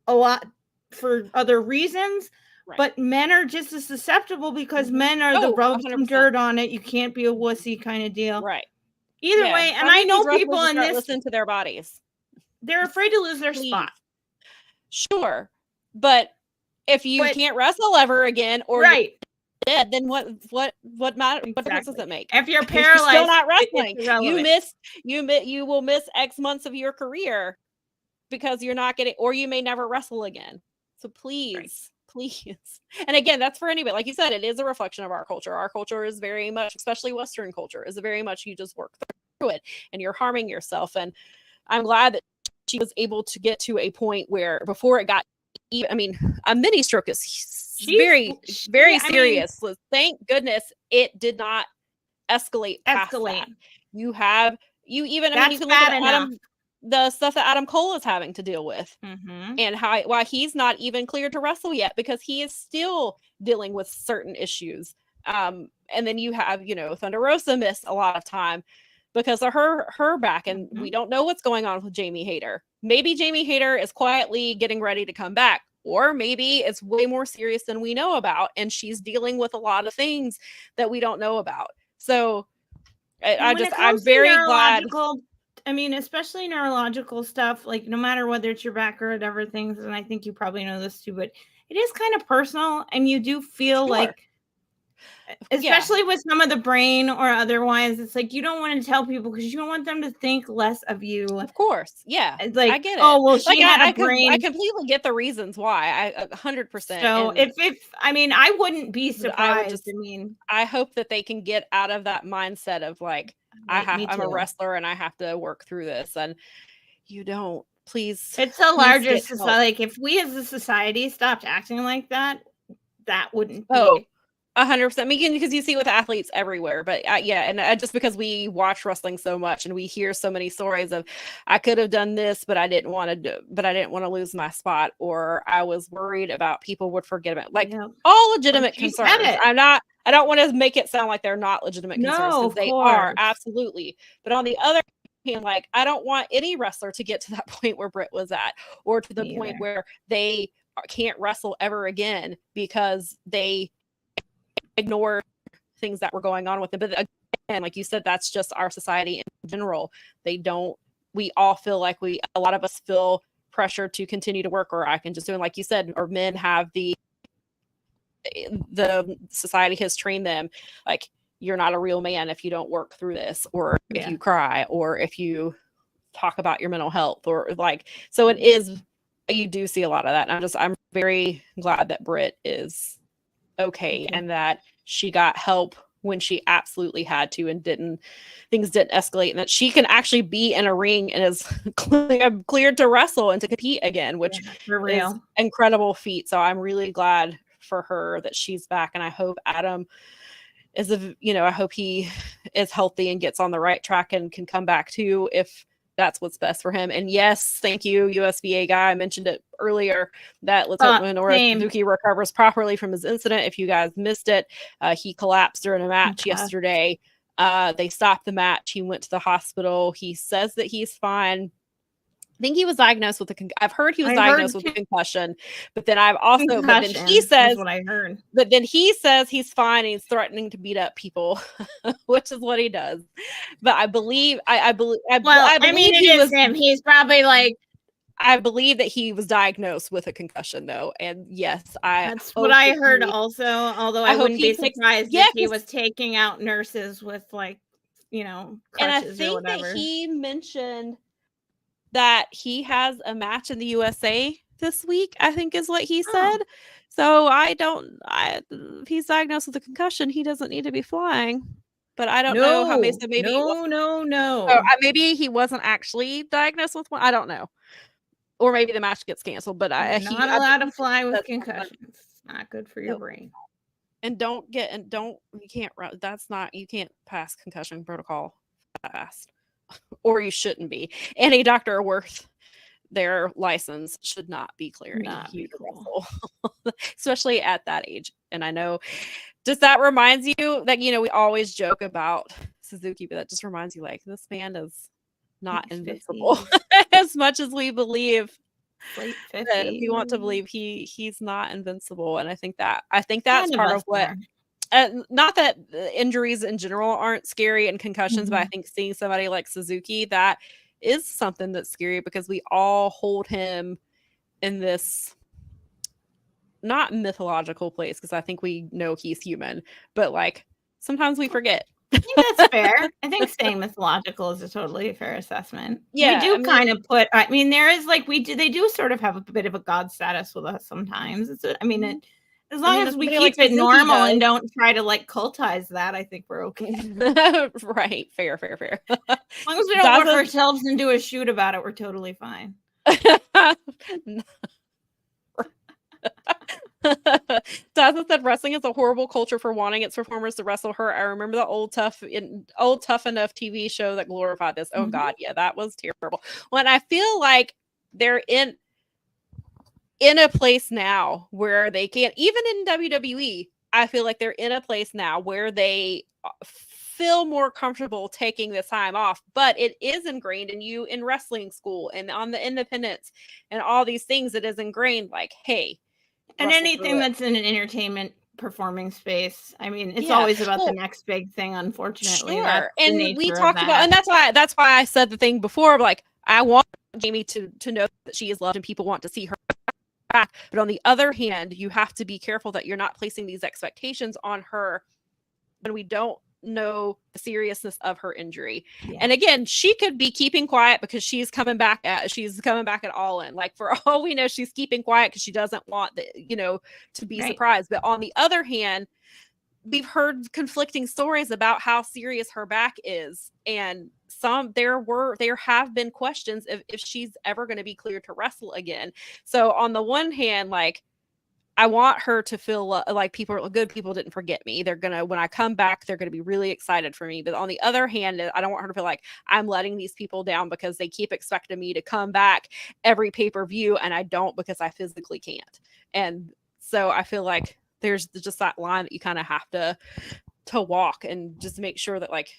C: a lot for other reasons. But men are just as susceptible because men are the rub some dirt on it. You can't be a wussy kind of deal.
B: Right.
C: Either way, and I know people in this
B: listen to their bodies.
C: They're afraid to lose their spot.
B: Sure. But if you can't wrestle ever again or you're dead, then what matter? What difference does it make?
C: If you're paralyzed,
B: you're still not wrestling. You will miss X months of your career because you're not getting, or you may never wrestle again. So please. Please. And again, that's for anybody. Like you said, it is a reflection of our culture. Our culture is very much, especially Western culture, is very much you just work through it and you're harming yourself. And I'm glad that she was able to get to a point where before it got a mini stroke is very serious. Thank goodness it did not escalate past that. You can look at the stuff that Adam Cole is having to deal with, and why he's not even cleared to wrestle yet, because he is still dealing with certain issues. And then you have, Thunder Rosa missed a lot of time because of her back, and we don't know what's going on with Jamie Hayter. Maybe Jamie Hayter is quietly getting ready to come back, or maybe it's way more serious than we know about, and she's dealing with a lot of things that we don't know about. So I'm very glad.
C: Especially neurological stuff, like no matter whether it's your back or whatever things, and I think you probably know this too, but it is kind of personal, and you do feel like Especially with some of the brain or otherwise, it's like you don't want to tell people because you don't want them to think less of you.
B: Of course, yeah,
C: it's like,
B: I get it.
C: Oh well, she had a brain.
B: I completely get the reasons why. 100%.
C: So if I mean, I wouldn't be surprised.
B: I hope that they can get out of that mindset of like, I'm a wrestler and I have to work through this, and you don't. Please,
C: it's a larger society. Like if we as a society stopped acting like that, that wouldn't be.
B: 100%. I mean, because you see it with athletes everywhere, but just because we watch wrestling so much and we hear so many stories of, I could have done this, but I didn't want to lose my spot, or I was worried about people would forget about it. Like all legitimate concerns. I don't want to make it sound like they're not legitimate concerns, because they are, absolutely. But on the other hand, like, I don't want any wrestler to get to that point where Britt was at, or to the point where they can't wrestle ever again because they ignore things that were going on with it. But again, like you said, that's just our society in general. We all feel like a lot of us feel pressure to continue to work, or I can just do it, like you said, or men have the society has trained them like, you're not a real man if you don't work through this, or if you cry, or if you talk about your mental health, or like, so it is, you do see a lot of that. And I'm very glad that Britt is okay, and that she got help when she absolutely had to, and things didn't escalate, and that she can actually be in a ring and is cleared to wrestle and to compete again, which is incredible feat. So I'm really glad for her that she's back, and I hope Adam I hope he is healthy and gets on the right track and can come back too, if that's what's best for him. And yes, thank you, USVA guy. I mentioned it earlier that let's hope Minoru Suzuki recovers properly from his incident. If you guys missed it, he collapsed during a match yesterday. They stopped the match. He went to the hospital. He says that he's fine. I think he was diagnosed with I've heard he was diagnosed with a concussion, but then but then he says
C: what I heard.
B: But then he says he's fine and he's threatening to beat up people, which is what he does. But I believe
C: it is him. He's probably like,
B: I believe that he was diagnosed with a concussion though. And yes,
C: that's what I heard also, although I wouldn't be surprised if he was taking out nurses with like, crutches
B: and I think that he mentioned that he has a match in the USA this week, I think is what he said. So if he's diagnosed with a concussion, he doesn't need to be flying. But I don't know how maybe maybe he wasn't actually diagnosed with one. I don't know. Or maybe the match gets canceled. But
C: he's not allowed to fly with concussions. It's not good for your brain.
B: And you can't pass concussion protocol fast. Or you shouldn't be. Any doctor worth their license should not be clearing you to wrestle, especially at that age. And I know, just that reminds you that, we always joke about Suzuki, but that just reminds you, like, this man is not invincible as much as we believe. If you want to believe he's not invincible. And I think that's part of what. Not that injuries in general aren't scary and concussions, but I think seeing somebody like Suzuki, that is something that's scary, because we all hold him in this not mythological place, because I think we know he's human, but like sometimes we forget.
C: I think that's fair. I think saying mythological is a totally fair assessment. Yeah, we do kind of put. I mean, there is like they do sort of have a bit of a god status with us sometimes. As long as we keep it normal and don't try to like cultize that, I think we're okay.
B: Right. Fair. As
C: long as we don't work ourselves and do a shoot about it, we're totally fine.
B: Daza said wrestling is a horrible culture for wanting its performers to wrestle her. I remember the old Tough Enough TV show that glorified this. Oh God, yeah, that was terrible. When I feel like they're in a place now where they can't, even in WWE, I feel like they're in a place now where they feel more comfortable taking this time off, but it is ingrained in you in wrestling school and on the independents and all these things. It is ingrained, like, hey,
C: and anything that's in an entertainment performing space. I mean, it's always about the next big thing, unfortunately.
B: Sure. And we talked about, and that's why I said the thing before, like, I want Jamie to know that she is loved and people want to see her back. back. But on the other hand, you have to be careful that you're not placing these expectations on her when we don't know the seriousness of her injury. Yeah. And again, she could be keeping quiet because she's coming back at All In. Like, for all we know, she's keeping quiet because she doesn't want to be surprised. But on the other hand, we've heard conflicting stories about how serious her back is, and there have been questions if she's ever going to be cleared to wrestle again. So on the one hand, like, I want her to feel like good people didn't forget me. When I come back, they're gonna be really excited for me. But on the other hand, I don't want her to feel like I'm letting these people down because they keep expecting me to come back every pay-per-view and I don't because I physically can't. And so I feel like there's just that line that you kind of have to walk and just make sure that, like,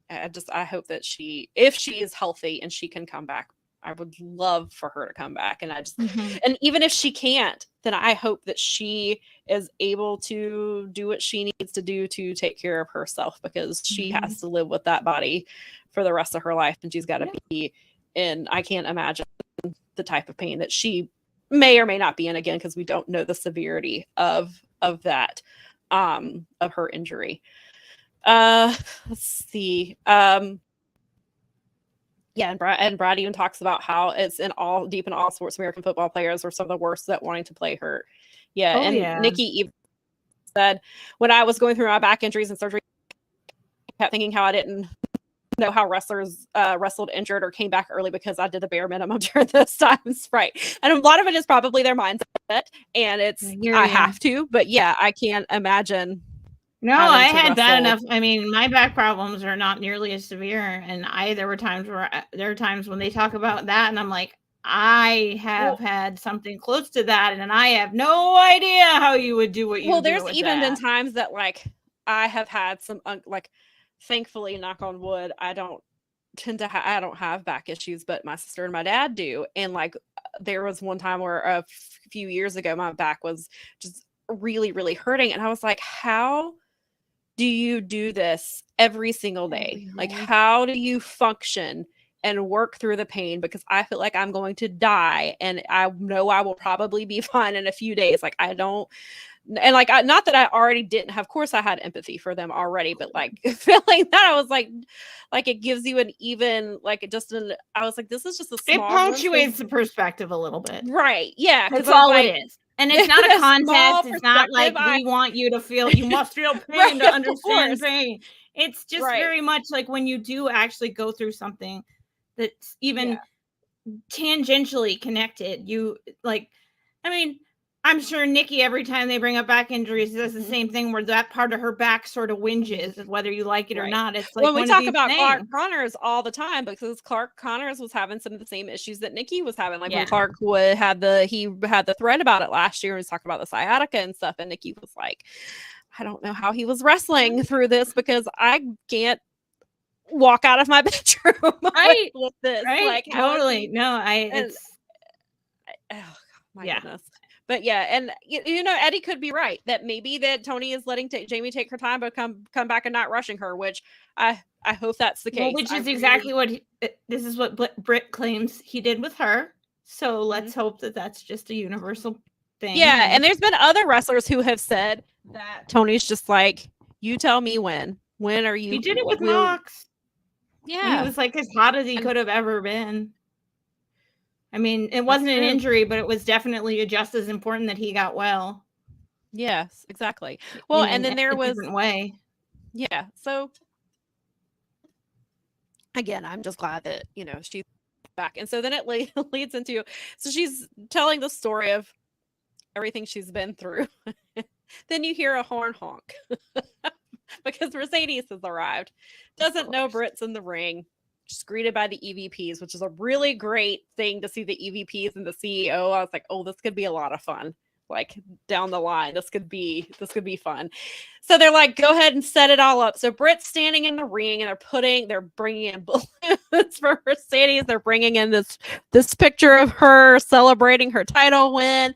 B: I hope that if she is healthy and she can come back, I would love for her to come back. And and even if she can't, then I hope that she is able to do what she needs to do to take care of herself, because she has to live with that body for the rest of her life. And she's got to be in, I can't imagine the type of pain that she may or may not be in again, because we don't know the severity of that, of her injury. Let's see. Yeah, and Brad even talks about how it's deep in all sports. American football players are some of the worst at wanting to play hurt. Yeah, Nikki even said, when I was going through my back injuries and surgery, I kept thinking how I didn't know how wrestlers wrestled injured or came back early because I did the bare minimum during those times, right? And a lot of it is probably their mindset, and it's I have to, but yeah, I can't imagine.
C: No, I had bad enough. I mean, my back problems are not nearly as severe, and there are times when they talk about that, and I'm like, I have had something close to that, and I have no idea how you would do what you do.
B: Well, there's even been times that, like, I have had some like, thankfully, knock on wood, I don't have back issues, but my sister and my dad do. And like, there was one time where a few years ago, my back was just really, really hurting, and I was like, how do you do this every single day? Like, how do you function and work through the pain? Because I feel like I'm going to die, and I know I will probably be fine in a few days. Like, I don't, and like, not that I already didn't have, of course I had empathy for them already, but like, feeling that, I was like it gives you an even, like, I was like, this is just a small,
C: it punctuates the perspective a little bit.
B: Right. Yeah.
C: That's all it is. And it's not a contest. It's not like we want you to feel, you must feel pain to understand pain. It's just very much like when you do actually go through something that's even tangentially connected. You, like, I mean, I'm sure Nikki, every time they bring up back injuries, does the same thing where that part of her back sort of whinges, whether you like it or not. It's like,
B: when we talk about Clark Connors all the time, because Clark Connors was having some of the same issues that Nikki was having. Like, when Clark had the thread about it last year, and was talking about the sciatica and stuff, and Nikki was like, I don't know how he was wrestling through this, because I can't walk out of my bedroom with this. Like,
C: totally. Oh
B: my goodness. But yeah, and Eddie could be right that maybe that Tony is letting Jamie take her time, but come back and not rushing her, which I hope that's the case.
C: Well, which is exactly what this is what Britt claims he did with her. So let's hope that that's just a universal thing.
B: Yeah, and there's been other wrestlers who have said that Tony's just like, you tell me when are you?
C: He did it with Mox.
B: Yeah,
C: he was like as hot as he could have ever been. I mean, it wasn't an injury, but it was definitely just as important that he got well.
B: Yes, exactly. Well, and then there was a
C: different way.
B: Yeah. So again, I'm just glad that, she's back. And so then it leads into, so she's telling the story of everything she's been through. Then you hear a horn honk because Mercedes has arrived. Doesn't know Britt's in the ring. Just greeted by the EVPs, which is a really great thing to see the EVPs and the CEO. I was like, oh, this could be a lot of fun. Like, down the line, this could be fun. So they're like, go ahead and set it all up. So Britt's standing in the ring, and they're bringing in balloons for Mercedes. They're bringing in this picture of her celebrating her title win.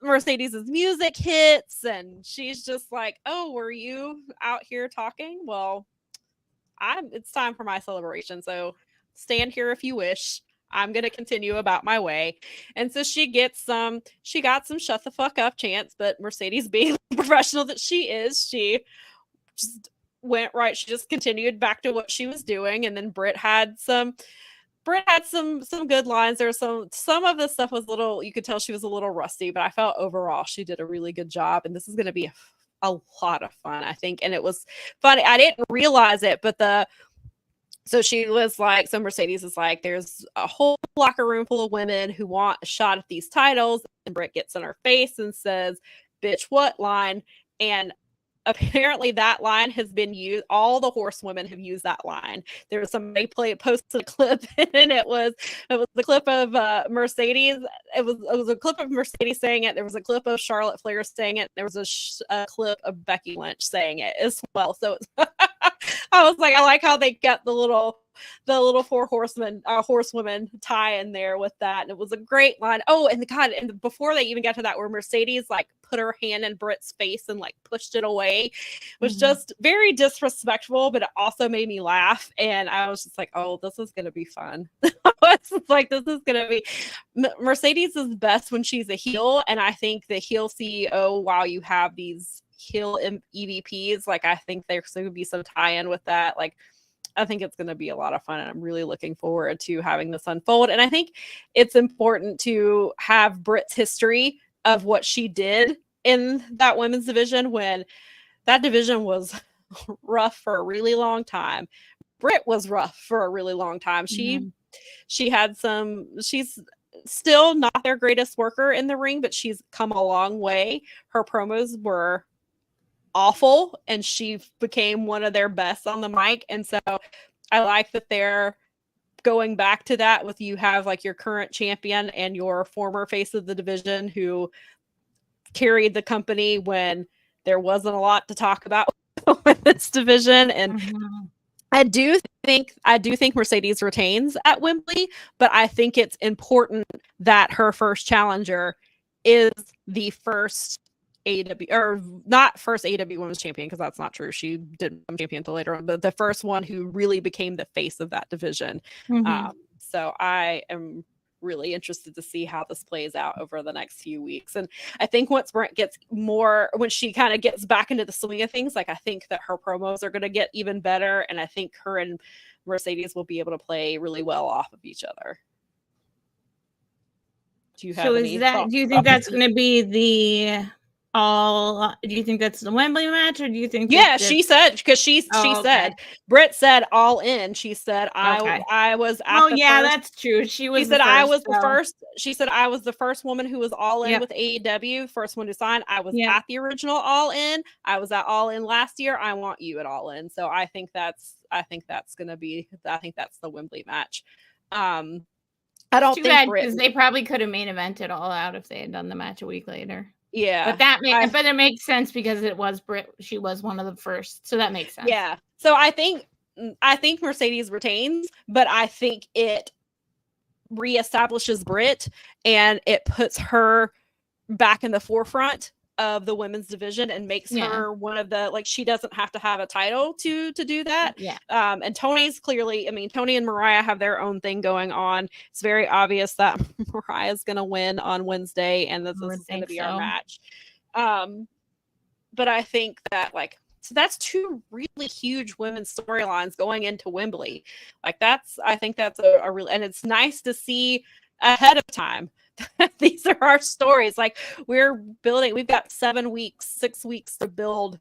B: Mercedes's music hits, and she's just like, oh, were you out here talking? Well, it's time for my celebration. So stand here if you wish. I'm going to continue about my way. And so she got some shut the fuck up chance, but Mercedes, being the professional that she is, she just went right. She just continued back to what she was doing. And then Britt had some good lines. There was some of the stuff was you could tell she was a little rusty, but I felt overall she did a really good job. And this is going to be a lot of fun, I think. And it was funny. I didn't realize it, but so she was like, so Mercedes is like, there's a whole locker room full of women who want a shot at these titles. And Britt gets in her face and says, bitch, what line? And apparently that line has been used. All the horsewomen have used that line. There was somebody posted a clip, and it was the clip of Mercedes. It was a clip of Mercedes saying it. There was a clip of Charlotte Flair saying it. There was a clip of Becky Lynch saying it as well. So I was like, I like how they got the little four horsewomen tie in there with that. And it was a great line. Oh, and and before they even got to that, where Mercedes like put her hand in Britt's face and like pushed it away, was just very disrespectful, but it also made me laugh. And I was just like, oh, this is going to be fun. It's like, this is going to be Mercedes is best when she's a heel. And I think the heel CEO, while you have these heel EVPs, like, I think there's going to be some tie-in with that. Like, I think it's going to be a lot of fun, and I'm really looking forward to having this unfold. And I think it's important to have Britt's history of what she did in that women's division, when that division was rough for a really long time. Britt was rough for a really long time. She's still not their greatest worker in the ring, but she's come a long way. Her promos were awful, and she became one of their best on the mic. And so I like that they're going back to that, with you have like your current champion and your former face of the division who carried the company when there wasn't a lot to talk about with this division. And I do think Mercedes retains at Wembley, but I think it's important that her first challenger is the first first AEW Women's Champion, because that's not true. She didn't become champion until later on, but the first one who really became the face of that division. So I am really interested to see how this plays out over the next few weeks. And I think once Brent when she kind of gets back into the swing of things, like, I think that her promos are going to get even better. And I think her and Mercedes will be able to play really well off of each other. Do you think
C: that's going to be do you think that's the Wembley match, or do you think
B: she said, because she said, Britt said all in. She said, I was at the first.
C: That's true. She said
B: I was the first. She said I was the first woman who was all in with AEW, first one to sign. I was at the original All In. I was at All In last year. I want you at All In. So I think that's the Wembley match. I don't think
C: because they probably could have main evented All Out if they had done the match a week later.
B: Yeah,
C: but it makes sense because it was Britt. She was one of the first, so that makes sense.
B: Yeah, so I think Mercedes retains, but I think it reestablishes Britt and it puts her back in the forefront of the women's division and makes her one of the, like, she doesn't have to have a title to do that. And Tony's clearly, Tony and Mariah have their own thing going on. It's very obvious that Mariah's going to win on Wednesday, and this is going to be our match. But I think that, like, so that's two really huge women's storylines going into Wembley. Like, I think that's a real, and it's nice to see ahead of time. These are our stories. Like, we've got 6 weeks to build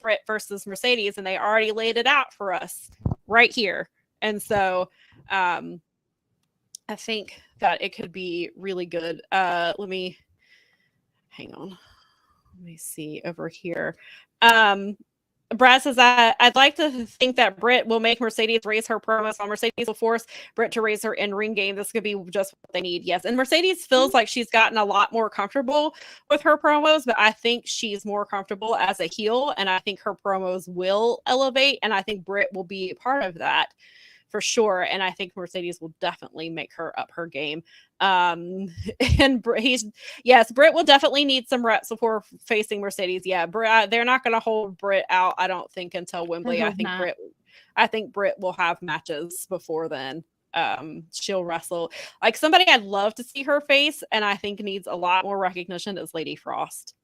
B: Britt versus Mercedes, and they already laid it out for us right here. And so I think that it could be really good. Let me see over here. Brad says, I'd like to think that Britt will make Mercedes raise her promos, while Mercedes will force Britt to raise her in-ring game. This could be just what they need. Yes. And Mercedes feels like she's gotten a lot more comfortable with her promos, but I think she's more comfortable as a heel, and I think her promos will elevate, and I think Britt will be a part of that for sure. And I think Mercedes will definitely make her up her game. And Britt will definitely need some reps before facing Mercedes. Yeah, they're not going to hold Britt out, I don't think, until Wembley. I think Britt will have matches before then. she'll wrestle. Like somebody I'd love to see her face, and I think needs a lot more recognition is Lady Frost.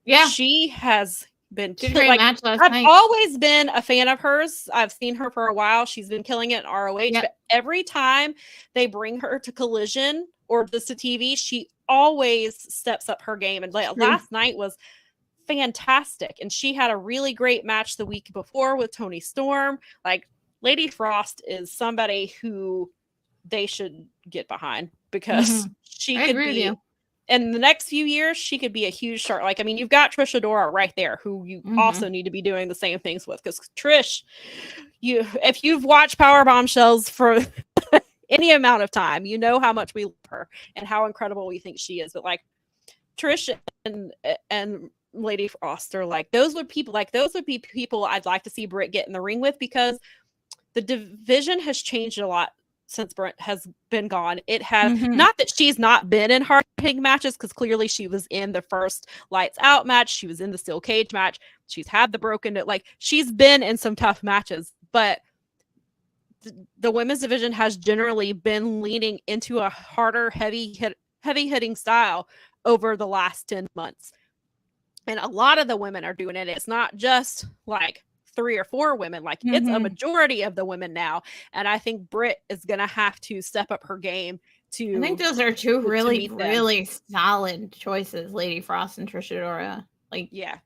C: Yeah,
B: she has been
C: did a great match last
B: I've
C: night.
B: always been a fan of hers. I've seen her for a while. She's been killing it in ROH, but every time they bring her to Collision or just to TV, she always steps up her game. And last night was fantastic, and she had a really great match the week before with Toni Storm. Like Lady Frost is somebody who they should get behind because she could be in the next few years, she could be a huge star. Like, I mean, you've got Trish Adora right there, who you also need to be doing the same things with. Because Trish, if you've watched Powerbombshells for any amount of time, you know how much we love her and how incredible we think she is. But like Trish and Lady Frost are like those would be people I'd like to see Britt get in the ring with, because the division has changed a lot since Brent has been gone. It has not that she's not been in hard-hitting matches, because clearly she was in the first Lights Out match. She was in the steel cage match. She's had the broken, like she's been in some tough matches, but the women's division has generally been leaning into a harder, heavy hitting style over the last 10 months. And a lot of the women are doing it. It's not just like 3 or 4 women, like it's a majority of the women now. And I think Britt is going to have to step up her game to. I
C: think those are two really solid choices, Lady Frost and Trish Adora. Like, yeah,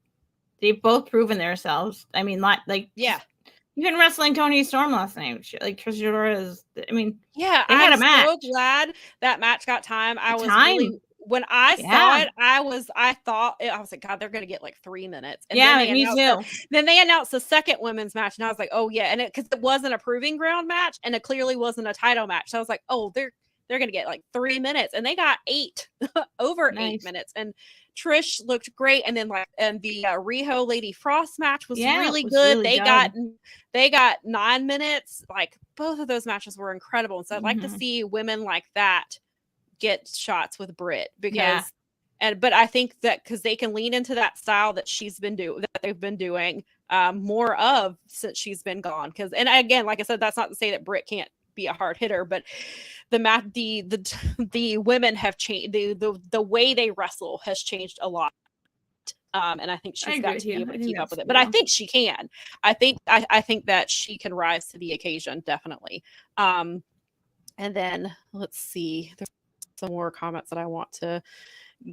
C: they've both proven themselves. I mean, even wrestling Toni Storm last night, like Trish Adora is. I mean,
B: yeah, I'm so glad that match got time. Really. When I saw it, I thought, I was like, God, they're going to get like 3 minutes. And
C: me too.
B: Then they announced the second women's match, and I was like, oh yeah. And because it wasn't a proving ground match, and it clearly wasn't a title match. So I was like, oh, they're going to get like 3 minutes, and they got 8 over 8 minutes. And Trish looked great. And then the Riho Lady Frost match was really good. They got 9 minutes. Like both of those matches were incredible. And so I'd like to see women like that get shots with Britt, because but I think that because they can lean into that style that they've been doing more of since she's been gone. Because, and again, like I said, that's not to say that Britt can't be a hard hitter, but the women have changed. The way they wrestle has changed a lot. And I think she's got to be able to keep up with it. But I think she can. I think that she can rise to the occasion, definitely. And then let's see. There's some more comments that I want to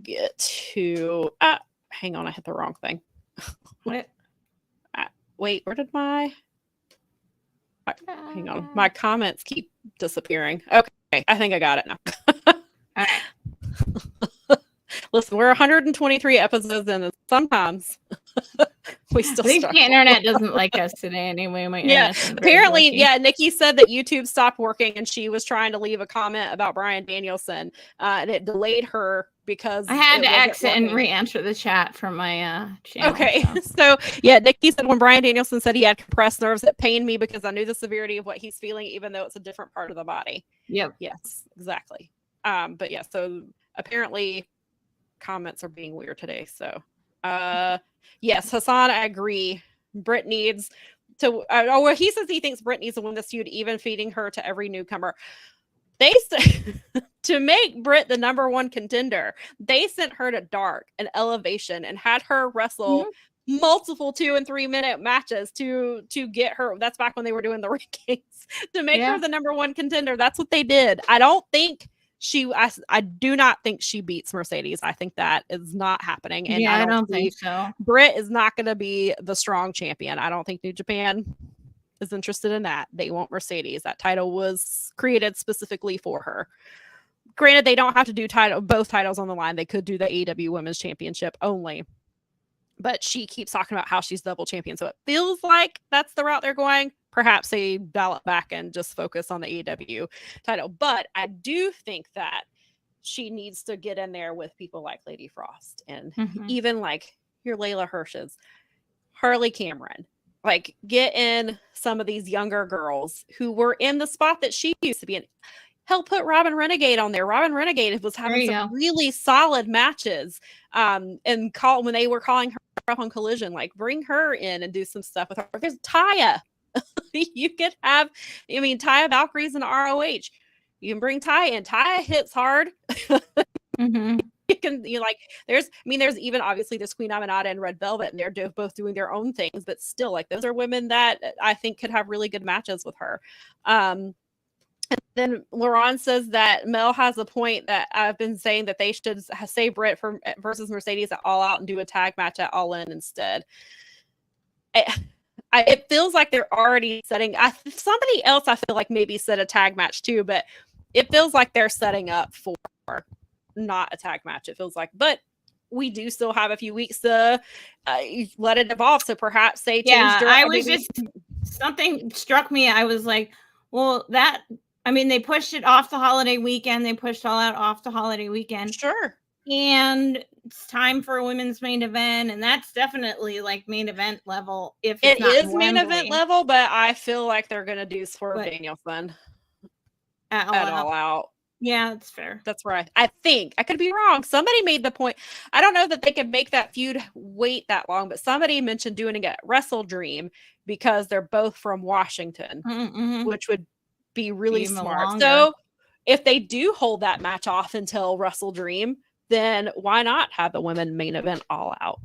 B: get to. Hang on, I hit the wrong thing. What? Wait, where did my? Hang on, my comments keep disappearing. Okay, I think I got it now. All right. Listen, we're 123 episodes in, and sometimes we still.
C: I think the internet doesn't like us today anyway.
B: Apparently, Nikki said that YouTube stopped working, and she was trying to leave a comment about Bryan Danielson, and it delayed her because
C: I had to exit and re-enter the chat from my channel.
B: Okay, so Nikki said when Bryan Danielson said he had compressed nerves, it pained me because I knew the severity of what he's feeling, even though it's a different part of the body.
C: Yep.
B: Yes, exactly. But yeah, so apparently comments are being weird today. So yes, Hassan, I agree. Britt needs to he says he thinks Britt needs to win this feud, even feeding her to every newcomer. They said to make Britt the #1 contender, they sent her to Dark and Elevation and had her wrestle multiple 2 and 3 minute matches to get her. That's back when they were doing the rankings to make her the #1 contender. That's what they did. I don't think I do not think she beats Mercedes. I think that is not happening. And
C: I don't think so.
B: Britt is not going to be the strong champion. I don't think New Japan is interested in that. They want Mercedes. That title was created specifically for her. Granted, they don't have to do both titles on the line. They could do the AEW Women's Championship only. But she keeps talking about how she's double champion. So it feels like that's the route they're going. Perhaps they dial it back and just focus on the AEW title. But I do think that she needs to get in there with people like Lady Frost and even like your Layla Hirsch's, Harley Cameron. Like, get in some of these younger girls who were in the spot that she used to be in. Help put Robin Renegade on there. Robin Renegade was having some really solid matches. And when they were calling her up on Collision, like, bring her in and do some stuff with her. There's Taya. You could have, Taya Valkyrie's in ROH. You can bring Ty in. Ty hits hard.
C: Mm-hmm.
B: There's even obviously there's Queen Aminata and Red Velvet, and they're both doing their own things, but still, like, those are women that I think could have really good matches with her. And then Laurent says that Mel has a point that I've been saying that they should save Britt versus Mercedes at All Out and do a tag match at All In instead. It feels like they're already setting. Somebody else I feel like maybe said a tag match too, but it feels like they're setting up for not a tag match. It feels like, but we do still have a few weeks to let it evolve. So perhaps they changed.
C: Something struck me. I was like, well, they pushed it off the holiday weekend. They pushed All Out off the holiday weekend.
B: Sure.
C: And it's time for a women's main event, and that's definitely like main event level. If
B: it is main event level, but I feel like they're gonna do Swerve Danielson at All Out.
C: Yeah, that's fair.
B: That's right. I think I could be wrong. Somebody made the point. I don't know that they could make that feud wait that long, but somebody mentioned doing it at Wrestle Dream because they're both from Washington, which would be really smart. Longer. So if they do hold that match off until Wrestle Dream, then why not have the women main event All Out?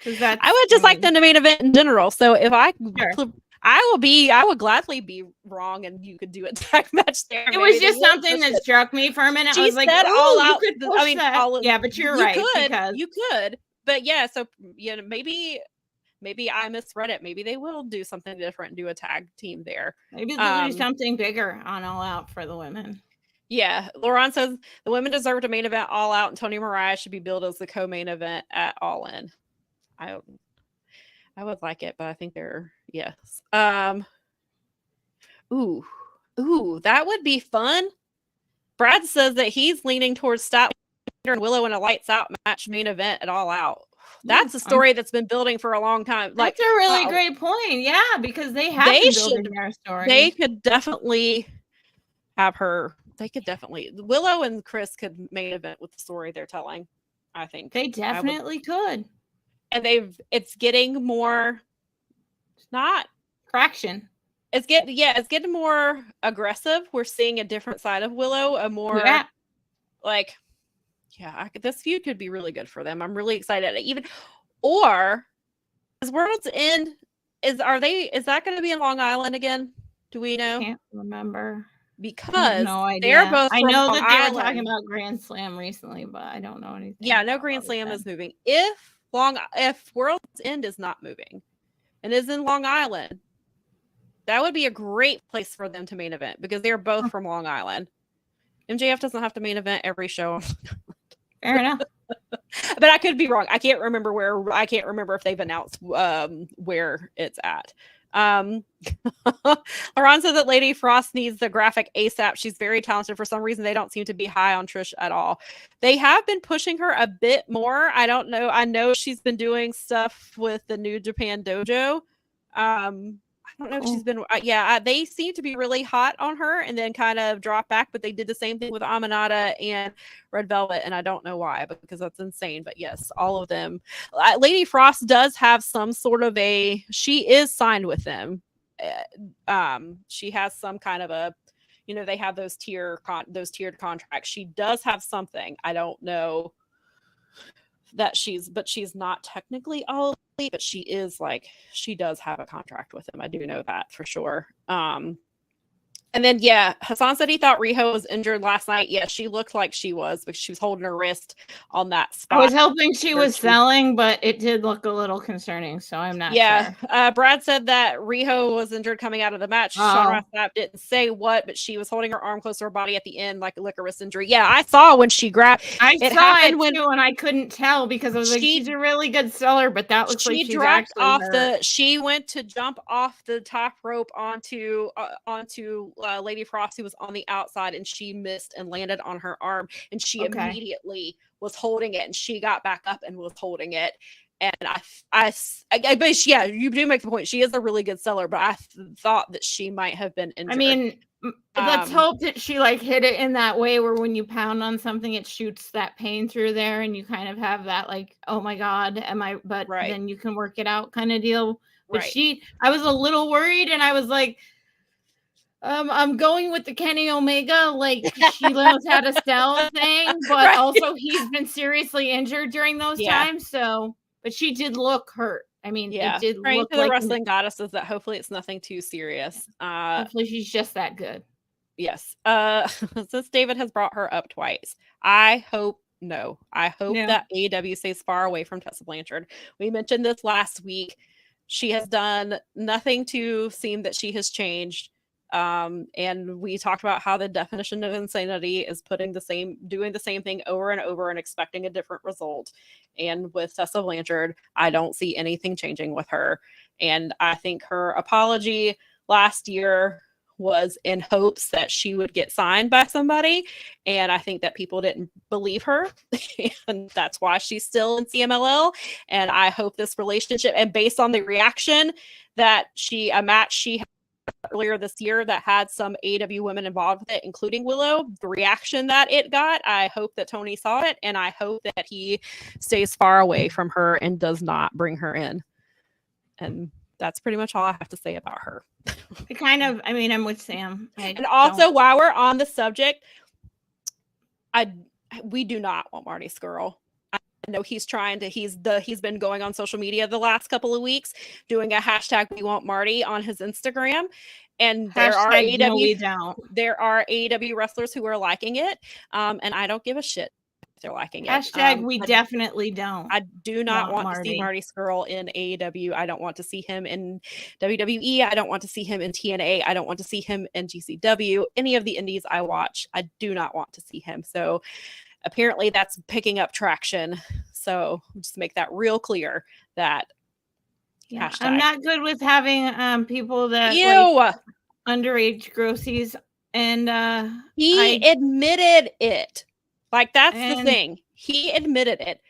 B: I would just like them to main event in general. So if I would gladly be wrong, and you could do a tag match there.
C: It was just something that struck me for a minute. I was like,
B: All Out.
C: Yeah, but you're right.
B: You could, but yeah. So maybe I misread it. Maybe they will do something different and do a tag team there.
C: Maybe they'll do something bigger on All Out for the women.
B: Yeah, Laurent says the women deserve to main event All Out, and Tony Mariah should be billed as the co-main event at All In. I would like it, but I think yes. Ooh, that would be fun. Brad says that he's leaning towards Statlander and Willow in a lights out match main event at All Out. That's a story that's been building for a long time.
C: That's a really great point. Yeah, because they have been building their story.
B: They could definitely have her. Willow and Chris could main event with the story they're telling. I think
C: they definitely could.
B: And it's getting more, not
C: traction.
B: It's getting more aggressive. We're seeing a different side of Willow, this feud could be really good for them. I'm really excited. Or is World's End, is that going to be in Long Island again? Do we know?
C: I can't remember.
B: Because
C: no idea.
B: They're both.
C: I know that they were talking about Grand Slam recently, but I don't know anything.
B: Yeah, no Grand Slam is moving. If World's End is not moving and is in Long Island, that would be a great place for them to main event because they're both from Long Island. MJF doesn't have to main event every show.
C: Fair enough.
B: But I could be wrong. I can't remember where. I can't remember if they've announced where it's at. Laurent said that Lady Frost needs the graphic ASAP. She's very talented. For some reason, they don't seem to be high on Trish at all. They have been pushing her a bit more. I don't know. I know she's been doing stuff with the New Japan Dojo. I don't know if she's been. They seem to be really hot on her and then kind of drop back. But they did the same thing with Aminata and Red Velvet, and I don't know why, because that's insane. But yes, all of them. Lady Frost does have some sort of she is signed with them. She has some kind of a, they have those tiered contracts. She does have something. I don't know that she's not technically all elite, but she does have a contract with them. I do know that for sure. And then, Hassan said he thought Riho was injured last night. Yeah, she looked like she was, because she was holding her wrist on that spot.
C: I was hoping she was selling, but it did look a little concerning, so I'm not sure.
B: Brad said that Riho was injured coming out of the match. Sean Rossap didn't say what, but she was holding her arm close to her body at the end, like a wrist injury. Yeah, I saw when she grabbed.
C: I saw it too, and I couldn't tell because I was like, she's a really good seller, but that looks like she's dropped off
B: she went to jump off the top rope onto Lady Frost, who was on the outside, and she missed and landed on her arm, and she immediately was holding it, and she got back up and was holding it. And but yeah, you do make the point. She is a really good seller, but I thought that she might have been injured.
C: I mean, let's hope that she hit it in that way where when you pound on something, it shoots that pain through there, and you kind of have that oh my God, then you can work it out kind of deal. But I was a little worried, and I was like, I'm going with the Kenny Omega, like she knows how to sell thing, but
B: Right.
C: also he's been seriously injured during those
B: Yeah.
C: times. So, but she did look hurt. I mean,
B: Yeah.
C: it did
B: Praying
C: look
B: to the
C: like
B: wrestling goddesses that hopefully it's nothing too serious.
C: hopefully she's just that good.
B: Yes. Since David has brought her up twice, I hope that AEW stays far away from Tessa Blanchard. We mentioned this last week. She has done nothing to seem that she has changed. And we talked about how the definition of insanity is doing the same thing over and over and expecting a different result. And with Tessa Blanchard, I don't see anything changing with her. And I think her apology last year was in hopes that she would get signed by somebody. And I think that people didn't believe her. And that's why she's still in CMLL. And I hope this relationship, and based on the reaction that a match she had earlier this year that had some AEW women involved with it, including Willow, the reaction that it got, I hope that Tony saw it. And I hope that he stays far away from her and does not bring her in. And that's pretty much all I have to say about her.
C: I'm with Sam.
B: And also, while we're on the subject, we do not want Marty Scurll. I know he's been going on social media the last couple of weeks doing a hashtag We Want Marty on his Instagram. And there are AEW wrestlers who are liking it. And I don't give a shit if they're liking it.
C: Hashtag we definitely don't.
B: I do not want to see Marty Scurll in AEW. I don't want to see him in WWE. I don't want to see him in TNA. I don't want to see him in GCW. Any of the indies I watch, I do not want to see him. So apparently that's picking up traction. So just make that real clear that hashtag.
C: I'm not good with having people that like underage grossies, and
B: he admitted it. Like, that's the thing. He admitted it.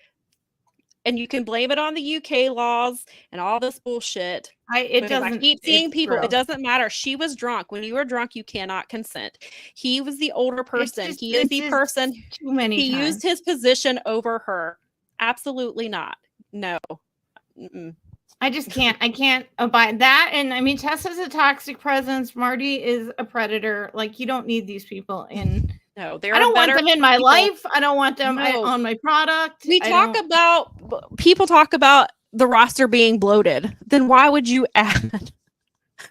B: And you can blame it on the UK laws and all this bullshit. I keep seeing people. It doesn't matter. She was drunk. When you are drunk, you cannot consent. He was the older person. He is the person.
C: Too many
B: he
C: times.
B: used his position over her. Absolutely not. No. Mm-mm.
C: I just can't. I can't abide that. And I mean, Tessa's a toxic presence. Marty is a predator. Like, you don't need these people in.
B: No,
C: I don't want them in my life. I don't want them on my product.
B: People talk about the roster being bloated. Then why would you add?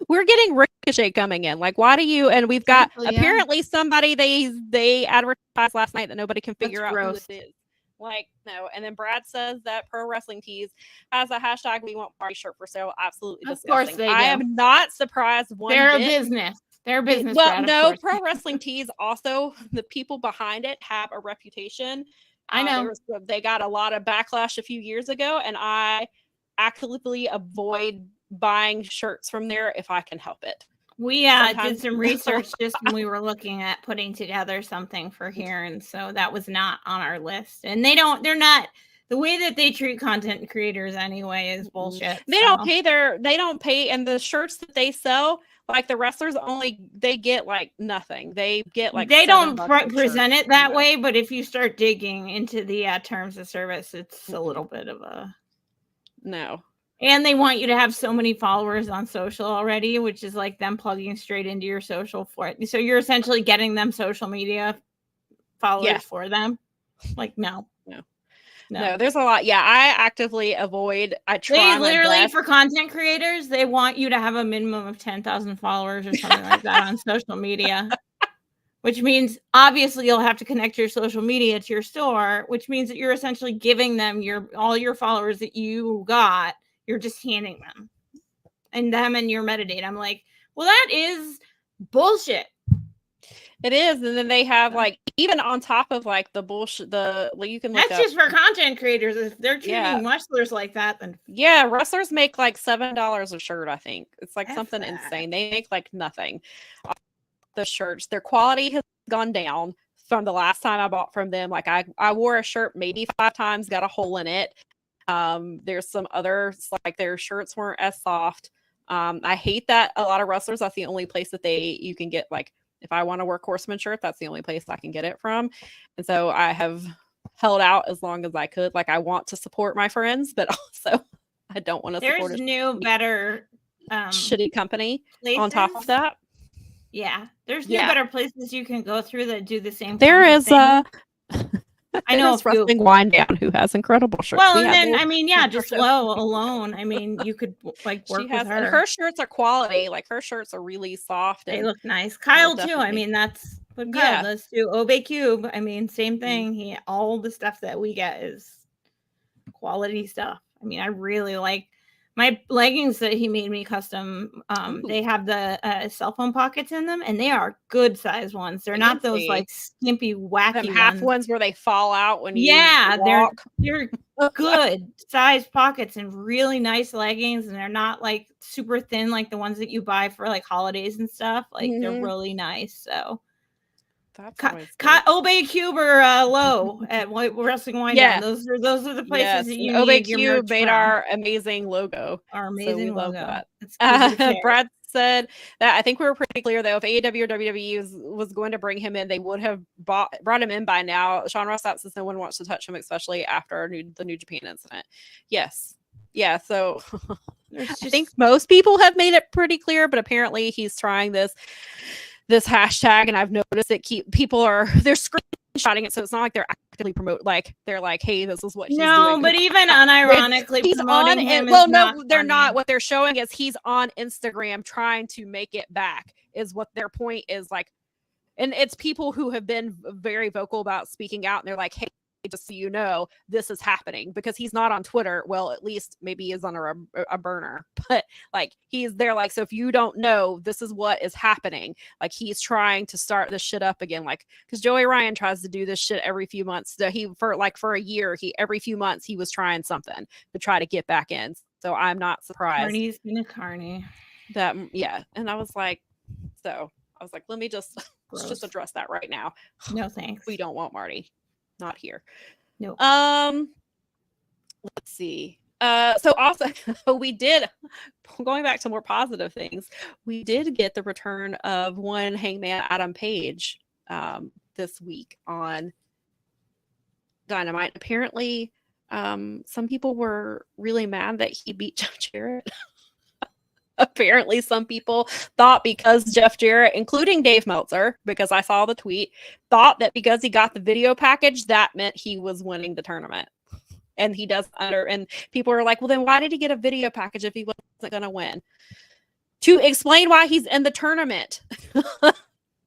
B: We're getting Ricochet coming in. Like, why do you? And we've got apparently somebody they advertised last night that nobody can figure out who this is. Like, no. And then Brad says that Pro Wrestling Tees has a hashtag We Want Marty shirt for sale. Absolutely disgusting.
C: Of course they do.
B: I am not surprised one bit.
C: They're a business. Their business.
B: Well, no, Pro Wrestling Tees also, the people behind it have a reputation.
C: I know.
B: They got a lot of backlash a few years ago, and I actively avoid buying shirts from there if I can help it.
C: We did some research just when we were looking at putting together something for here, and so that was not on our list. And they're not. The way that they treat content creators anyway is bullshit.
B: They don't pay, and the shirts that they sell, like the wrestlers they get like nothing. They get like
C: they don't present it that way, but if you start digging into the terms of service, it's a little bit of a
B: no.
C: And they want you to have so many followers on social already, which is like them plugging straight into your social for it. So you're essentially getting them social media followers for them. Like, no.
B: There's a lot. Yeah, I actively avoid.
C: They literally, for content creators, they want you to have a minimum of 10,000 followers or something like that on social media, which means obviously you'll have to connect your social media to your store, which means that you're essentially giving them all your followers that you got. You're just handing them and your metadata. I'm like, well, that is bullshit.
B: It is, and then they have like even on top of like the bullshit. You can look
C: that's just for content creators. If they're treating wrestlers like that, then
B: wrestlers make like $7 a shirt. I think it's like something insane. They make like nothing. The shirts, their quality has gone down from the last time I bought from them. Like I wore a shirt maybe 5 times, got a hole in it. There's some others like their shirts weren't as soft. I hate that a lot of wrestlers. That's the only place that you can get like. If I want to wear Horseman shirt, that's the only place I can get it from. And so I have held out as long as I could. Like, I want to support my friends, but also I don't want to support
C: new, better
B: shitty company on top of that.
C: Yeah, there's no better places you can go through that do the same.
B: There is
C: I know a few.
B: Wrestling Wine Down who has incredible shirts.
C: Well, and then I mean, yeah, just Lo alone. I mean, you could like work with her.
B: And her shirts are quality. Like her shirts are really soft.
C: They look nice. Kyle too. I mean, that's what Kyle does too. Obey Cube. I mean, same thing. All the stuff that we get is quality stuff. I mean, I really like my leggings that he made me custom. They have the cell phone pockets in them, and they are good size ones. They're not those like skimpy, wacky
B: half ones where they fall out when you
C: walk. They're good size pockets and really nice leggings, and they're not like super thin like the ones that you buy for like holidays and stuff. Like they're really nice. So Obey Cube or Low at Wrestling Wine Down. Those are the places that you
B: Obey
C: need
B: Cube made our amazing logo.
C: Our amazing logo.
B: Brad said that I think we were pretty clear though. If AEW or WWE was going to bring him in, they would have brought him in by now. Sean Ross out says no one wants to touch him, especially after the New Japan incident. Yes. Yeah. So I think most people have made it pretty clear, but apparently he's trying this hashtag, and I've noticed that they're screenshotting it, so it's not like they're actively promote, like they're like, hey, this is what he's doing.
C: But even unironically
B: he's
C: promoting
B: on
C: him
B: they're not. What they're showing is he's on Instagram trying to make it back, is what their point is. Like, and it's people who have been very vocal about speaking out, and they're like, hey, just so you know, this is happening, because he's not on Twitter. Well, at least maybe he's on a burner, but like he's there. Like, so if you don't know, this is what is happening. Like he's trying to start this shit up again. Like, because Joey Ryan tries to do this shit every few months. So for a year, every few months he was trying something to try to get back in. So I'm not surprised.
C: Carney's been a carny.
B: And I was like, let me just let's just address that right now.
C: No thanks.
B: We don't want Marty. Not here.
C: No.
B: Let's see. So also we did, going back to more positive things, we did get the return of one Hangman Adam Page this week on Dynamite. Apparently, some people were really mad that he beat Jeff Jarrett. Apparently, some people thought because Jeff Jarrett, including Dave Meltzer, because I saw the tweet, thought that because he got the video package, that meant he was winning the tournament. And he does and people are like, well, then why did he get a video package if he wasn't going to win? To explain why he's in the tournament.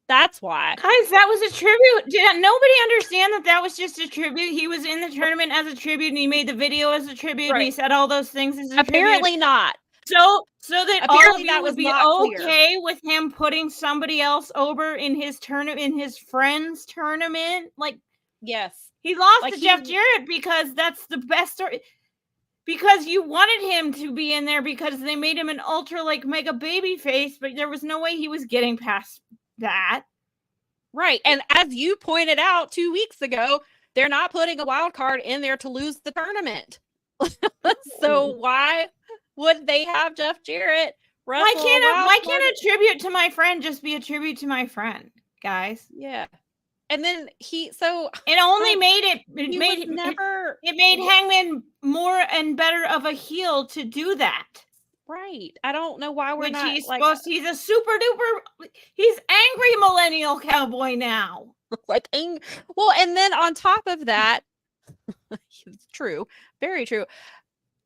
B: That's why.
C: Guys, that was a tribute. Did nobody understand that was just a tribute? He was in the tournament as a tribute, and he made the video as a tribute, and he said all those things as a tribute.
B: Apparently not.
C: So that
B: apparently
C: all of you would be okay with him putting somebody else over in his in his friend's tournament? Like,
B: yes,
C: he lost to Jeff Jarrett because that's the best story. Because you wanted him to be in there because they made him an ultra like mega baby face, but there was no way he was getting past that.
B: Right. And as you pointed out 2 weeks ago, they're not putting a wild card in there to lose the tournament. So why would they have Jeff Jarrett wrestle?
C: Why can't a tribute to my friend just be a tribute to my friend, guys?
B: Yeah. And then it
C: made Hangman more and better of a heel to do that.
B: Right. I don't know why we're not.
C: He's a super duper. He's angry millennial cowboy now.
B: Well, and then on top of that, true, very true.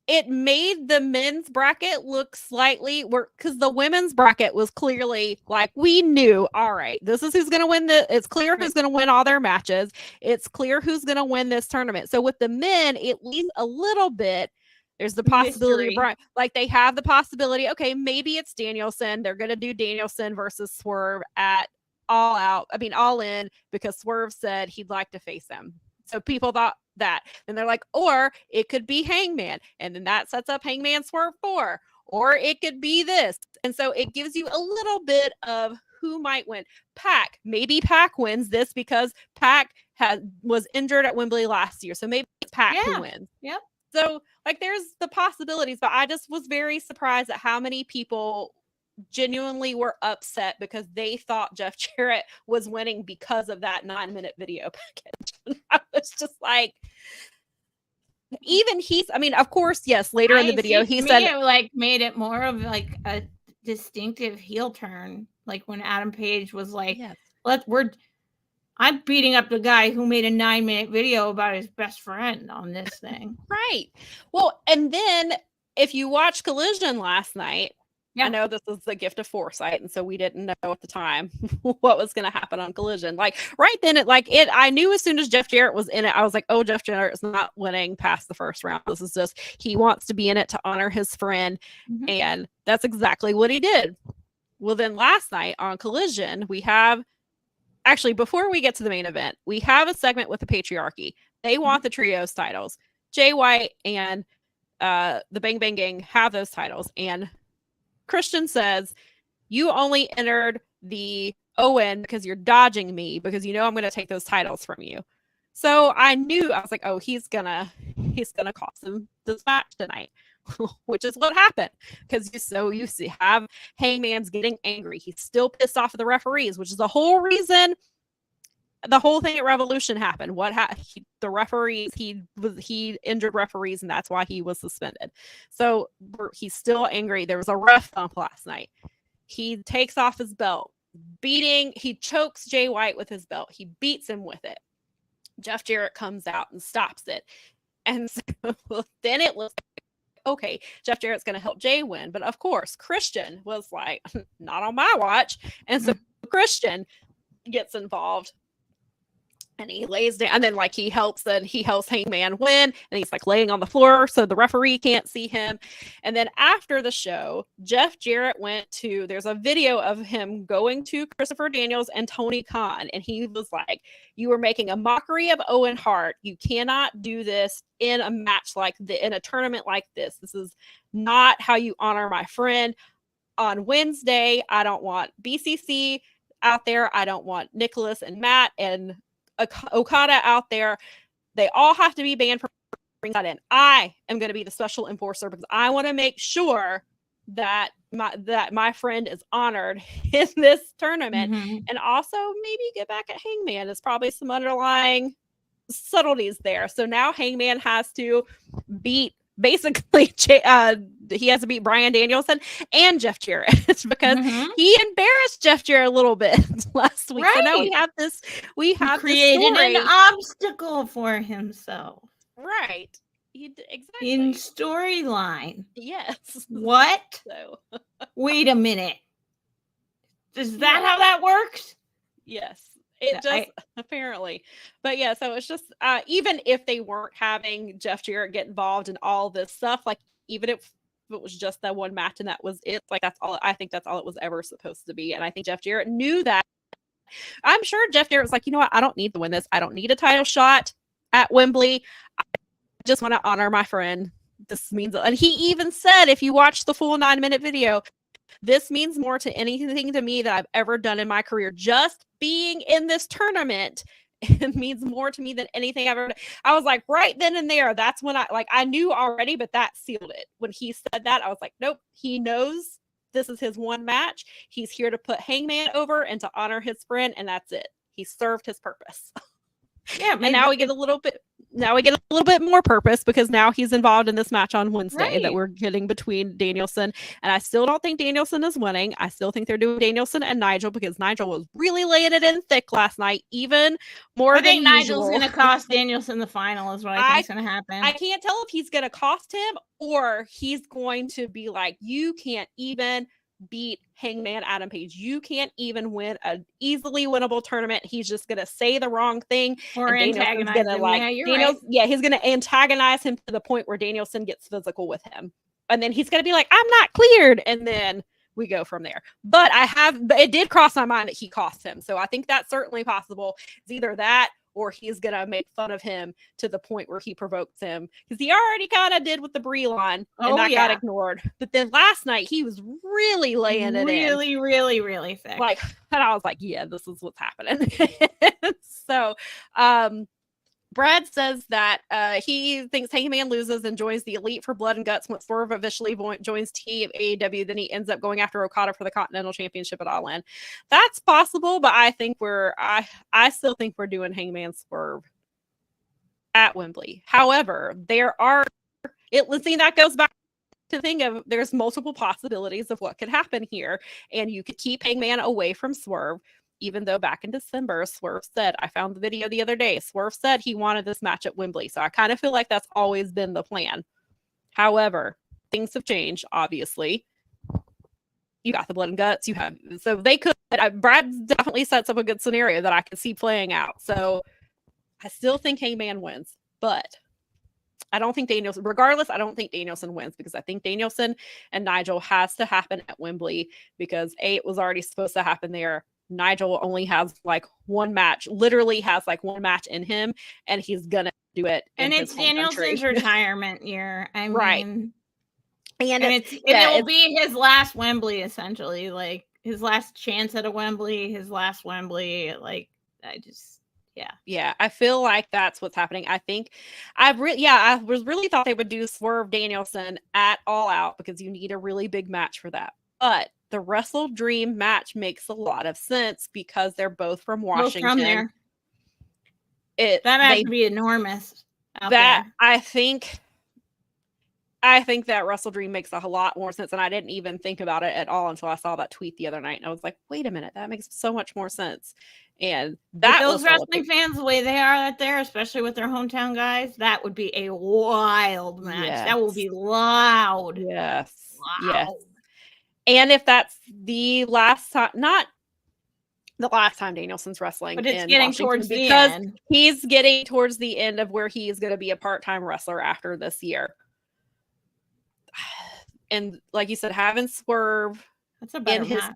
B: It made the men's bracket look slightly because the women's bracket was clearly like, we knew, all right, this is who's going to win it's clear who's going to win all their matches. It's clear who's going to win this tournament. So with the men, it leaves a little bit. There's the possibility of like they have the possibility. Okay, maybe it's Danielson. They're going to do Danielson versus Swerve at All In, because Swerve said he'd like to face him. So people thought that. And they're like, or it could be Hangman. And then that sets up Hangman Swerve 4. Or it could be this. And so it gives you a little bit of who might win. Pac. Maybe Pac wins this because Pac was injured at Wembley last year. So maybe it's Pac who wins.
C: Yep.
B: So like there's the possibilities. But I just was very surprised at how many people genuinely were upset because they thought Jeff Jarrett was winning because of that 9-minute video package. And I was just like, of course, yes, later in the video he said
C: it like made it more of like a distinctive heel turn Like when Adam Page was like,
B: Yes.
C: I'm beating up the guy who made a 9-minute video about his best friend on this thing.
B: Right. Well, and then if you watch Collision last night, I know this is the gift of foresight, and so we didn't know at the time what was going to happen on Collision. Like right then, I knew as soon as Jeff Jarrett was in it, I was like, oh, Jeff Jarrett is not winning past the first round. This is just, he wants to be in it to honor his friend, and that's exactly what he did. Well, then last night on Collision, we have, actually, before we get to the main event, we have a segment with the Patriarchy. They want the trios titles. Jay White and the Bang Bang Gang have those titles, and Christian says, you only entered the Owen because you're dodging me, because you know I'm going to take those titles from you. So I was like, oh, he's gonna cost him this match tonight, which is what happened. Because you have Hangman's getting angry. He's still pissed off at the referees, which is the whole reason the whole thing at Revolution happened. The referees, he injured referees, and that's why he was suspended. So he's still angry. There was a ref bump last night. He takes off his belt, he chokes Jay White with his belt. He beats him with it. Jeff Jarrett comes out and stops it. And so then it looks like, okay, Jeff Jarrett's going to help Jay win. But of course, Christian was like, not on my watch. And so Christian gets involved. And he lays down, and then he helps Hangman win, and he's laying on the floor so the referee can't see him. And then after the show, Jeff Jarrett there's a video of him going to Christopher Daniels and Tony Khan, and he was like, you were making a mockery of Owen Hart. You cannot do this in a match in a tournament like this. This is not how you honor my friend. On Wednesday, I don't want BCC out there. I don't want Nicholas and Matt and Okada out there. They all have to be banned from bringing that in. I am going to be the special enforcer because I want to make sure that my friend is honored in this tournament, and also maybe get back at Hangman. There's probably some underlying subtleties there. So now Hangman has to beat he has to beat Bryan Danielson and Jeff Jarrett because he embarrassed Jeff Jarrett a little bit last week. So now we have
C: created an obstacle for himself.
B: Right. Exactly.
C: In storyline.
B: Yes.
C: What?
B: So.
C: Wait a minute. Is that how that works?
B: Yes. It does, apparently. But yeah, so it's just, even if they weren't having Jeff Jarrett get involved in all this stuff, even if it was just that one match and that was it, that's all, I think that's all it was ever supposed to be. And I think Jeff Jarrett knew that. I'm sure Jeff Jarrett was like, you know what? I don't need to win this. I don't need a title shot at Wembley. I just want to honor my friend. This means, and he even said, if you watch the full 9-minute video, this means more to anything to me that I've ever done in my career. Just being in this tournament, it means more to me than anything I've ever done. I was like, right then and there, that's when I knew already, but that sealed it. When he said that, I was like, nope, he knows this is his one match. He's here to put Hangman over and to honor his friend, and that's it. He served his purpose. Yeah, and now we get a little bit more purpose because now he's involved in this match on Wednesday that we're getting between Danielson, and I still don't think Danielson is winning. I still think they're doing Danielson and Nigel because Nigel was really laying it in thick last night, even more than usual. I think
C: Nigel's going to cost Danielson the final is what I think is going to happen.
B: I can't tell if he's going to cost him or he's going to be like, you can't even beat Hangman Adam Page. You can't even win an easily winnable tournament. He's just gonna say the wrong thing
C: or antagonize him.
B: He's gonna antagonize him to the point where Danielson gets physical with him, and then he's gonna be like, I'm not cleared, and then we go from there. But it did cross my mind that he cost him, so I think that's certainly possible. It's either that or he's going to make fun of him to the point where he provokes him. Because he already kind of did with the Brie line, and that got ignored. But then last night, he was really laying it in.
C: Really, really, really thick.
B: And I was like, yeah, this is what's happening. So, Brad says that he thinks Hangman loses and joins the Elite for Blood and Guts when Swerve officially joins Team AEW. Then he ends up going after Okada for the Continental Championship at All In. That's possible, but I think I still think we're doing Hangman Swerve at Wembley. However, that goes back to think of there's multiple possibilities of what could happen here. And you could keep Hangman away from Swerve, even though back in December, Swerve said, I found the video the other day, Swerve said he wanted this match at Wembley. So I kind of feel like that's always been the plan. However, things have changed, obviously. You got the blood and guts. So they could. Brad definitely sets up a good scenario that I could see playing out. So I still think Hangman wins, but I don't think Danielson, regardless, I don't think Danielson wins because I think Danielson and Nigel has to happen at Wembley because it was already supposed to happen there. Nigel only has like one match, literally has like one match in him, and he's gonna do it.
C: And it's Danielson's retirement year. I mean,
B: right.
C: And it will be his last Wembley, essentially, like his last chance at a Wembley, his last Wembley. Like, yeah.
B: I feel like that's what's happening. I think I really thought they would do Swerve Danielson at All Out because you need a really big match for that. But the Wrestle Dream match makes a lot of sense because they're both from Washington.
C: Both from there. That match would be enormous.
B: I think that Wrestle Dream makes a lot more sense, and I didn't even think about it at all until I saw that tweet the other night, and I was like, "Wait a minute, that makes so much more sense." And that
C: those wrestling fans, the way they are out there, especially with their hometown guys, that would be a wild match. Yes. That will be loud.
B: Yes, yes. And if that's the last time, not the last time Danielson's wrestling,
C: but it's getting
B: Washington
C: towards the end.
B: He's getting towards the end of where he is going to be a part-time wrestler after this year. And like you said, having Swerve
C: that's a better match.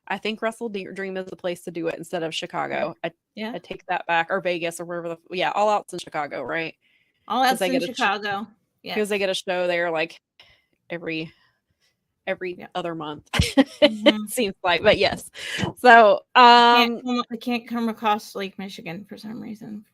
B: I think Wrestle Dream is the place to do it instead of Chicago. I take that back, or Vegas, or wherever. All Out's in Chicago, right?
C: All Out's in Chicago. Yeah,
B: because they get a show there like every other month. It seems like, but yes. So
C: I can't come across Lake Michigan for some reason.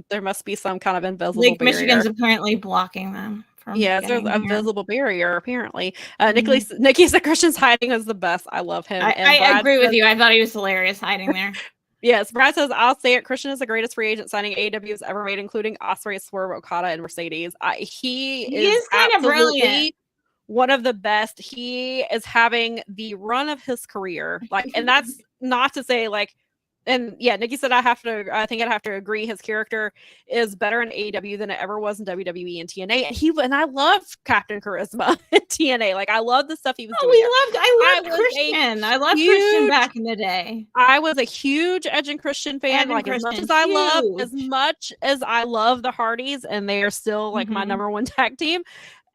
B: There must be some kind of invisible
C: Lake
B: barrier.
C: Michigan's apparently blocking them.
B: There's an invisible barrier apparently. Nikki said Christian's hiding is the best. I love him.
C: I agree with you. I thought he was hilarious hiding there.
B: Yes, Brad says, I'll say it. Christian is the greatest free agent signing AEW has ever made, including Ospreay, Swerve, Okada, and Mercedes. He is kind of brilliant. One of the best. He is having the run of his career. And that's not to say Nikki said I think I'd have to agree his character is better in AEW than it ever was in WWE and TNA. And I loved Captain Charisma in TNA. I love the stuff he was doing.
C: I loved Christian. I loved Christian back in the day.
B: I was a huge Edge and Christian fan. As much as I love the Hardys, and they are still my number one tag team.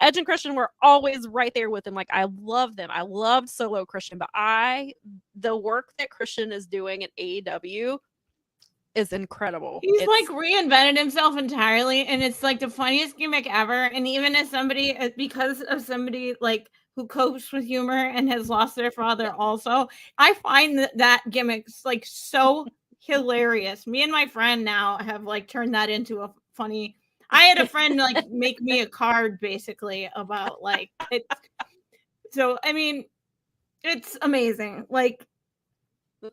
B: Edge and Christian were always right there with him. I love them. I loved solo Christian, but the work that Christian is doing at AEW is incredible.
C: He's reinvented himself entirely, and it's the funniest gimmick ever. And even as somebody, because of somebody who copes with humor and has lost their father, also, I find that gimmick's so hilarious. Me and my friend now have turned that into a funny. I had a friend make me a card basically about it. So I mean, it's amazing. And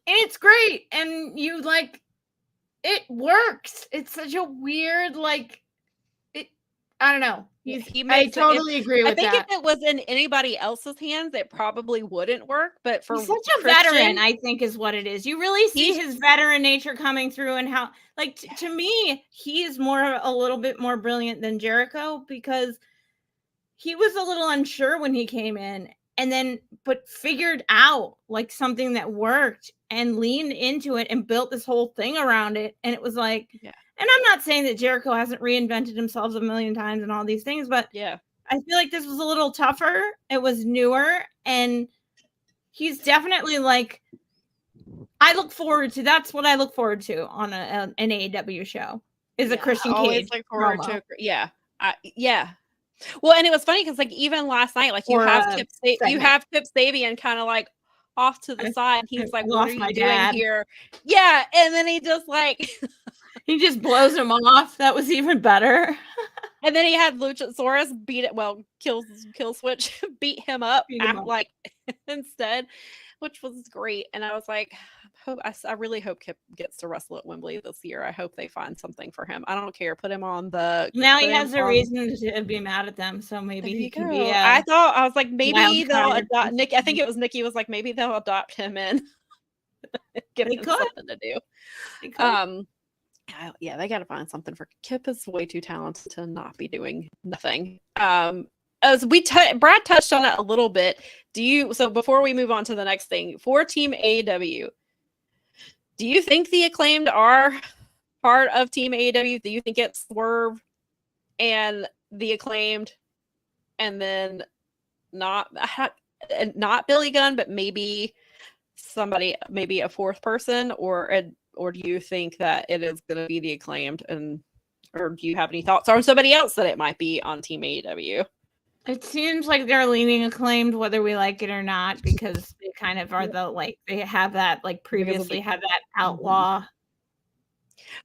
C: it's great, and you it works. It's such a weird I don't know. I totally agree with that.
B: I think if it was in anybody else's hands, it probably wouldn't work. But for
C: he's such a veteran, I think is what it is. You really see his veteran nature coming through, and how, to me, he is a little bit more brilliant than Jericho because he was a little unsure when he came in, but figured out something that worked and leaned into it and built this whole thing around it. And it was And I'm not saying that Jericho hasn't reinvented himself a million times and all these things, but I feel like this was a little tougher. It was newer, and he's definitely that's what I look forward to on an AEW show is a Christian Cage promo.
B: Well, and it was funny because even last night, you have Kip Sabian kind of off to the side, and he was like, "What are you doing here?" Yeah, and then he just
C: he just blows him off. That was even better.
B: And then he had Luchasaurus Kill Switch beat him up instead, which was great. And I was like, I really hope Kip gets to wrestle at Wembley this year. I hope they find something for him. I don't care. Put him on the.
C: Now he has a reason to be mad at them, so maybe he can be.
B: I was like, maybe they'll adopt Nick. I think it was Nikki was like, maybe they'll adopt him and give him something to do. Yeah, they got to find something for Kip. Is way too talented to not be doing nothing. As Brad touched on it a little bit. So before we move on to the next thing, for Team AEW, do you think the Acclaimed are part of Team AEW? Do you think it's Swerve and the Acclaimed, and then not Billy Gunn, but maybe somebody, maybe a fourth person, or do you think that it is going to be the Acclaimed, or do you have any thoughts on somebody else that it might be on Team AEW?
C: It seems like they're leaning Acclaimed, whether we like it or not, because they kind of are they have that, like, previously had that outlaw.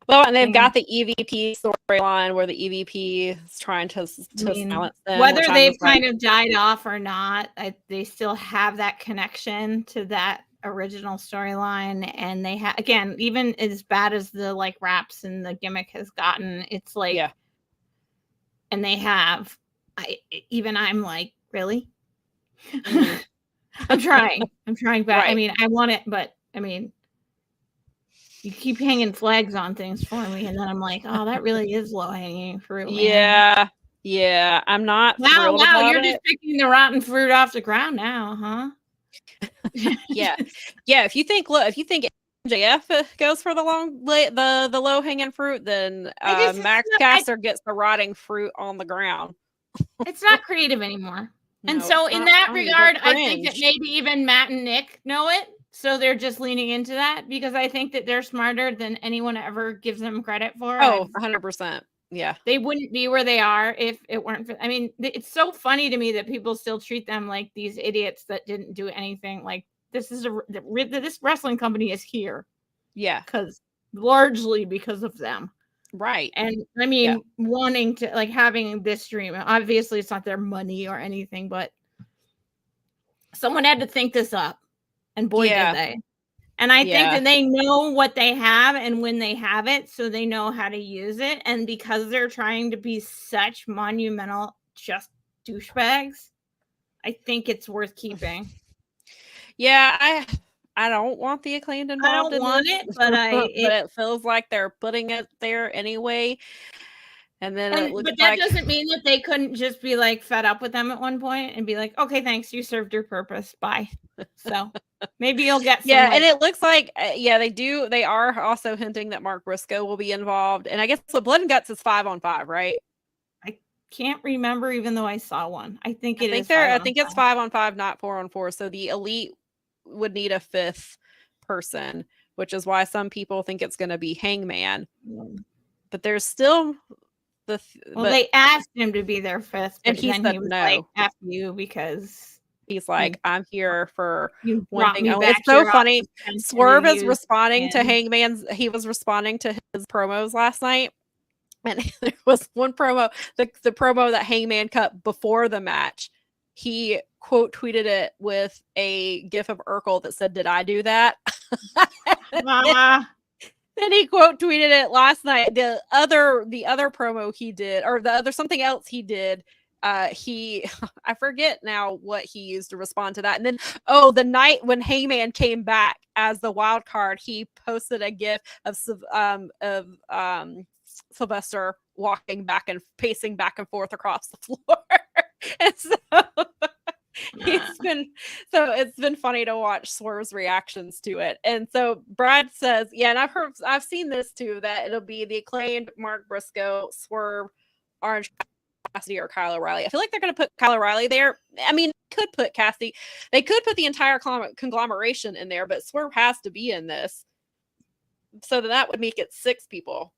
B: Well, and they've got the EVP storyline where the EVP is trying to silence them.
C: Whether they've kind of died off or not, they still have that connection to that original storyline. And they have, again, even as bad as the like raps and the gimmick has gotten, it's like, and they have. I'm like, really? I'm trying back. Right. I mean, I want it, but I mean, you keep hanging flags on things for me, and then I'm like, oh, that really is low hanging fruit. Man.
B: Yeah. I'm not.
C: Wow, you're just picking the rotten fruit off the ground now, huh?
B: Yeah. If you think MJF goes for the low hanging fruit, then Max Caster gets the rotting fruit on the ground.
C: It's not creative anymore. No, and so in that regard, I think that maybe even Matt and Nick know it. So they're just leaning into that, because I think that they're smarter than anyone ever gives them credit for.
B: Oh, 100%. Yeah.
C: They wouldn't be where they are if it weren't for, I mean, it's so funny to me that people still treat them like these idiots that didn't do anything. Like, this wrestling company is here.
B: Yeah.
C: Largely because of them.
B: Right.
C: And I mean, wanting to, like, having this dream, obviously it's not their money or anything, but someone had to think this up, and boy did they. And I think that they know what they have and when they have it, so they know how to use it. And because they're trying to be such monumental just douchebags, I think it's worth keeping.
B: Yeah, I don't want the Acclaimed involved.
C: I don't want it, but
B: it feels like they're putting it there anyway. And then it looks
C: but that doesn't mean that they couldn't just be like fed up with them at one point and be like, okay, thanks, you served your purpose, bye. So maybe you'll get some,
B: and it looks like they are also hinting that Mark Briscoe will be involved. And I guess the Blood and Guts is 5-on-5, right?
C: I can't remember, even though I saw one. I think it's
B: 5-on-5, not 4-on-4. So the Elite would need a fifth person, which is why some people think it's going to be Hangman. But there's still
C: they asked him to be their fifth,
B: and he said no.
C: Like, F you, because
B: he's like, I'm here for one thing. It's so funny. Swerve is responding to Hangman's. He was responding to his promos last night, and there was one promo, the promo that Hangman cut before the match. He quote tweeted it with a gif of Urkel that said, "Did I do that?" And he quote tweeted it last night. The other promo he did, or something else he did. I forget now what he used to respond to that. And then the night when Hangman came back as the wild card, he posted a gif of Sylvester walking back and pacing back and forth across the floor. And so it's been funny to watch Swerve's reactions to it. And so Brad says, and I've seen this too, that it'll be the Acclaimed, Mark Briscoe, Swerve, Orange Cassidy, or Kyle O'Reilly. I feel like they're going to put Kyle O'Reilly there. I mean, could put Cassidy. They could put the entire conglomeration in there, but Swerve has to be in this. So that would make it 6 people.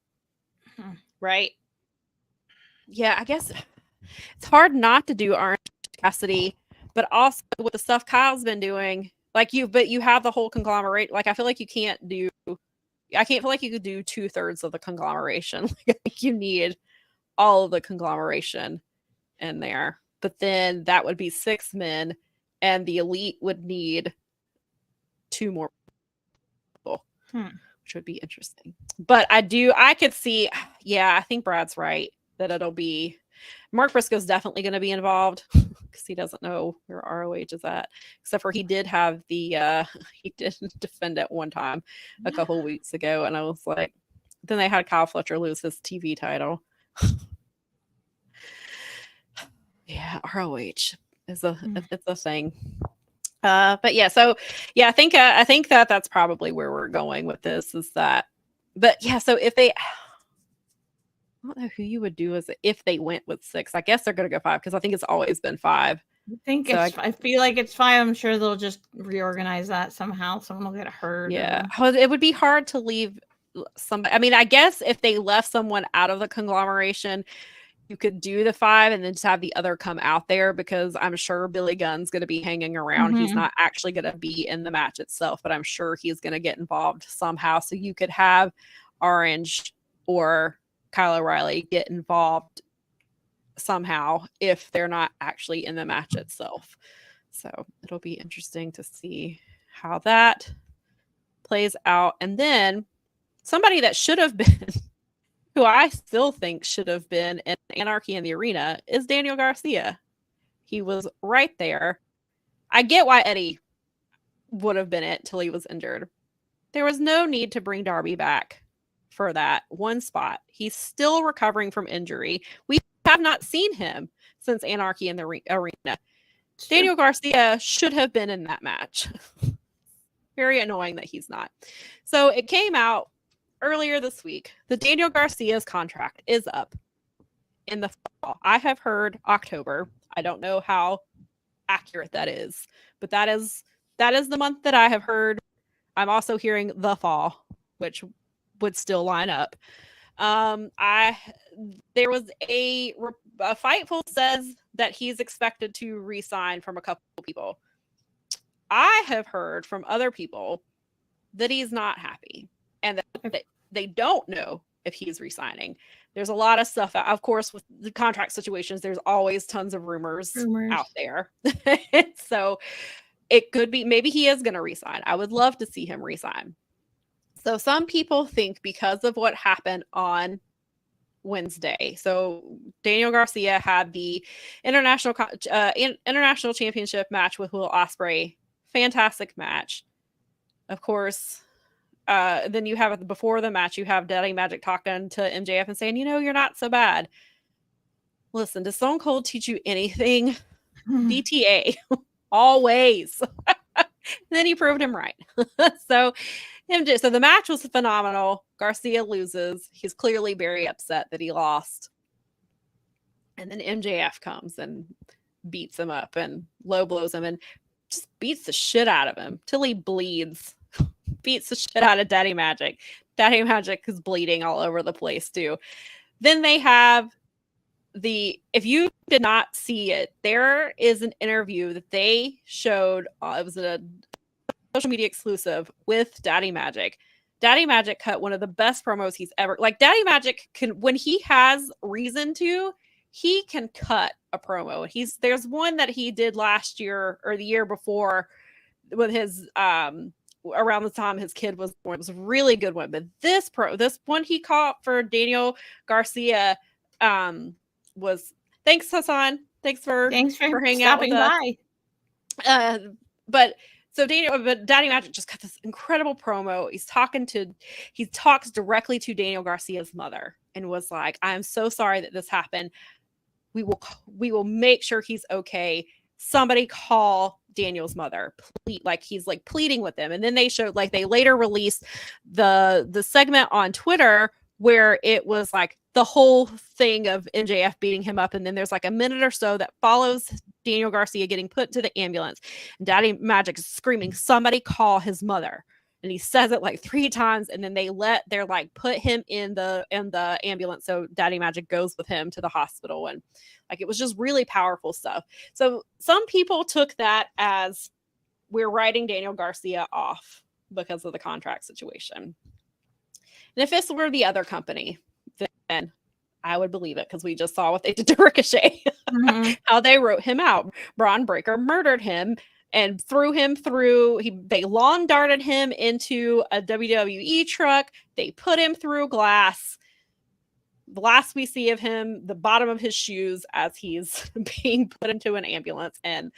B: Right? Yeah, I guess it's hard not to do Orange Cassidy, but also with the stuff Kyle's been doing, but you have the whole conglomerate. Like, I feel like I can't feel like you could do 2/3 of the conglomeration. Like, I think you need all of the conglomeration in there. But then that would be 6 men, and the Elite would need 2 more people. which would be interesting. But I could see, yeah, I think Brad's right that it'll be Mark Briscoe's definitely going to be involved because he doesn't know where ROH is at, except for he did have he did defend it one time a couple weeks ago, and I was like, then they had Kyle Fletcher lose his TV title. Yeah, ROH is it's a thing. But yeah, so yeah, I think that that's probably where we're going with this is that. But yeah, so if they, I don't know who you would do as if they went with 6. I guess they're going to go 5 because I think it's always been 5.
C: I feel like it's 5. I'm sure they'll just reorganize that somehow. Someone will get hurt.
B: Yeah, it would be hard to leave somebody. I mean, I guess if they left someone out of the conglomeration, you could do the 5 and then just have the other come out there because I'm sure Billy Gunn's going to be hanging around. He's not actually going to be in the match itself, but I'm sure he's going to get involved somehow. So you could have Orange or Kyle O'Reilly get involved somehow if they're not actually in the match itself. So it'll be interesting to see how that plays out. And then somebody that should have been, who I still think should have been in Anarchy in the Arena, is Daniel Garcia. He was right there. I get why Eddie would have been it till he was injured. There was no need to bring Darby back for that one spot. He's still recovering from injury. We have not seen him since Anarchy in the Arena. Daniel Garcia should have been in that match. Very annoying that he's not. So it came out earlier this week that Daniel Garcia's contract is up in the fall. I have heard October. I don't know how accurate that is, but that is the month that I have heard. I'm also hearing the fall, which would still line up. There was a Fightful says that he's expected to re-sign from a couple of people. I have heard from other people that he's not happy and that they don't know if he's re-signing. There's a lot of stuff, of course, with the contract situations. There's always tons of rumors out there. So it could be, maybe he is going to re-sign. I would love to see him re-sign. So some people think because of what happened on Wednesday. So Daniel Garcia had the international championship match with Will Ospreay. Fantastic match. Of course, then you have before the match, you have Daddy Magic talking to MJF and saying, you're not so bad. Listen, does Stone Cold teach you anything? DTA. Always. Then he proved him right. So the match was phenomenal. Garcia loses. He's clearly very upset that he lost. And then MJF comes and beats him up and low blows him and just beats the shit out of him till he bleeds. Beats the shit out of Daddy Magic. Daddy Magic is bleeding all over the place too. Then they have if you did not see it, there is an interview that they showed. It was a social media exclusive with Daddy Magic. Daddy Magic cut one of the best promos he's ever. Like Daddy Magic can, when he has reason to, he can cut a promo. There's one that he did last year or the year before with his around the time his kid was born. It was a really good one. But this one he caught for Daniel Garcia was, thanks Hassan. Thanks for hanging out with us. But Daddy Magic just cut this incredible promo. He talks directly to Daniel Garcia's mother and was like, I am so sorry that this happened. We will make sure he's okay. Somebody call Daniel's mother. He's pleading with them. And then they showed, they later released the segment on Twitter where it was like the whole thing of MJF beating him up. And then there's a minute or so that follows Daniel Garcia getting put to the ambulance. And Daddy Magic is screaming, somebody call his mother. And he says it 3 times. And then they're put him in the ambulance. So Daddy Magic goes with him to the hospital. And it was just really powerful stuff. So some people took that as we're writing Daniel Garcia off because of the contract situation. And if this were the other company, then I would believe it because we just saw what they did to Ricochet, how they wrote him out. Braun Breaker murdered him and threw him through. They lawn darted him into a WWE truck. They put him through glass. The last we see of him, the bottom of his shoes as he's being put into an ambulance, and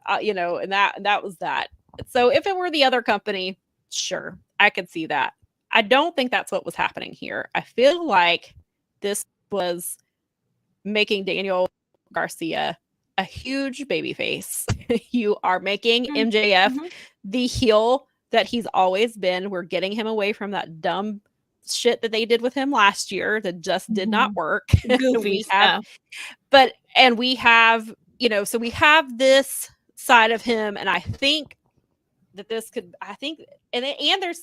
B: and that was that. So if it were the other company, sure, I could see that. I don't think that's what was happening here. I feel like this was making Daniel Garcia a huge babyface. You are making MJF the heel that he's always been. We're getting him away from that dumb shit that they did with him last year that just did not work.
C: Goofy stuff.
B: And we have, so we have this side of him, and I think that this could, and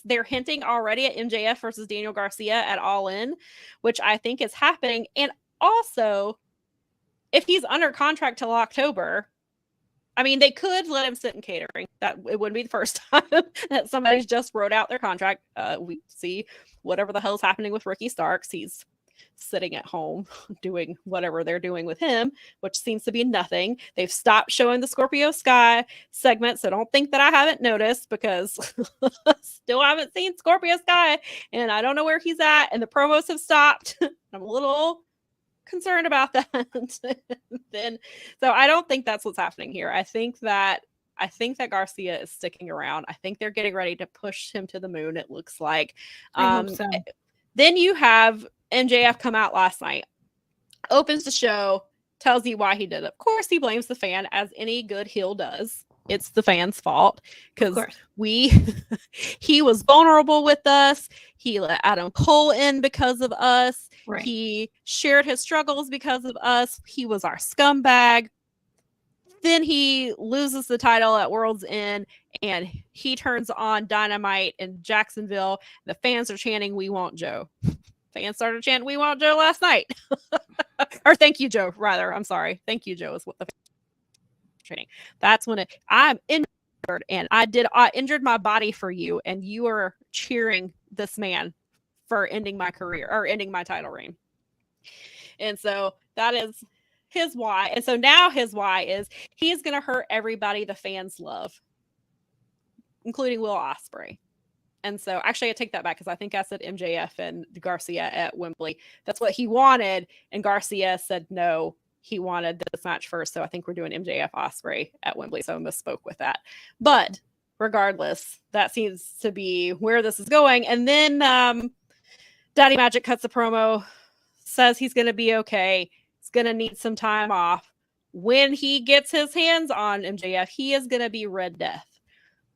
B: they're hinting already at MJF versus Daniel Garcia at All In, which I think is happening. And also, if he's under contract till October, I mean, they could let him sit in catering. That it wouldn't be the first time that somebody's just wrote out their contract. We see whatever the hell's happening with Ricky Starks. He's sitting at home doing whatever they're doing with him, which seems to be nothing. They've stopped showing the Scorpio Sky segment, so don't think that I haven't noticed, because still haven't seen Scorpio Sky, and I don't know where he's at, and the promos have stopped. I'm a little concerned about that. So I don't think that's what's happening here. I think that Garcia is sticking around. I think they're getting ready to push him to the moon, it looks like.
C: I hope so.
B: Then you have MJF come out last night, opens the show, tells you why he did it. Of course, he blames the fan, as any good heel does. It's the fan's fault, because he was vulnerable with us. He let Adam Cole in because of us.
C: Right.
B: He shared his struggles because of us. He was our scumbag. Then he loses the title at World's End, and he turns on Dynamite in Jacksonville. The fans are chanting, "We want Joe." Fans started chanting, "We want Joe" last night. Or "Thank you, Joe," rather. I'm sorry. "Thank you, Joe" is what the training. That's when I'm injured, and I injured my body for you, and you are cheering this man for ending my career or ending my title reign. And so that is his why. And so now his why is he's going to hurt everybody the fans love, including Will Ospreay. And so actually I take that back, because I think I said MJF and Garcia at Wembley. That's what he wanted. And Garcia said no, he wanted this match first. So I think we're doing MJF Ospreay at Wembley. So I misspoke with that. But regardless, that seems to be where this is going. And then Daddy Magic cuts a promo, says he's going to be okay. He's going to need some time off. When he gets his hands on MJF, he is going to be Red Death.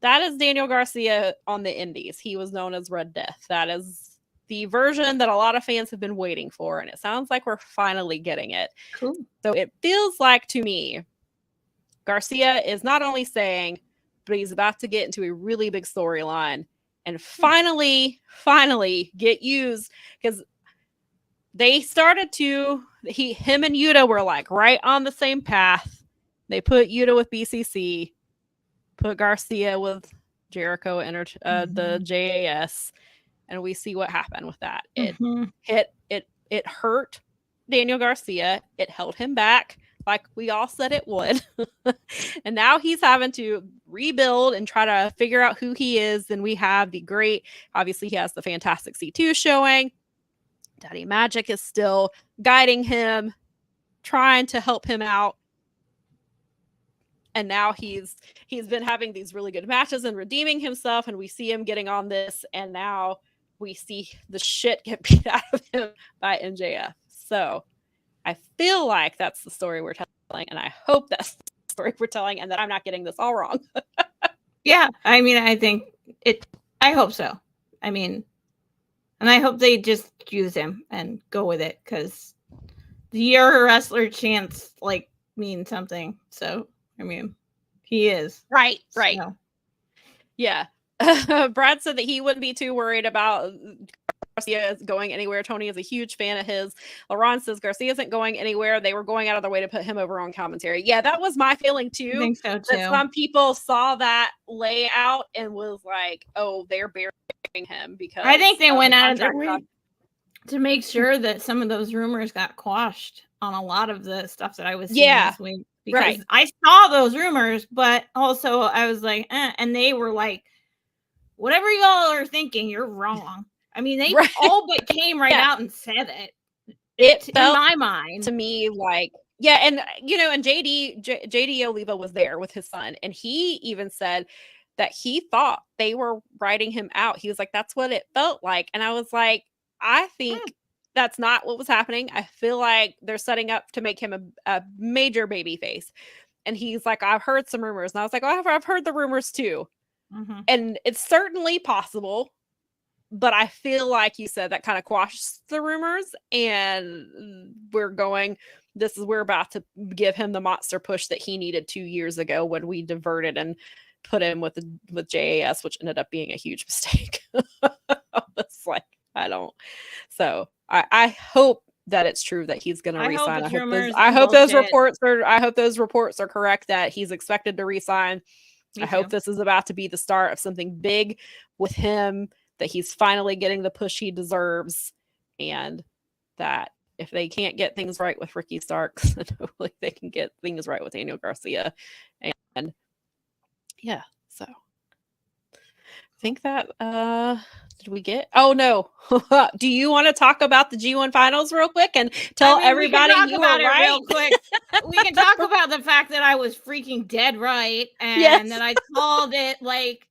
B: That is Daniel Garcia on the Indies. He was known as Red Death. That is the version that a lot of fans have been waiting for, and it sounds like we're finally getting it.
C: Cool.
B: So it feels like to me, Garcia is not only saying, but he's about to get into a really big storyline and finally get used, because they started to, him and Yuta were like right on the same path. They put Yuta with BCC, put Garcia with Jericho and the JAS, and we see what happened with that. It hurt Daniel Garcia. It held him back, like we all said it would. And now he's having to rebuild and try to figure out who he is. Then we have obviously he has the fantastic C2 showing. Daddy Magic is still guiding him, trying to help him out. And now he's been having these really good matches and redeeming himself, and we see him getting on this, and now we see the shit get beat out of him by MJF. So I feel like that's the story we're telling, and I hope that's the story we're telling, and that I'm not getting this all wrong.
C: Yeah, I mean, I hope so. I mean, and I hope they just use him and go with it, because you're a wrestler chants like mean something. So I mean, he is.
B: Right.
C: So.
B: Yeah. Brad said that he wouldn't be too worried about Garcia going anywhere. Tony is a huge fan of his. LaRon says Garcia isn't going anywhere. They were going out of their way to put him over on commentary. Yeah, that was my feeling too.
C: I think so too.
B: That some people saw that layout and was like, oh, they're burying him, because
C: I think they went out of their way to make sure that some of those rumors got quashed on a lot of the stuff that I was seeing this week. because I saw those rumors, but also I was like, and they were like, whatever y'all are thinking, you're wrong. I mean, they all but came out and said it.
B: It
C: felt, in my mind,
B: to me like, yeah, and and JD Oliva was there with his son, and he even said that he thought they were writing him out. He was like, that's what it felt like. And I was like, I think that's not what was happening. I feel like they're setting up to make him a major baby face. And he's like, I've heard some rumors. And I was like, oh, I've heard the rumors too. Mm-hmm. And it's certainly possible. But I feel like you said that kind of quashes the rumors. And we're about to give him the monster push that he needed 2 years ago when we diverted and put him with JAS, which ended up being a huge mistake. It's like, so I hope that it's true that he's going to resign. I hope those reports are correct that he's expected to resign. I hope this is about to be the start of something big with him, that he's finally getting the push he deserves, and that if they can't get things right with Ricky Starks, then hopefully they can get things right with Daniel Garcia. And yeah, so I think that did we get? Oh no. Do you want to talk about the G1 finals real quick and tell everybody you were right?
C: Real quick. We can talk about the fact that I was freaking dead right, and that I called it like,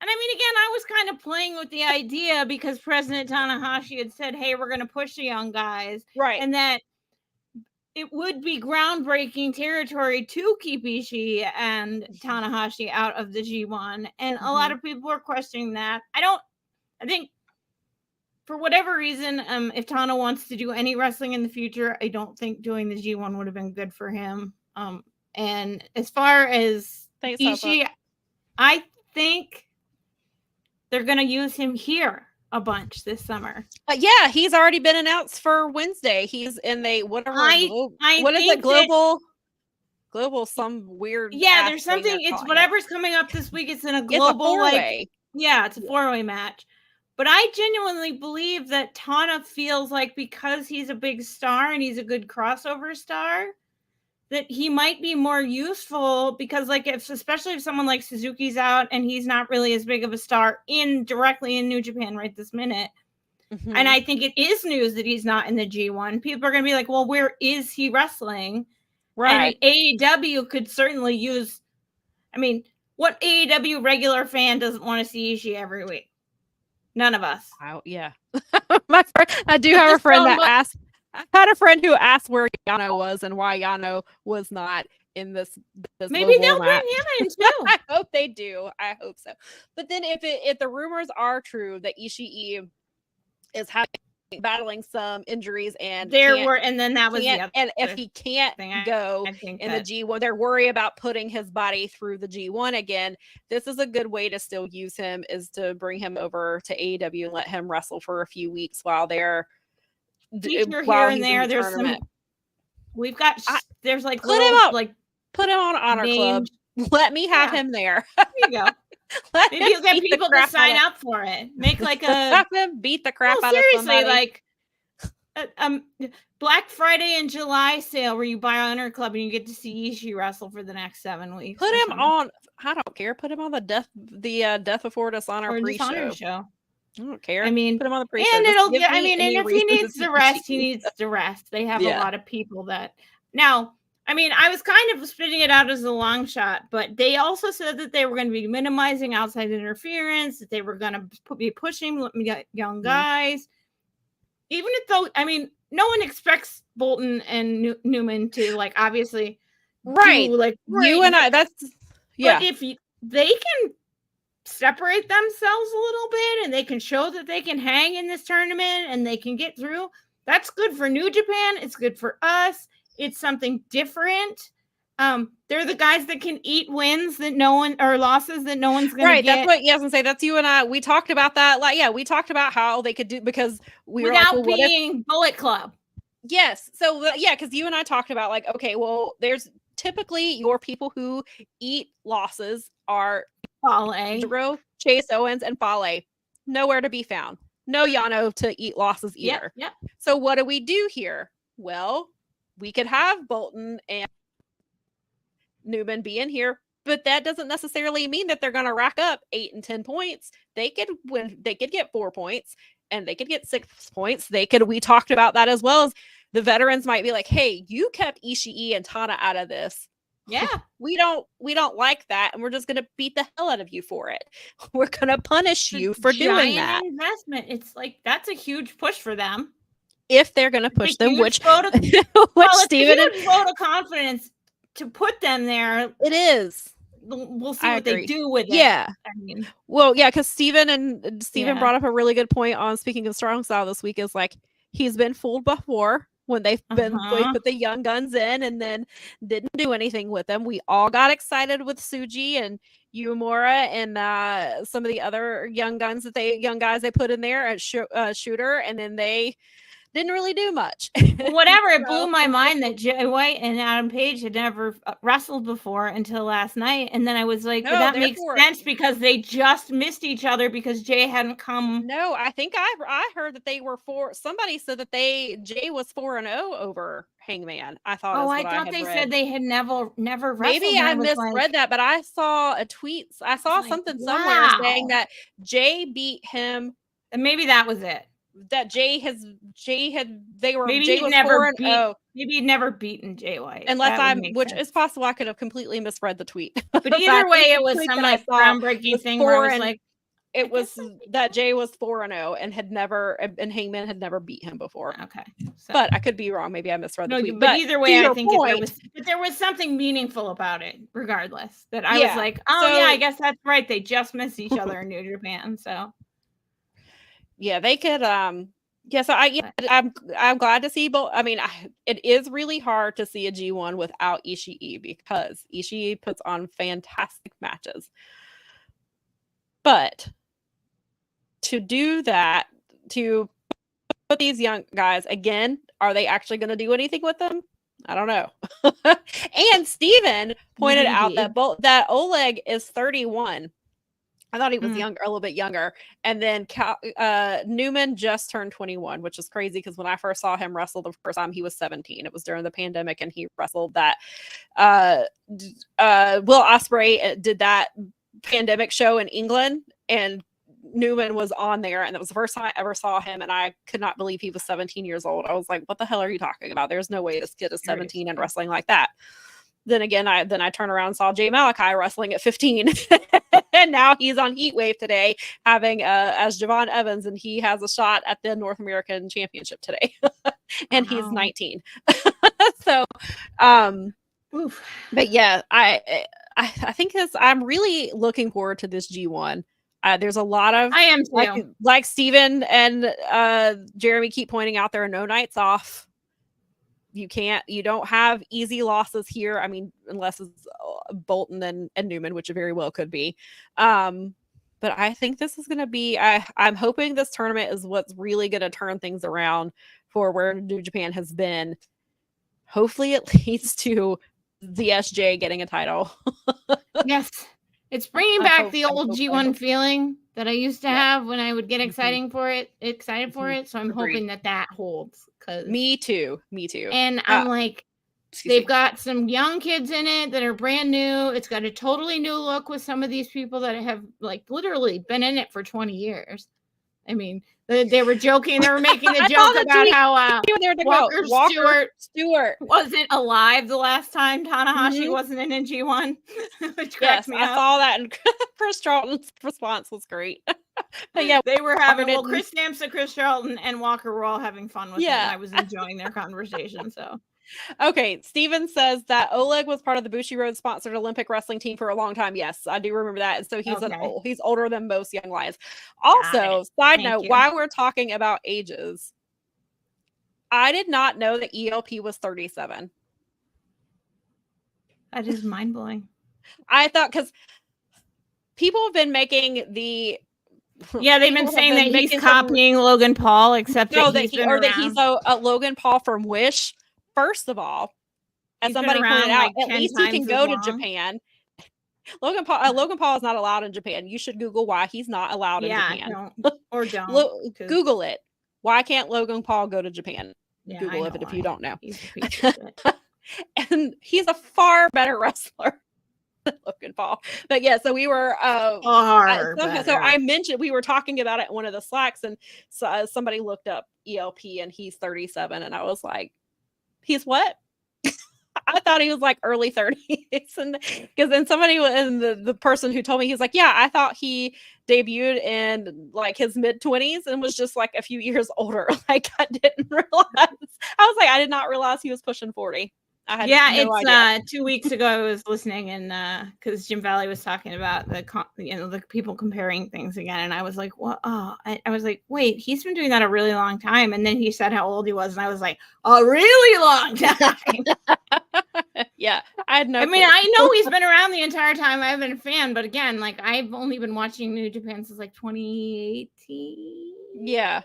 C: and I mean, again, I was kind of playing with the idea because President Tanahashi had said, hey, we're going to push the young guys.
B: Right.
C: And that it would be groundbreaking territory to keep Ishii and Tanahashi out of the G1. And a lot of people are questioning that. I think for whatever reason, if Tana wants to do any wrestling in the future, I don't think doing the G1 would have been good for him. And as far as Ishii, I think they're going to use him here a bunch this summer.
B: Yeah, he's already been announced for Wednesday. He's in the global some weird.
C: Yeah, there's something. It's whatever's coming up this week. It's in a global it's a 4-way match. But I genuinely believe that Tana feels like because he's a big star and he's a good crossover star, that he might be more useful because, like, especially if someone like Suzuki's out and he's not really as big of a star directly in New Japan right this minute. Mm-hmm. And I think it is news that he's not in the G1. People are going to be like, well, where is he wrestling?
B: Right.
C: And AEW could certainly use, I mean, what AEW regular fan doesn't want to see Ishii every week? None of us.
B: Yeah. I do have a friend that asked. I've had a friend who asked where Yano was and why Yano was not in this
C: maybe they'll bring him in too.
B: I hope they do. I hope so. But then if the rumors are true that Ishii is battling some injuries and if he can't go in the G1, they're worried about putting his body through the G1 again. This is a good way to still use him, is to bring him over to AEW and let him wrestle for a few weeks while they're
C: here and there. There's some. We've got. There's like
B: put him on Honor Club. Let me have him there.
C: There you go. Maybe you'll get people to sign up for it. Make like a
B: have him beat the crap out of somebody.
C: Like Black Friday in July sale where you buy Honor Club and you get to see Ishii wrestle for the next 7 weeks.
B: Put him on. I don't care. Put him on the Death Before Dishonor pre-show. I don't care.
C: I mean,
B: put him on the pre-show.
C: And it'll get. I mean, and if he needs to rest, he needs to rest. They have a lot of people that now. I mean, I was kind of spitting it out as a long shot, but they also said that they were going to be minimizing outside interference, that they were going to be pushing young guys. Even if though, I mean, no one expects Bolton and Newman to obviously,
B: you and I. That's
C: But if they can separate themselves a little bit and they can show that they can hang in this tournament and they can get through, that's good for New Japan. It's good for us. It's something different. They're the guys that can eat wins that no one or losses that no one's going to get.
B: That's what I was going to say. That's you and I. We talked about that. We talked about how they could do because we
C: without
B: were like,
C: being Bullet Club.
B: Yes. So because you and I talked about okay, well, there's typically your people who eat losses are
C: Fale,
B: Chase Owens, and Fale. Nowhere to be found. No Yano to eat losses either.
C: Yeah.
B: So what do we do here? Well, we could have Bolton and Newman being here, but that doesn't necessarily mean that they're going to rack up 8 and 10 points. They could win. They could get 4 points, and they could get 6 points. We talked about that, as well as the veterans might be like, hey, you kept Ishii and Tana out of this.
C: Yeah.
B: We don't like that, and we're just going to beat the hell out of you for it. We're going to punish you for doing that.
C: Investment. It's like, that's a huge push for them.
B: If they're going to push them, which
C: vote of,
B: Steven
C: it's a huge vote of confidence to put them there.
B: It is.
C: We'll see what they do with it.
B: Yeah.
C: I mean,
B: well, yeah, because Steven brought up a really good point on, speaking of strong style this week, is like, he's been fooled before when they've put the young guns in and then didn't do anything with them. We all got excited with Tsuji and Uemura and some of the other young guys they put in there at shooter, and then they didn't really do much.
C: Whatever. It blew my mind that Jay White and Adam Page had never wrestled before until last night. And then I was like, that makes sense because they just missed each other because Jay hadn't come.
B: No, I think I heard that they were somebody said that Jay was 4-0 over Hangman. I thought.
C: Oh, I thought they said they had never wrestled.
B: Maybe I misread that, but I saw a tweet. I saw something somewhere saying that Jay beat him.
C: And maybe that was it.
B: That Jay had
C: maybe
B: Jay
C: he'd
B: was
C: never maybe he'd never beaten Jay White.
B: Unless is possible I could have completely misread the tweet.
C: But either way, it was some like groundbreaking thing where I was like,
B: it was that Jay was 4-0 and Hangman had never beat him before.
C: Okay.
B: But I could be wrong. Maybe I misread the tweet.
C: But either way, I think there was something meaningful about it, regardless. That I was like, I guess that's right. They just missed each other in New Japan. So
B: yeah, they could. I'm glad to see both. I mean, it is really hard to see a G1 without Ishii because Ishii puts on fantastic matches. But to do that, to put these young guys again, are they actually going to do anything with them? I don't know. And Steven pointed out that Oleg is 31. I thought he was younger, a little bit younger. And then Newman just turned 21, which is crazy because when I first saw him wrestle the first time, he was 17. It was during the pandemic, and he wrestled that. Will Ospreay did that pandemic show in England, and Newman was on there, and that was the first time I ever saw him, and I could not believe he was 17 years old. I was like, what the hell are you talking about? There's no way this kid is 17 and wrestling like that. Then again, I turned around and saw Jay Malachi wrestling at 15. And now he's on Heatwave today, having as Javon Evans, and he has a shot at the North American Championship today. And he's 19. So, but yeah, I think I'm really looking forward to this G1. There's a lot of,
C: I am too.
B: Like Steven and Jeremy keep pointing out, there are no nights off. You don't have easy losses here. I mean, unless it's Bolton and Newman, which it very well could be. But I think this is going to be, I'm hoping this tournament is what's really going to turn things around for where New Japan has been. Hopefully it leads to the SJ getting a title.
C: Yes. It's bringing back the old G1 feeling that I used to have when I would get excited for it. So I'm hoping that holds.
B: Me too.
C: And I'm like, they've got some young kids in it that are brand new. It's got a totally new look with some of these people that have like literally been in it for 20 years. I mean, they were joking. They were making a joke about how Walker Stewart wasn't alive the last time Tanahashi wasn't in a G1. Which cracks me up.
B: I saw that, and Chris Charlton's response was great. But yeah,
C: they were having Chris Sampson, Chris Charlton, and Walker were all having fun with it. I was enjoying their conversation. So.
B: Okay, Steven says that Oleg was part of the Bushiroad sponsored Olympic wrestling team for a long time. Yes, I do remember that. And so he's older than most young lions. Also, side note, while we're talking about ages, I did not know that ELP was 37.
C: That is mind blowing.
B: I thought, because people have been making the
C: they've been saying that he's copying Logan Paul, except that he's
B: he's a Logan Paul from Wish. First of all, as somebody pointed out, at least he can go to Japan. Logan Paul is not allowed in Japan. You should Google why he's not allowed in Japan.
C: Don't.
B: Google it. Why can't Logan Paul go to Japan?
C: Yeah,
B: Google it if you don't know. and he's a far better wrestler than Logan Paul. But yeah, so we were so I mentioned, we were talking about it in one of the Slacks, and so, somebody looked up ELP and he's 37, and I was like, he's what? I thought he was like early 30s, and because then somebody, and the person who told me, he's like, yeah, I thought he debuted in like his mid 20s and was just like a few years older. Like, I didn't realize. I was like, I did not realize he was pushing 40. I had no idea.
C: 2 weeks ago I was listening, and because Jim Valley was talking about the people comparing things again, and I was like, what? Oh, I was like, wait, he's been doing that a really long time, and then he said how old he was, and I was like, a really long time.
B: Yeah, I had no.
C: I mean, I know he's been around the entire time I've been a fan, but again, like, I've only been watching New Japan since like 2018.
B: Yeah.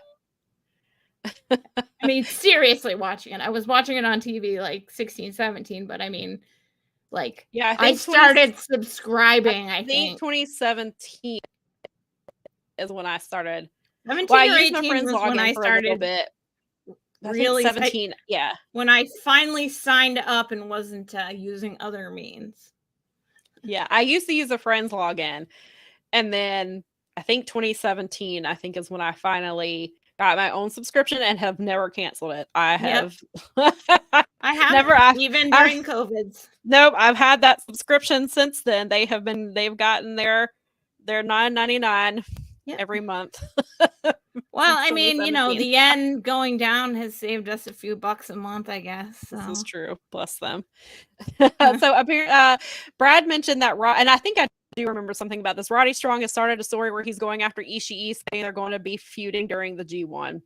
C: I mean, seriously watching it. I was watching it on TV like 16, 17, but I mean, like,
B: yeah,
C: I started subscribing, I think
B: 2017 is when I started.
C: 17
B: well,
C: or 18 was when I started.
B: A bit.
C: Really,
B: 17, yeah.
C: When I finally signed up and wasn't using other means.
B: Yeah, I used to use a friend's login, and then I think 2017, I think, is when I finally got my own subscription and have never canceled it. I have.
C: Yep. I have never, even during COVIDs.
B: Nope, I've had that subscription since then. They've gotten their $9.99 every month.
C: Well, I mean, you know, the yen going down has saved us a few bucks a month, I guess. So.
B: This is true. Bless them. So Brad mentioned that and I think I do remember something about this. Roddy Strong has started a story where he's going after Ishii, saying they're going to be feuding during the G1.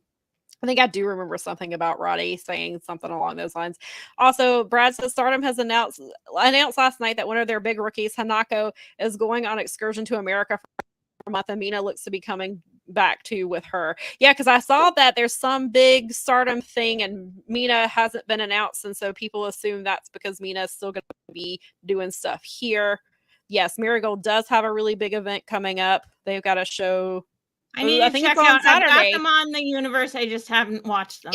B: I think I do remember something about Roddy saying something along those lines. Also, Brad says Stardom has announced last night that one of their big rookies, Hanako, is going on excursion to America for a month, and Mina looks to be coming back to with her. Yeah, because I saw that there's some big Stardom thing and Mina hasn't been announced, and so people assume that's because Mina is still going to be doing stuff here. Yes, Marigold does have a really big event coming up. They've got a show.
C: I need to check out. Saturday. I've got them on the universe. I just haven't watched them.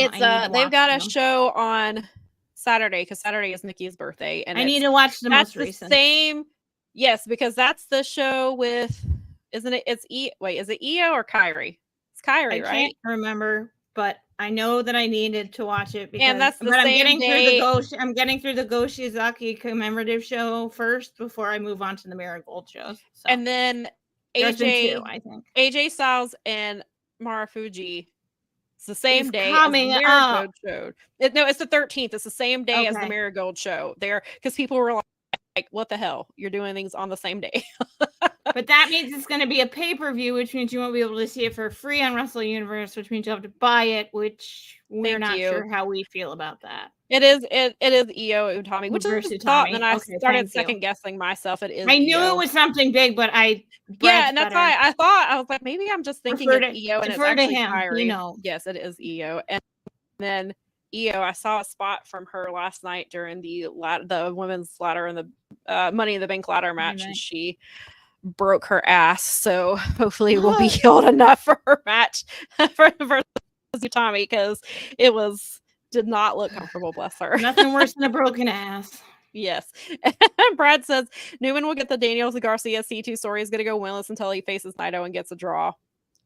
B: They've got a show on Saturday, because Saturday is Nikki's birthday, and
C: I need to watch the most recent.
B: Same, yes, because that's the show with. Isn't it? Is it Io or Kairi? It's Kairi, right? I can't
C: remember, but I know that I needed to watch it because
B: and that's the same day.
C: I'm getting through the Go Shiozaki commemorative show first before I move on to the Marigold show. So.
B: And then AJ,
C: I think
B: AJ Styles and Marufuji. It's the same day
C: coming
B: as the Marigold show. No, it's the 13th. It's the same day as the Marigold show. There, because people were like, "What the hell? You're doing things on the same day."
C: But that means it's going to be a pay-per-view, which means you won't be able to see it for free on Wrestle Universe, which means you'll have to buy it, which we're not sure how we feel about that.
B: It is Io Utami, which is thought, and I started second guessing myself. It is.
C: I knew it was something big, but and
B: that's why I was like, maybe I'm just thinking of Io, and it's actually Kairi.
C: You know.
B: Yes, it is Io, and then Io. I saw a spot from her last night during the women's ladder and the Money in the Bank ladder match, and she broke her ass. So hopefully we'll be healed enough for her match for Utami, because it did not look comfortable. Bless her.
C: Nothing worse than a broken ass.
B: Yes. And Brad says Newman will get the Daniels and Garcia C2 story. He's going to go winless until he faces Naito and gets a draw.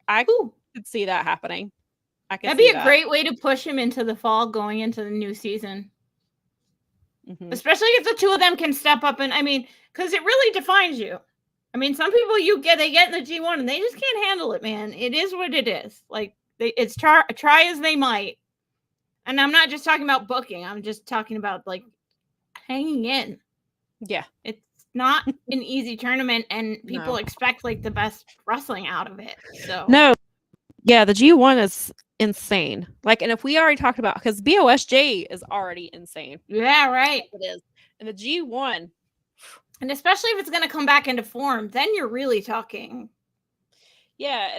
B: I could see that happening.
C: That'd be a great way to push him into the fall going into the new season. Mm-hmm. Especially if the two of them can step up, and I mean, because it really defines you. I mean, some people they get in the G1 and they just can't handle it, man. It is what it is. Like, it's try as they might. And I'm not just talking about booking. I'm just talking about, like, hanging in.
B: Yeah.
C: It's not an easy tournament, and people expect, like, the best wrestling out of it. So
B: no. Yeah, the G1 is insane. Like, and if we already talked about, because BOSJ is already insane.
C: Yeah, right.
B: It is. And the G1...
C: And especially if it's going to come back into form, then you're really talking.
B: Yeah,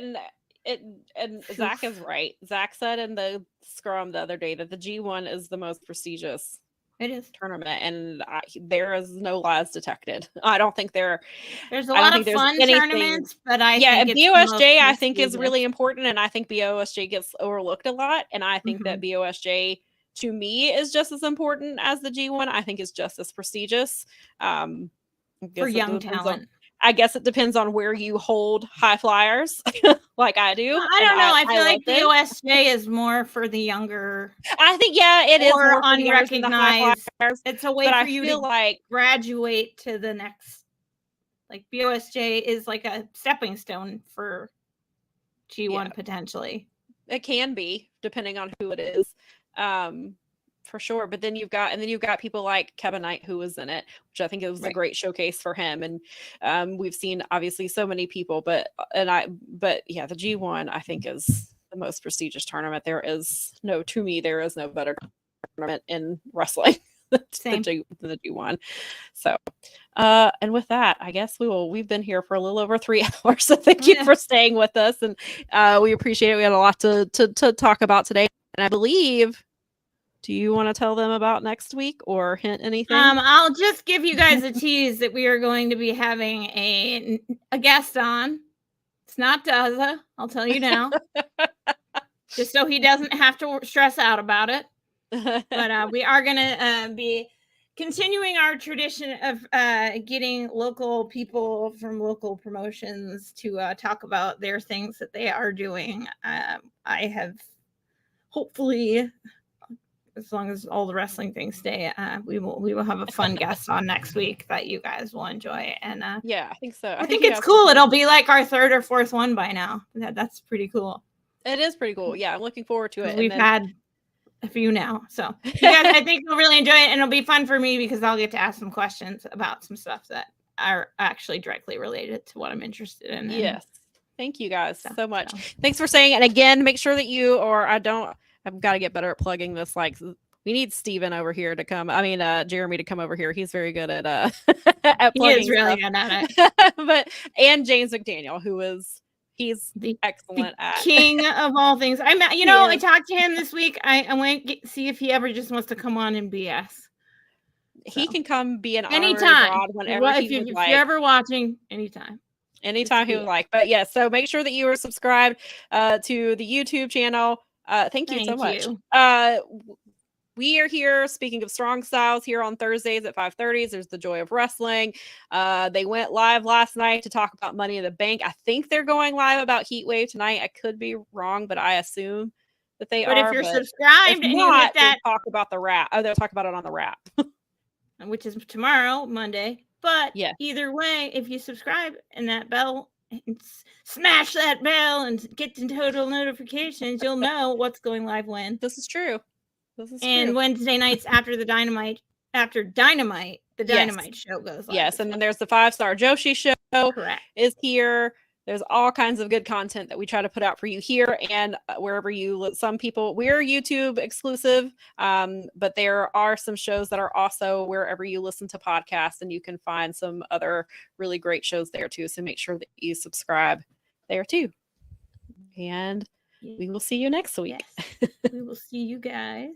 B: and Zach is right. Zach said in the scrum the other day that the G1 is the most prestigious tournament, and there is no lies detected. I don't think there's
C: a lot of fun tournaments, but I think
B: BOSJ I think is really important, and I think BOSJ gets overlooked a lot, and I think that BOSJ to me is just as important as the G1. I think is just as prestigious.
C: For young talent.
B: I guess it depends on where you hold high flyers, like I do.
C: Well, I don't know. I feel like the OSJ is more for the younger.
B: I think it is more for the
C: unrecognized. It's a way for you to
B: like
C: graduate to the next. Like BOSJ is like a stepping stone for G1 potentially.
B: It can be depending on who it is. For sure. But then you've got people like Kevin Knight who was in it, which I think it was a great showcase for him. And we've seen obviously so many people, but the G1 I think is the most prestigious tournament. There is no better tournament in wrestling than the G1. So and with that, I guess we've been here for a little over 3 hours. So thank you for staying with us, and we appreciate it. We had a lot to talk about today. And I believe, do you want to tell them about next week or hint anything?
C: I'll just give you guys a tease that we are going to be having a guest on. It's not Daza, I'll tell you now. Just so he doesn't have to stress out about it. But we are going to be continuing our tradition of getting local people from local promotions to talk about their things that they are doing. I have hopefully, as long as all the wrestling things stay, we will have a fun guest on next week that you guys will enjoy. And
B: I think so.
C: I think it's cool. It'll be like our 3rd or 4th one by now. That's pretty cool.
B: It is pretty cool. Yeah, I'm looking forward to it.
C: We've had a few now, so you guys, I think you'll really enjoy it, and it'll be fun for me because I'll get to ask some questions about some stuff that are actually directly related to what I'm interested in.
B: Yes. Thank you guys so much. Thanks for saying. And again, make sure that I've got to get better at plugging this. Like, we need Steven over here to come. I mean, Jeremy to come over here. He's very good at at plugging.
C: He is really good at it.
B: And James McDaniel, he's excellent at
C: king of all things. I talked to him this week. I went to see if he ever just wants to come on and BS.
B: He can come be an
C: anytime
B: whenever
C: if you're ever watching. Anytime
B: he would like. But so make sure that you are subscribed to the YouTube channel. Thank you so much. We are here, speaking of Strong Styles, here on Thursdays at 5:30. There's the Joy of Wrestling. They went live last night to talk about Money in the Bank. I think they're going live about Heatwave tonight. I could be wrong, but I assume that they are.
C: But if you're subscribed,
B: and you hit that, talk about the wrap. Oh, they'll talk about it on the wrap,
C: which is tomorrow, Monday. But either way, if you subscribe and that bell, and smash that bell and get the total notifications, you'll know what's going live when.
B: This is true.
C: Wednesday nights after the Dynamite show goes live.
B: Yes, and then there's the 5-Star Joshi show.
C: Correct.
B: Is here. There's all kinds of good content that we try to put out for you here and wherever you look. Some people, we're YouTube exclusive, but there are some shows that are also wherever you listen to podcasts, and you can find some other really great shows there too. So make sure that you subscribe there too. And we will see you next week.
C: Yes. We will see you guys